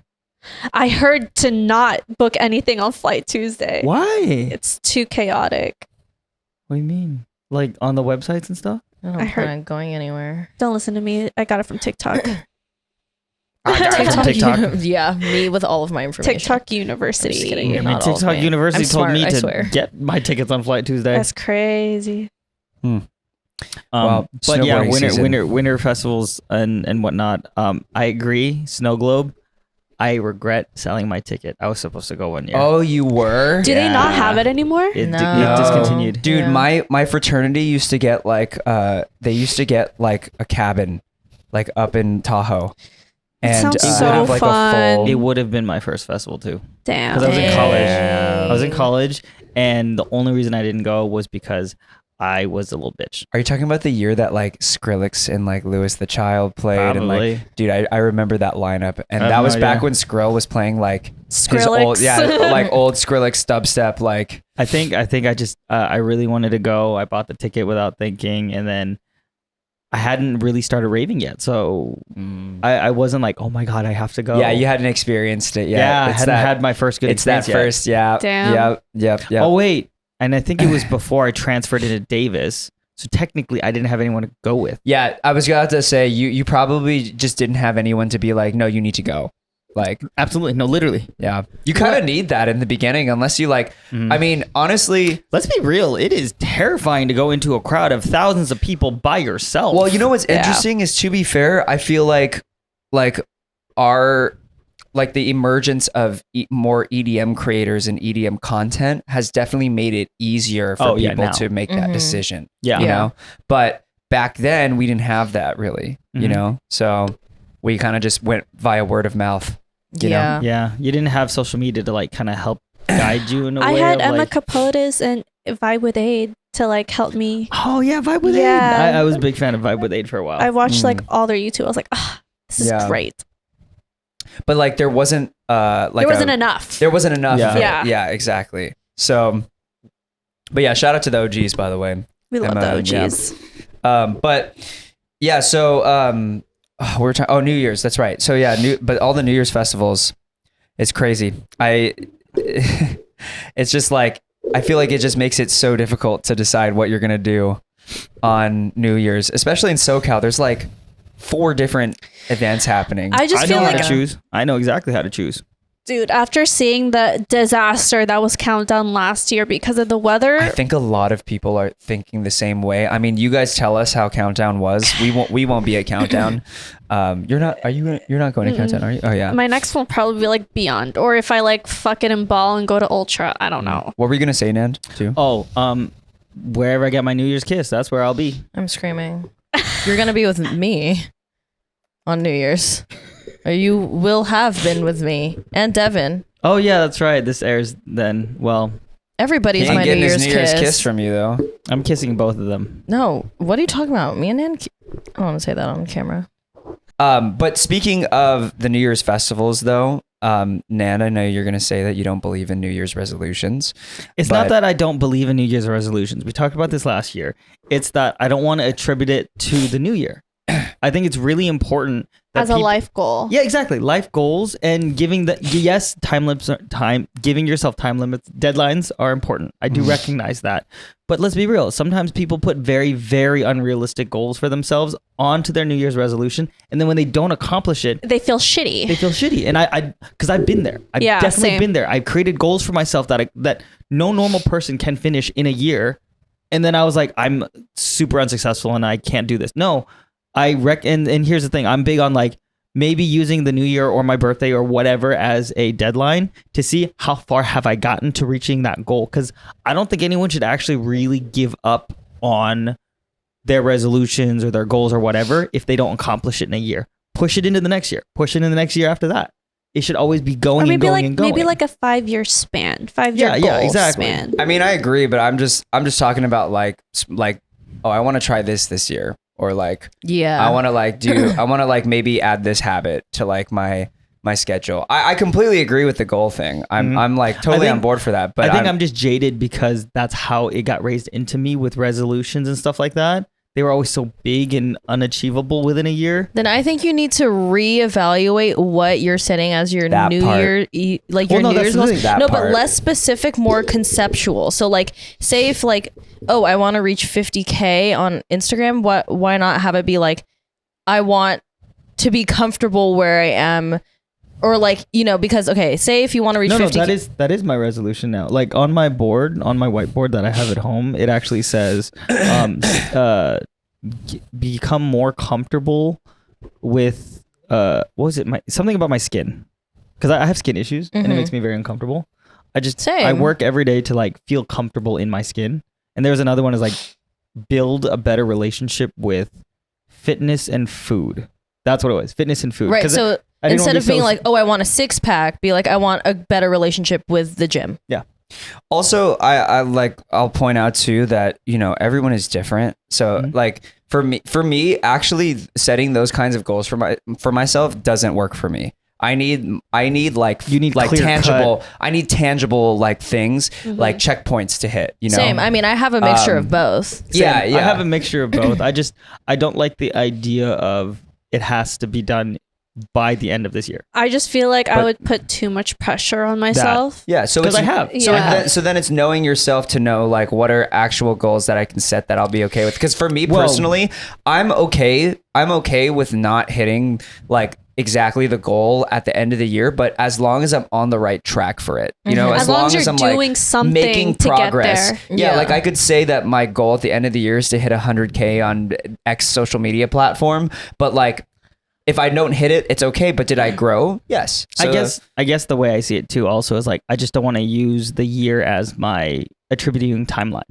I heard to not book anything on Flight Tuesday. Why? It's too chaotic. What do you mean? Like on the websites and stuff? I don't I heard- plan on going anywhere. Don't listen to me. I got it from TikTok. I got it from TikTok. Yeah, me with all of my information. TikTok University. Just kidding. I mean, Not all of TikTok me. University I'm told smart, me I to swear. get my tickets on Flight Tuesday. That's crazy. Well, But yeah, snowboarding season. winter festivals and whatnot. I agree. Snowglobe. I regret selling my ticket. I was supposed to go one year. Oh, you were? Do they not have it anymore? It No. discontinued. Dude, Yeah. my fraternity used to get like a cabin like up in Tahoe. That sounds we'd so have, like, a fun. full- It would have been my first festival too. Damn. Because I was in college. Damn. I was in college, and the only reason I didn't go was because I was a little bitch. Are you talking about the year that like Skrillex and like Louis the Child played? And Probably. like, dude, I remember that lineup, and I have that no was back idea. when Skrill was playing like his Skrillex. old, like old Skrillex dubstep. Like, I think I just I really wanted to go. I bought the ticket without thinking, and then I hadn't really started raving yet, so I wasn't like, oh my god, I have to go. yeah, you hadn't experienced it yet. Yeah, I It's hadn't that- had my first good It's that experience first, yeah, Damn. yeah. Oh wait, and I think it was before I transferred into Davis, so technically I didn't have anyone to go with. Yeah, I was about to say you probably just didn't have anyone to be like, no, you need to go. Like, Absolutely, no, literally. yeah, you kind of need that in the beginning, unless you like. I mean, honestly, Let's be real. It is terrifying to go into a crowd of thousands of people by yourself. well, you know what's interesting is, to be fair, I feel like our like the emergence of more EDM creators and EDM content has definitely made it easier for Oh, yeah, people now. to make that decision. Yeah. you Yeah. know. But back then we didn't have that really, you Mhm. know. So we kind of just went via word of mouth. You know? Yeah. yeah, you didn't have social media to like kind of help guide you in a I way. had of, Emma like, Capotes and Vibe with Aid to like help me. oh yeah, Vibe with Yeah. Aid. I was a big fan of Vibe with Aid for a while. I watched like all their YouTube. I was like, ah, this is Yeah. great. But like there wasn't like There wasn't a- enough. There wasn't enough. Yeah. Of it. Yeah. Yeah, exactly. So, but yeah, shout out to the OGs, by the way. We love Emma, the yeah. OGs. But yeah, so we're talking. Oh, New Year's. That's right. So yeah, but all the New Year's festivals, it's crazy. It's just like I feel like it just makes it so difficult to decide what you're gonna do on New Year's, especially in SoCal. There's like 4 different events happening. I just I feel know how like, to choose. I know exactly how to choose. dude, after seeing the disaster that was Countdown last year because of the weather, I think a lot of people are thinking the same way. I mean, you guys tell us how Countdown was. We won't be at Countdown. You're not going to Countdown, are you? Oh yeah. my next one will probably be like Beyond, or if I like fuck it and ball and go to Ultra, I don't know. What were you gonna say, Nand? Too. Oh, wherever I get my New Year's kiss, that's where I'll be. I'm screaming. You're gonna be with me on New Year's. Or you will have been with me and Devin. Oh yeah, that's right. This airs then. Well, Everybody's He ain't my New getting Year's, his New Year's kiss. kiss from you though. I'm kissing both of them. No, what are you talking about? Me and Nand? I don't want to say that on camera. But speaking of the New Year's festivals, though, Nand, I know you're gonna say that you don't believe in New Year's resolutions. It's but- not that I don't believe in New Year's resolutions. We talked about this last year. It's that I don't want to attribute it to the new year. I think it's really important that As a life goal. Yeah, exactly. Life goals and giving giving yourself time limits, deadlines are important. I do recognize that. But let's be real. Sometimes people put very, very unrealistic goals for themselves onto their New Year's resolution. And then when they don't accomplish it, They feel shitty. they feel shitty. And because I've been there. I've Yeah, definitely same. been there. I've created goals for myself that no normal person can finish in a year. And then I was like, I'm super unsuccessful and I can't do this. No, and here's the thing. I'm big on like maybe using the new year or my birthday or whatever as a deadline to see how far have I gotten to reaching that goal. Because I don't think anyone should actually really give up on their resolutions or their goals or whatever if they don't accomplish it in a year. Push it into the next year. Push it into the next year after that. It should always be going Or and maybe going like and going. maybe like a 5-year span, 5-year goal exactly. span. I mean, I agree, but I'm just talking about like oh, I want to try this year, or like Yeah. I want to like maybe add this habit to like my schedule. I completely agree with the goal thing. I'm like totally on board for that. But I think I'm just jaded because that's how it got raised into me with resolutions and stuff like that. They were always so big and unachievable within a year. Then I think you need to reevaluate what you're setting as your That New part. Year, like Well, your no, New that's Year's the goals. thing. That No, part. but less specific, more conceptual. So like, say if like, oh, I want to reach 50K on Instagram. Why not have it be like, I want to be comfortable where I am, or like, you know, because okay, say if you want to reach No, 50K. that is my resolution now. Like on my whiteboard that I have at home, it actually says, become more comfortable with what was it? Something about my skin, because I have skin issues and it Mhm. makes me very uncomfortable. I Same. work every day to like feel comfortable in my skin. And there's another one is like build a better relationship with fitness and food. That's what it was. Fitness and food. Right. 'Cause So I didn't instead wanna of be being so- like, oh, I want a 6-pack, be like, I want a better relationship with the gym. Yeah. Also, I'll point out too that, you know, everyone is different. So like for me, actually setting those kinds of goals for myself doesn't work for me. I need like You need like clear tangible. cut. I need tangible like things, like checkpoints to hit. You know, Same. I mean, I have a mixture of both. Yeah, I have a mixture of both. I don't like the idea of it has to be done by the end of this year. I just feel like I But- would put too much pressure on myself. Yeah, so 'Cause it's, I have. Yeah. So then it's knowing yourself to know like what are actual goals that I can set that I'll be okay with. Because for me Well- personally, I'm okay with not hitting like exactly the goal at the end of the year, but as long as I'm on the right track for it, you know, As long as you're I'm doing like something making to get progress. there. Yeah, Yeah. like I could say that my goal at the end of the year is to hit 100K on X social media platform, but like if I don't hit it, it's okay. But did I grow? Yes. So, I guess the way I see it too also is like I just don't want to use the year as my attributing timeline.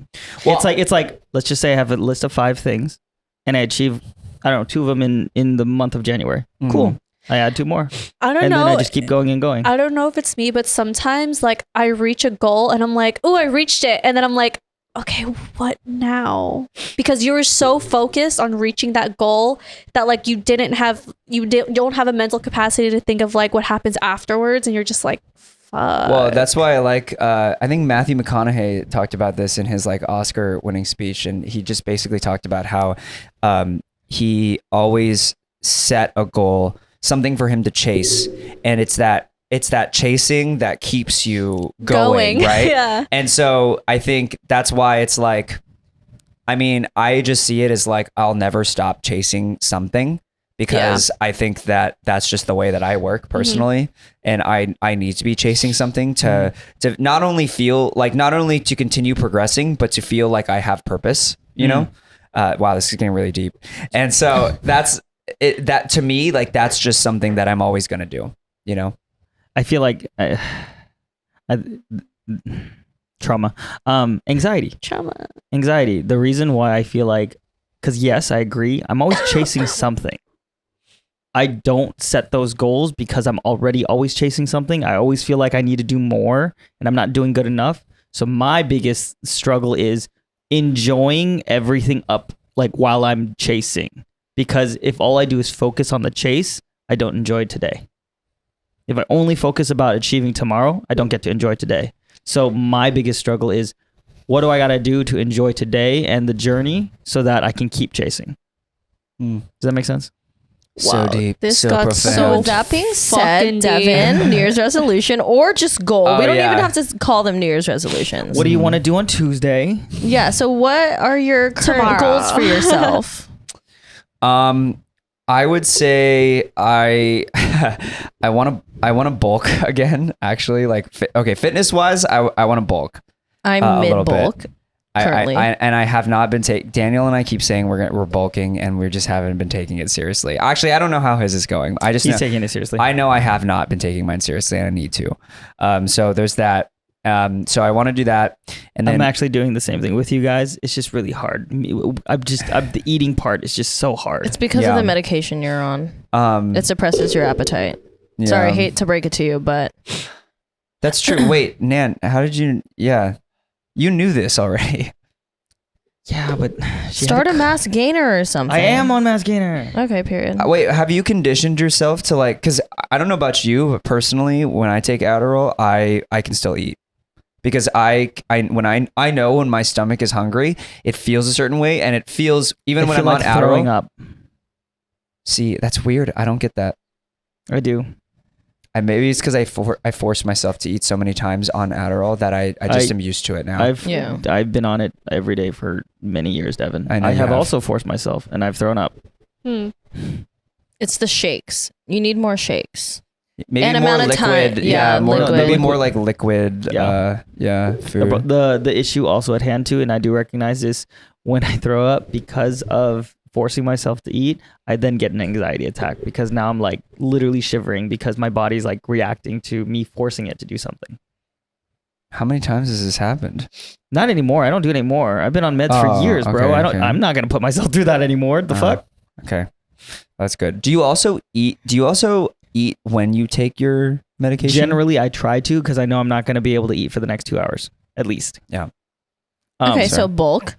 Well- it's like let's just say I have a list of 5 things and I achieve, I don't know, 2 of them in the month of January. Cool. I add 2 more. I don't And know. then I just keep going and going. I don't know if it's me, but sometimes like I reach a goal and I'm like, oh, I reached it. And then I'm like, okay, what now? Because you were so focused on reaching that goal that like you don't have a mental capacity to think of like what happens afterwards. And you're just like, fuck. Well, that's why I like. I think Matthew McConaughey talked about this in his like Oscar-winning speech, and he just basically talked about how he always set a goal, something for him to chase, and it's that chasing that keeps you going. Right? Yeah. And so I think that's why it's like, I mean, I just see it as like I'll never stop chasing something. Because I think that that's just the way that I work personally, and I need to be chasing something to not only feel like not only to continue progressing, but to feel like I have purpose. You know, wow, this is getting really deep, and so that's it. That to me, like that's just something that I'm always gonna do. You know, I feel like trauma, anxiety. The reason why I feel like, because yes, I agree. I'm always chasing something. I don't set those goals because I'm already always chasing something. I always feel like I need to do more and I'm not doing good enough. So my biggest struggle is enjoying everything up like while I'm chasing. Because if all I do is focus on the chase, I don't enjoy today. If I only focus about achieving tomorrow, I don't get to enjoy today. So my biggest struggle is, what do I got to do to enjoy today and the journey so that I can keep chasing? Does that make sense? so deep, this so got profound. So with that being Fucking said, deep. Devin, New Year's resolution or just goal. Oh, We don't yeah. even have to call them New Year's resolutions. What do you want to do on Tuesday? Yeah. So what are your current Tomorrow. goals for yourself? I would say I want to bulk again. Actually, like fitness wise, I want to bulk. I'm A little mid bulk. Currently. I have not been taking. Daniel and I keep saying we're bulking, and we just haven't been taking it seriously. Actually, I don't know how his is going. I just He's know, taking it seriously. I know I have not been taking mine seriously, and I need to. So there's that. So I want to do that, and then I'm actually doing the same thing with you guys. It's just really hard. The eating part is just so hard. It's because Yeah. of the medication you're on. It suppresses your appetite. yeah. Sorry, I hate to break it to you, but That's true. Wait, Nand, how did you? Yeah, you knew this already. Yeah, but start a mass gainer or something. I am on mass gainer. Okay, period. Wait, have you conditioned yourself to like? Because I don't know about you, but personally, when I take Adderall, I can still eat. Because I know when my stomach is hungry, it feels a certain way, and it feels even when I'm on Adderall. throwing up. See, that's weird. I don't get that. I do. And maybe it's because I force myself to eat so many times on Adderall that I just am used to it now. I've been on it every day for many years, Devin. I know I you have have. also forced myself, and I've thrown up. It's the shakes. You need more shakes. Maybe And more amount of liquid. time. Yeah, Yeah, more liquid. maybe more like liquid. Yeah. Food. The issue also at hand too, and I do recognize this when I throw up because of forcing myself to eat, I then get an anxiety attack because now I'm like literally shivering because my body's like reacting to me forcing it to do something. How many times has this happened? Not anymore. I don't do it anymore. I've been on meds for years, bro. okay. I'm not gonna put myself through that anymore. The fuck? Okay, that's good. Do you also eat? Do you also eat when you take your medication? Generally, I try to because I know I'm not going to be able to eat for the next 2 hours at least. Yeah. Okay, so bulk.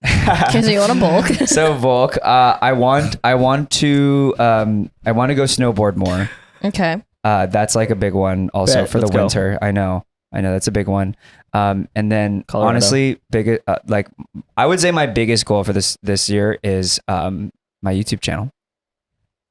Okay, so you want to bulk? So bulk. I want to go snowboard more. Okay. That's like a big one also for the let's go. winter. I know that's a big one. And then Colorado. honestly, like I would say my biggest goal for this year is my YouTube channel.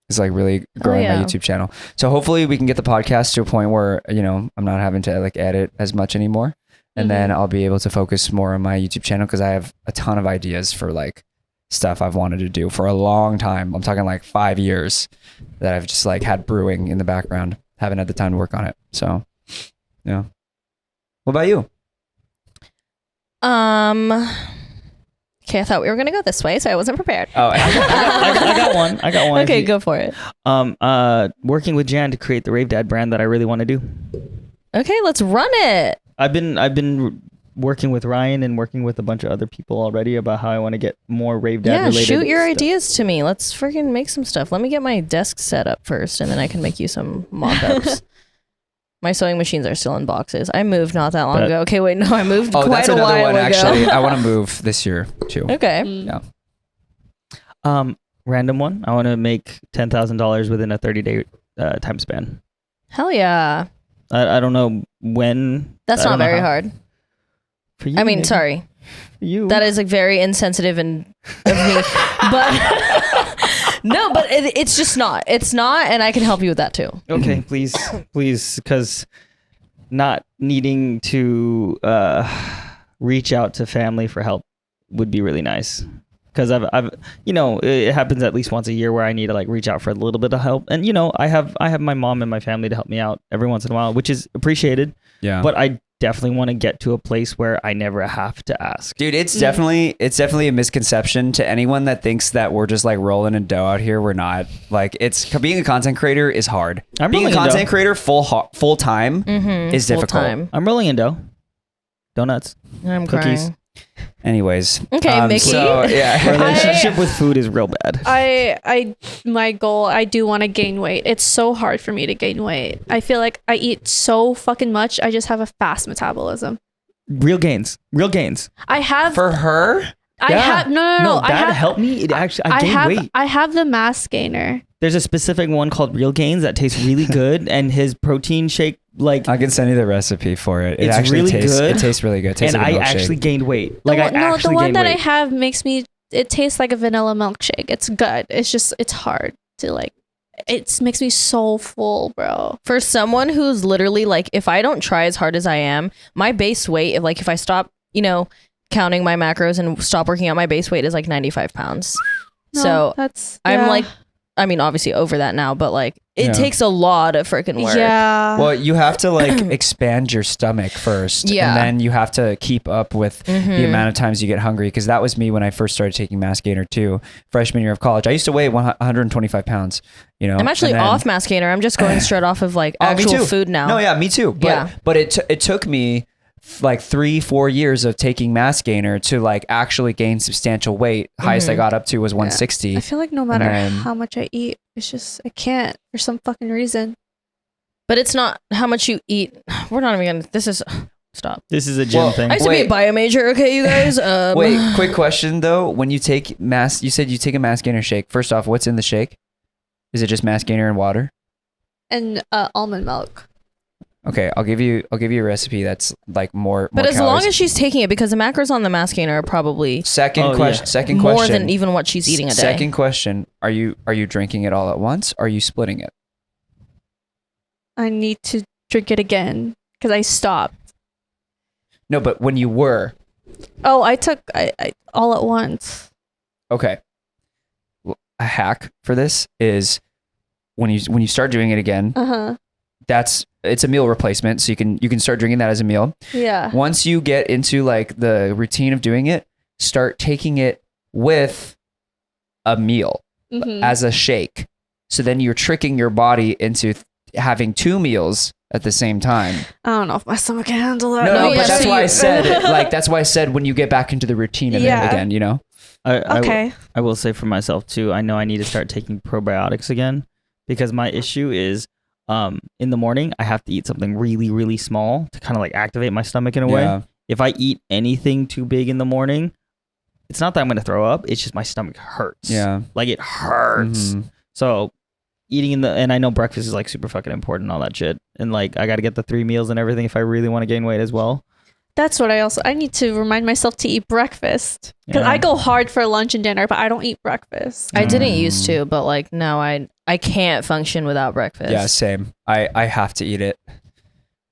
It's like really growing my YouTube channel. So hopefully we can get the podcast to a point where, I'm not having to like edit as much anymore. And then I'll be able to focus more on my YouTube channel because I have a ton of ideas for like stuff I've wanted to do for a long time. I'm talking like 5 years that I've just like had brewing in the background. Haven't had the time to work on it. So, yeah. What about you? Okay, I thought we were gonna go this way, so I wasn't prepared. Oh, I got one. Okay, go for it. Working with Jan to create the Rave Dad brand that I really want to do. Okay, let's run it. I've been working with Ryan and working with a bunch of other people already about how I want to get more Rave Dad related. Shoot your stuff. ideas to me. Let's freaking make some stuff. Let me get my desk set up first, and then I can make you some mock-ups. My sewing machines are still in boxes. I moved not that long ago. Okay, wait, no, I moved quite that's a another while one ago. actually. I want to move this year too. Okay. Yeah. Random one. I want to make $10,000 within a 30-day time span. Hell yeah. I don't know when. That's I not don't know very how. hard. For you, I mean, maybe. sorry. For you. That is like very insensitive of me. But no, but it's just not. It's not, and I can help you with that too. Okay, please, because not needing to reach out to family for help would be really nice. Because I've it happens at least once a year where I need to like reach out for a little bit of help, and I have my mom and my family to help me out every once in a while, which is appreciated. Yeah. But I definitely want to get to a place where I never have to ask. Dude, it's definitely a misconception to anyone that thinks that we're just like rolling in dough out here. We're not. Like, it's being a content creator is hard. I'm being a rolling in content dough. creator full time is difficult. Full-time. I'm rolling in dough, donuts, I'm cookies. crying. Anyways. Okay, Mickie. So, yeah. Relationship with food is real bad. My goal, I do want to gain weight. It's so hard for me to gain weight. I feel like I eat so fucking much. I just have a fast metabolism. Real gains. I have For her? I have no. That helped me. It actually, I gained weight. I have the mass gainer. There's a specific one called Real Gains that tastes really good, and his protein shake, like, I can send you the recipe for it. It It's actually really tastes good. It tastes really good. It tastes and like a I milkshake. actually gained weight. The Like, one- I no, actually the one gained that weight. I have makes me. It tastes like a vanilla milkshake. It's good. It's hard to like. It makes me so full, bro. For someone who's literally like, if I don't try as hard as I am, my base weight, if I stop, counting my macros and stop working out, my base weight is like 95 pounds. No, So that's I'm yeah. like, I mean, obviously over that now, but like, it Yeah. takes a lot of freaking work. Yeah. Well, you have to like expand your stomach first. Yeah. And then you have to keep up with the amount of times you get hungry. Because that was me when I first started taking mass gainer too. Freshman year of college. I used to weigh 125 pounds. I'm actually and then- off mass gainer. I'm just going straight off of like Oh, me actual too. food now. No, yeah, me too. But, Yeah. but it took me like 3-4 years of taking mass gainer to like actually gain substantial weight. Highest I got up to was 160. I feel like no matter then- how much I eat, it's just I can't for some fucking reason. But it's not how much you eat. We're not even gonna. This is stop. This is a gym Well, thing. I used to be a Wait. bio major. Okay, you guys. Wait, quick question though. When you take mass, you said you take a mass gainer shake. First off, what's in the shake? Is it just mass gainer and water? And almond milk. Okay, I'll give you a recipe that's like more. But more as long calories. as she's taking it, because the macros on the mass gainer are probably Second Oh, question. yeah. Second more question. than even what she's eating a day. Second question. Are you drinking it all at once? Or are you splitting it? I need to drink it again because I stopped. No, but when you were Oh, I took I all at once. okay. Well, a hack for this is when you start doing it again. Uh-huh. It's a meal replacement, so you can start drinking that as a meal. Yeah. Once you get into like the routine of doing it, start taking it with a meal Mhm. as a shake. So then you're tricking your body into having 2 meals at the same time. I don't know if my stomach can handle that. No, No, but yeah, that's so why I you- said that's why I said when you get back into the routine of it Yeah. again, I Okay. will say for myself too, I know I need to start taking probiotics again because my issue is in the morning I have to eat something really, really small to kind of like activate my stomach in a Yeah. way. If I eat anything too big in the morning, it's not that I'm going to throw up. It's just my stomach hurts. Yeah. Like it hurts. Mhm. So eating and I know breakfast is like super fucking important and all that shit. And like I got to get the 3 meals and everything if I really want to gain weight as well. That's what I need to remind myself to eat breakfast. Because Yeah. I go hard for lunch and dinner, but I don't eat breakfast. I didn't used to, but like now I can't function without breakfast. Yeah, same. I have to eat it.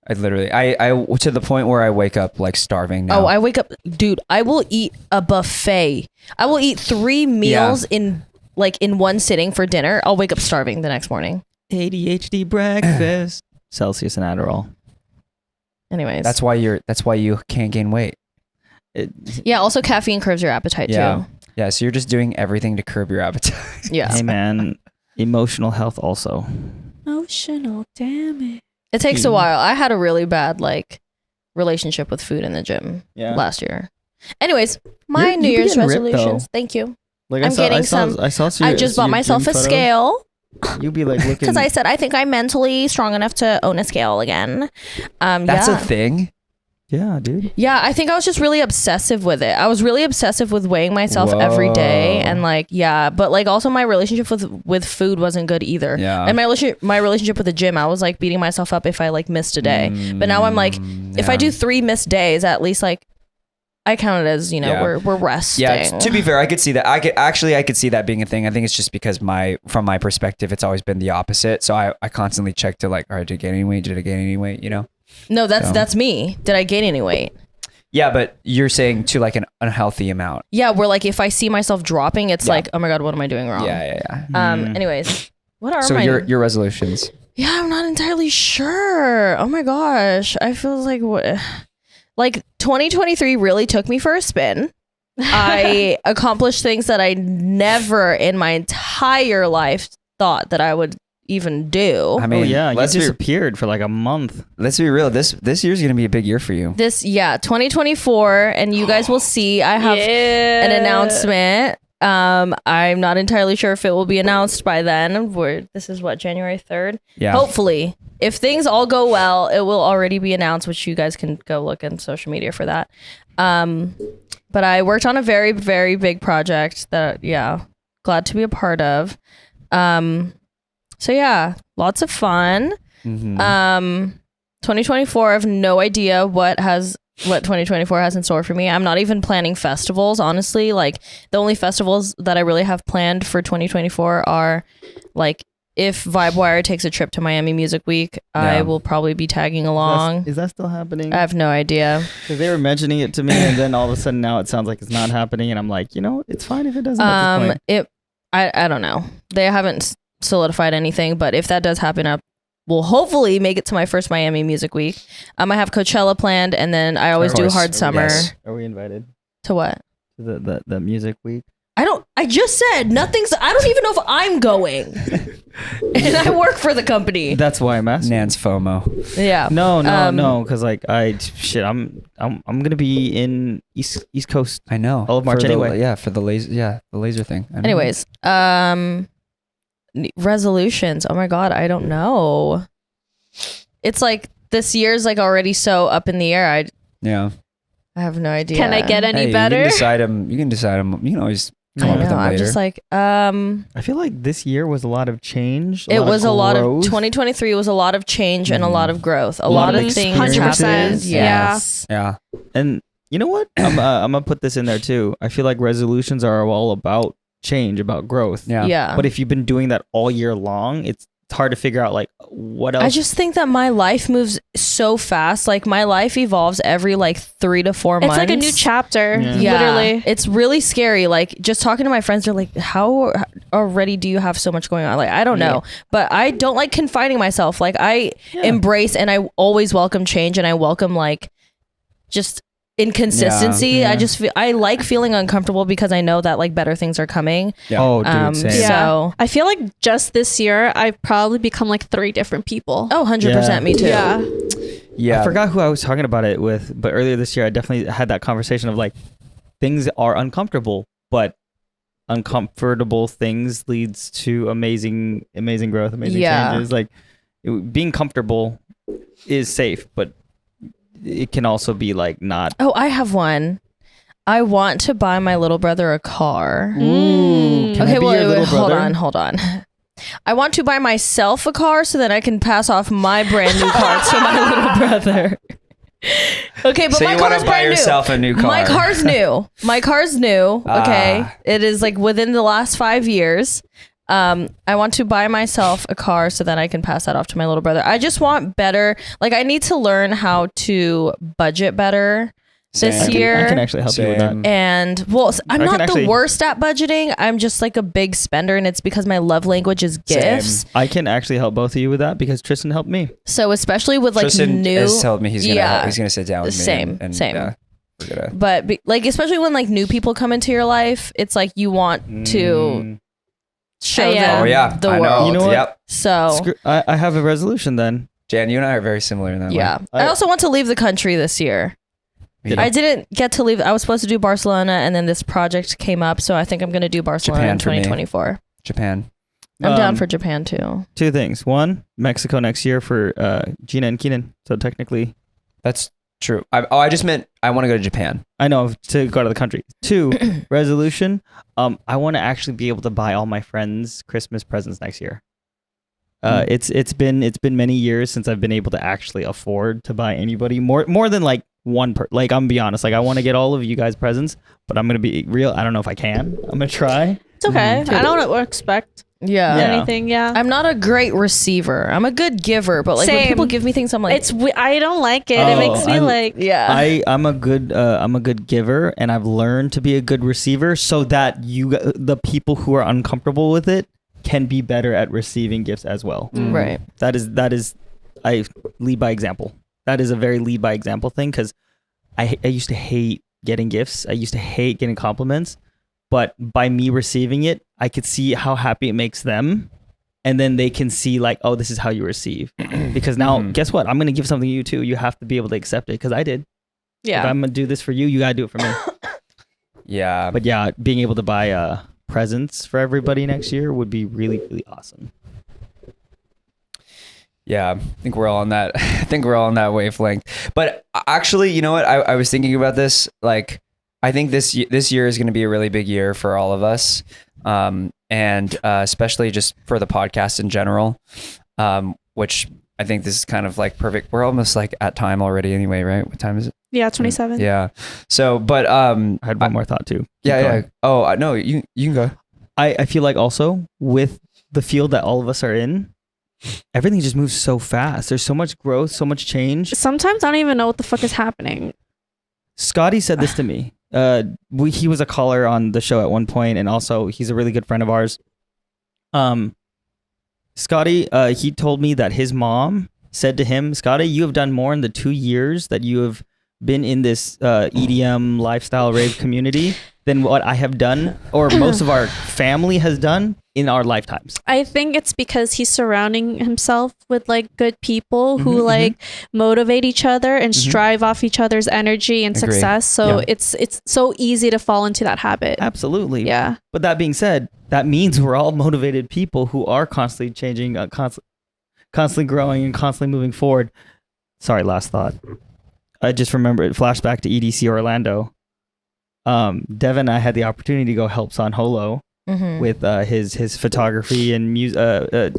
I literally, I to the point where I wake up like starving now. Oh, I wake up, dude. I will eat a buffet. I will eat 3 meals in one sitting for dinner. I'll wake up starving the next morning. ADHD breakfast. Celsius and Adderall. Anyways, That's why you can't gain weight. yeah. Also, caffeine curbs your appetite Yeah. too. Yeah, so you're just doing everything to curb your appetite. Yeah, Hey man, emotional health also. Emotional damage. it takes a while. I had a really bad like relationship with food in the gym last year. Anyways, my You New be Year's getting ripped, resolutions. though. Thank you. Like I'm getting some- I saw I just bought your myself gym a photos. scale You be like looking. because I said I think I'm mentally strong enough to own a scale again. That's yeah. a thing. Yeah, dude. Yeah, I think I was just really obsessive with it. I was really obsessive with weighing myself every day, and like, yeah, but like also my relationship with food wasn't good either. Yeah. And my relationship with the gym, I was like beating myself up if I like missed a day. But now I'm like, if I do 3 missed days, at least like I count it as we're resting. Yeah, to be fair, I could see that. I could see that being a thing. I think it's just because from my perspective, it's always been the opposite. So I constantly check to like, all right, did I gain any weight? Did I gain any weight? You know? No, that's me. Did I gain any weight? Yeah, but you're saying to like an unhealthy amount. Yeah, where like if I see myself dropping, it's like, oh my god, what am I doing wrong? Yeah. Anyways, what are So my your resolutions? Yeah, I'm not entirely sure. Oh my gosh. I feel like what 2023 really took me for a spin. I accomplished things that I never in my entire life thought that I would even do. I mean, you let's disappeared for like a month. Let's be real. This year's gonna be a big year for you. 2024, and you guys will see I have an announcement. I'm not entirely sure if it will be announced by then. This is January 3rd? Yeah. Hopefully. If things all go well, it will already be announced, which you guys can go look on social media for that. But I worked on a very, very big project that, glad to be a part of. So yeah, lots of fun. 2024, I have no idea what 2024 has in store for me. I'm not even planning festivals, honestly. Like the only festivals that I really have planned for 2024 are like if Vibewire takes a trip to Miami Music Week, I will probably be tagging along. Is that still happening? I have no idea. Because they were mentioning it to me, and then all of a sudden now it sounds like it's not happening, and I'm like, it's fine if it doesn't. At this point. I don't know. They haven't solidified anything, but if that does happen, we'll hopefully make it to my first Miami Music Week. I have Coachella planned, and then I always do Hard Summer. Yes. Are we invited To what? to the music week? I just said I don't even know if I'm going. And I work for the company. That's why I'm asking. Nan's FOMO. Yeah. No, because like I'm gonna be in East Coast. I know. All of March For the- anyway. Yeah, for the laser. Yeah, the laser thing. I know. Anyways, resolutions. Oh my god, I don't know. It's like this year's like already so up in the air. Yeah. I have no idea. Can I get any Hey, better? You can decide them. You can always come I up with know. them later. I'm just like I feel like this year was a lot of change. it was a lot of growth. 2023 was a lot of change and a lot of growth. A lot lot of of things 100%. happened. Yeah. Yes. Yeah. And you know what? I'm gonna put this in there too. I feel like resolutions are all about change, about growth. Yeah. Yeah. But if you've been doing that all year long, it's hard to figure out like what else. I just think that my life moves so fast. Like my life evolves every like 3 to 4 months. It's like a new chapter, Yeah. literally. It's really scary. Like just talking to my friends, they're like, how already do you have so much going on? Like, I don't know, but I don't like confining myself. Like I embrace and I always welcome change, and I welcome like just inconsistency. Yeah. I just I like feeling uncomfortable because I know that like better things are coming. Yeah. Oh, dude, same. Yeah. So I feel like just this year, I've probably become like 3 different people. 100% Yeah. me too. Yeah. Yeah. I forgot who I was talking about it with, but earlier this year I definitely had that conversation of like things are uncomfortable, but uncomfortable things leads to amazing growth, amazing Yeah. changes. Like being comfortable is safe, but it can also be like not. Oh, I have one. I want to buy my little brother a car. Ooh, can I Okay, be your little brother? hold on. I want to buy myself a car so that I can pass off my brand new car to my little brother. Okay, but So my you want car's to buy brand yourself new. a new car? My car's new. My car's new. Okay, Ah. it is like within the last 5 years. I want to buy myself a car so that I can pass that off to my little brother. I just want better. Like I need to learn how to budget better this Same. year. I can actually help you with that. Same. And well, I'm I not can the actually- worst at budgeting. I'm just like a big spender, and it's because my love language is gifts. I can actually help both of you with that because Tristan helped me. So especially with like Tristan new, has told me he's gonna Yeah. he's gonna sit down with me. Same, and, same. Yeah, we're gonna. but like especially when like new people come into your life, it's like you want to show Yeah. them Oh yeah, the I world. know. You know what? Yep. So I have a resolution then. Jan, you and I are very similar in that yeah, way. I also want to leave the country this year. Yeah. I didn't get to leave. I was supposed to do Barcelona, and then this project came up, so I think I'm going to do Barcelona Japan in for me. 2024. Japan. I'm down Um, for Japan too. Two things. One, Mexico next year for Gina and Keenan. So technically, That's true. I just meant I want to go to Japan. I know to go out of the country. Two, resolution. I want to actually be able to buy all my friends Christmas presents next year. It's been many years since I've been able to actually afford to buy anybody more than like one per. Like I'm gonna be honest. Like I want to get all of you guys presents, but I'm gonna be real. I don't know if I can. I'm gonna try. It's okay. I don't expect Yeah. Yeah. anything. Yeah. I'm not a great receiver. I'm a good giver, but like when Same. people give me things, I'm like, I don't like it. Oh, It makes me I'm- like. yeah. I'm a good giver, and I've learned to be a good receiver, so that the people who are uncomfortable with it can be better at receiving gifts as well. Right. That is I lead by example. That is a very lead by example thing because I used to hate getting gifts. I used to hate getting compliments, but by me receiving it, I could see how happy it makes them. And then they can see like, oh, this is how you receive. Because now, guess what? I'm going to give something to you too. You have to be able to accept it because I did. If Yeah. I'm going to do this for you, you got to do it for me. Yeah. But yeah, being able to buy presents for everybody next year would be really, really awesome. Yeah, I think we're all on that. I think we're all on that wavelength. But actually, you know what? I was thinking about this. Like, I think this year is going to be a really big year for all of us, and especially just for the podcast in general. Which I think this is kind of like perfect. We're almost like at time already, anyway, right? What time is it? Yeah. 27. Yeah. So, but I had one more thought too. Keep yeah, going. yeah. Oh no, you can go. I feel like also with the field that all of us are in, everything just moves so fast. There's so much growth, so much change. Sometimes I don't even know what the fuck is happening. Scotty said this to me. He was a caller on the show at one point, and also he's a really good friend of ours. Scotty, he told me that his mom said to him, Scotty, you have done more in the 2 years that you have been in this EDM lifestyle rave community than what I have done, or most of our family has done in our lifetimes. I think it's because he's surrounding himself with like good people who Mhm, like motivate each other and strive off each other's energy and Agree. success. So Yeah. it's so easy to fall into that habit. Absolutely. Yeah. But that being said, that means we're all motivated people who are constantly changing, constantly growing, and constantly moving forward. Sorry, last thought. I just remembered, flashback to EDC Orlando. Devin and I had the opportunity to go help San Holo with his photography and music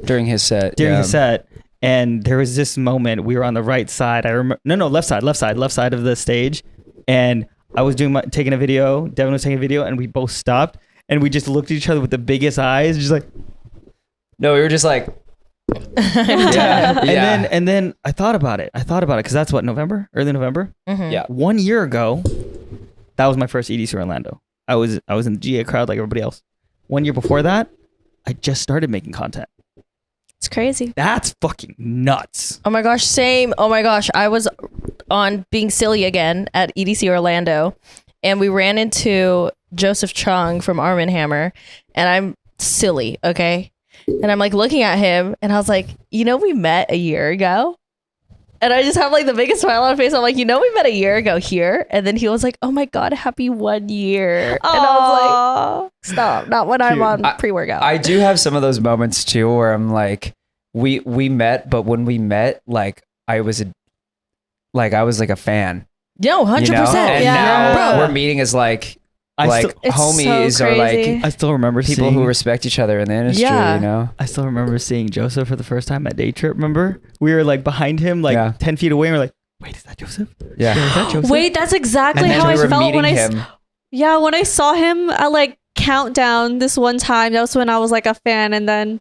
During his set. during yeah. his set. And there was this moment, we were on the right side. I remember, left side of the stage. And I was taking a video. Devin was taking a video, and we both stopped. And we just looked at each other with the biggest eyes, just like. No, we were just like. yeah. And then I thought about it because that's what, early November. Yeah. 1 year ago, that was my first EDC Orlando. I was in the GA crowd like everybody else. 1 year before that, I just started making content. It's crazy. That's fucking nuts. Oh my gosh, same. Oh my gosh, I was on Being Silly again at EDC Orlando, and we ran into Joseph Chung from Arm & Hammer, and I'm silly, okay? And I'm like looking at him, and I was like, we met a year ago? And I just have like the biggest smile on my face. I'm like, we met a year ago here. And then he was like, oh my God, happy 1 year. And I was like, stop. Not when I'm on pre-workout. I do have some of those moments too where I'm like, we met, but when we met, like I was like a fan. Yo, 100%. You know? And now Bro. we're meeting as like It's homies so or crazy. like I still remember people seeing, who respect each other in the industry, Yeah. you know? I still remember seeing Joseph for the first time at Day Trip. Remember? We were like behind him, like Yeah. 10 feet away. And we're like, wait, is that Joseph? Yeah. Is that Joseph? Wait, that's exactly And then how we I were felt meeting when I him. when I saw him at like Countdown this one time. That was when I was like a fan, and then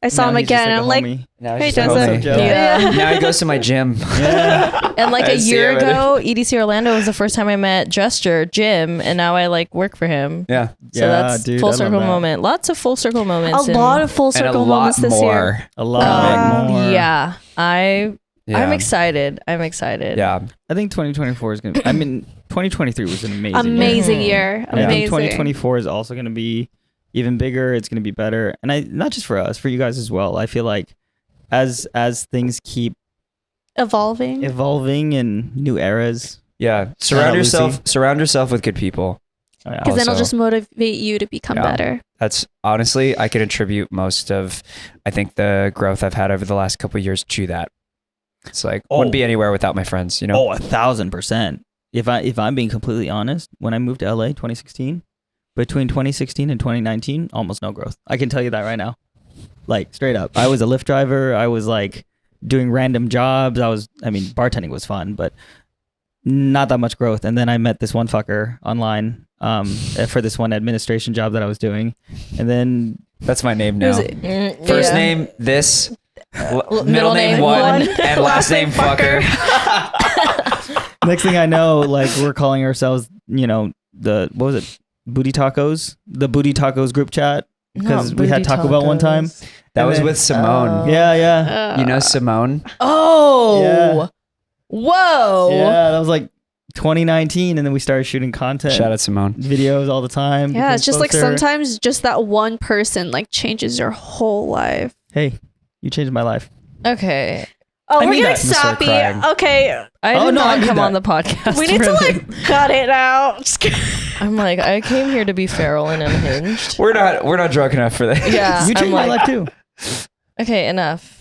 I saw Now him he's just again, and I'm like, homie. Now Hey, he's just a Joseph. homie. Joe. Yeah. Now he goes to my gym. Yeah. And like I a see year him. ago, EDC Orlando was the first time I met Gesture Jim, and now I like work for him. Yeah. So that's dude, I full love circle that. moment. Lots of full circle moments. a lot of full And a circle lot moments this year. more. A lot more. Yeah, I'm Yeah. excited. I'm excited. Yeah. I think 2024 is going to, 2023 was an amazing year. Amazing Mhm. year. And I think Amazing. 2024 is also going to be even bigger. It's going to be better. And not just for us, for you guys as well. I feel like as things keep Evolving. evolving and new eras. Yeah. Lucy. Surround yourself with good people. Because then it'll Also- just motivate you to become Yeah. better. That's honestly, I can attribute most of, I think, the growth I've had over the last couple of years to that. It's like, wouldn't be anywhere without my friends, you know? Oh, 1,000%. If I'm being completely honest, when I moved to LA 2016, between 2016 and 2019, almost no growth. I can tell you that right now. Like straight up. I was a Lyft driver. I was like doing random jobs. Bartending was fun, but not that much growth. And then I met this one fucker online for this one administration job that I was doing. And then That's my name now. Mm, First yeah. name, this. Middle name, one. And last name, fucker. next thing I know, like we're calling ourselves, what was it? Booty Tacos? The Booty Tacos group chat. Because Not we had booty Taco Bell one time. tacos. That And was then- with Simone. Yeah. You know Simone? Oh. Yeah. Whoa. Yeah, that was like 2019, and then we started shooting content, Shout out Simone. videos all the time. Yeah, it's became just like closer. sometimes just that one person like changes your whole life. Hey, you changed my life. Okay. Oh, I we're mean getting that. I'm gonna start sappy. crying. Okay, I Oh, did no, I not need come that. on the podcast. we need to really. like cut it out. Just kidding. I'm like, I came here to be feral and unhinged. We're not drunk enough for that. Yeah. You I'm changed my like, life too. okay, enough.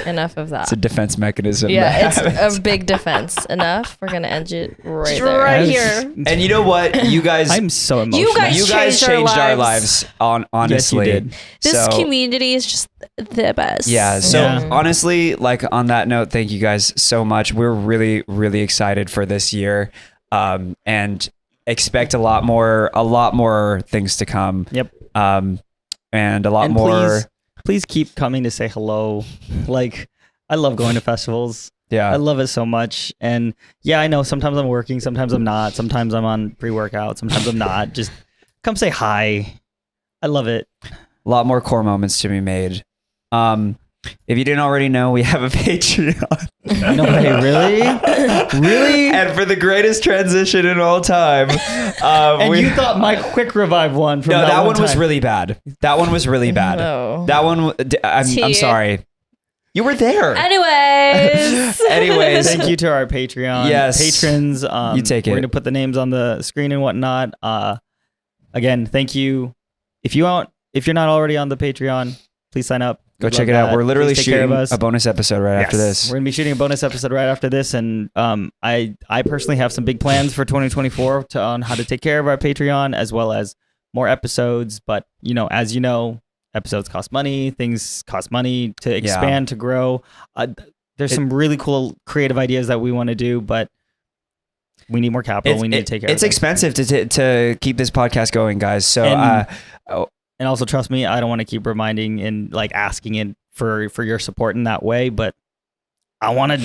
Enough of that. It's a defense mechanism. Yeah, that it's happens. a big defense. Enough. We're gonna end it right Just there. right I was- here. And you know what? You guys, I'm so emotional. You guys you guys changed our changed our lives. lives. Honestly, Yes, you did. This So- community is just the best. Yeah. So Yeah. honestly, like on that note, thank you guys so much. We're really, really excited for this year, and expect a lot more things to come. Yep. And a lot And more. Please keep coming to say hello. Like, I love going to festivals. Yeah. I love it so much. And yeah, I know sometimes I'm working, sometimes I'm not. Sometimes I'm on pre-workout, sometimes I'm not. Just come say hi. I love it. A lot more core moments to be made. If you didn't already know, we have a Patreon. No way, really? Really? And for the greatest transition in all time, And you thought my quick revive one from no, that one was time. really bad. That one was really bad. No. That one, I'm Tea. sorry. You were there. Anyways. Anyways, Thank you to our Patreon Yes. patrons. You take We're it. going to put the names on the screen and whatnot. Again, thank you. If you're not already on the Patreon, please sign up. Go We'd check love it out. that. We're literally Please take care of shooting us. a bonus episode right after Yes. this. We're gonna be shooting a bonus episode right after this, and I personally have some big plans for 2024 on how to take care of our Patreon as well as more episodes. But as you know, episodes cost money. Things cost money to expand, to grow. There's some really cool creative ideas that we want to do, but we need more capital. We need to take care. It's of it. expensive to keep this podcast going, guys. So And also, trust me, I don't want to keep reminding and like asking it for your support in that way, but I want to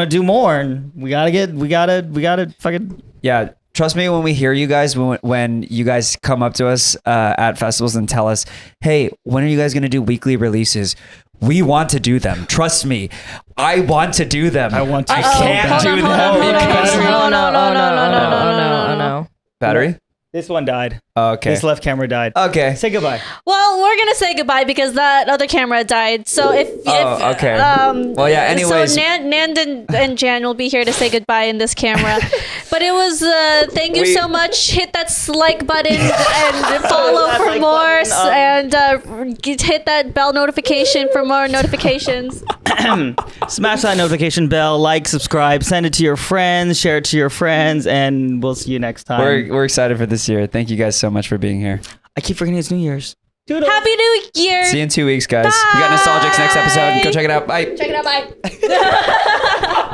do more, and we gotta fucking. yeah, trust me when we hear you guys, when you guys come up to us at festivals and tell us, hey, when are you guys going to do weekly releases? We want to do them. Trust me. I want to do them. I want to. I so can't bad. do them. Oh no. No. Oh no. Battery? This one died. Okay. This left camera died. Okay. Say goodbye. Well, we're gonna say goodbye because that other camera died. So if okay. Well, yeah, anyways. So Nand and Jan will be here to say goodbye in this camera. But it was thank you so much. Hit that like button and follow That for like more, button, and hit that bell notification for more notifications. Smash that notification bell, like, subscribe, send it to your friends, share it to your friends, and we'll see you next time. We're excited for this year. Thank you guys so much for being here. I keep forgetting it's New Year's. Happy New Year. See you in 2 weeks, guys. We got Nostalgics next episode. Go check it out. Bye. Check it out. Bye.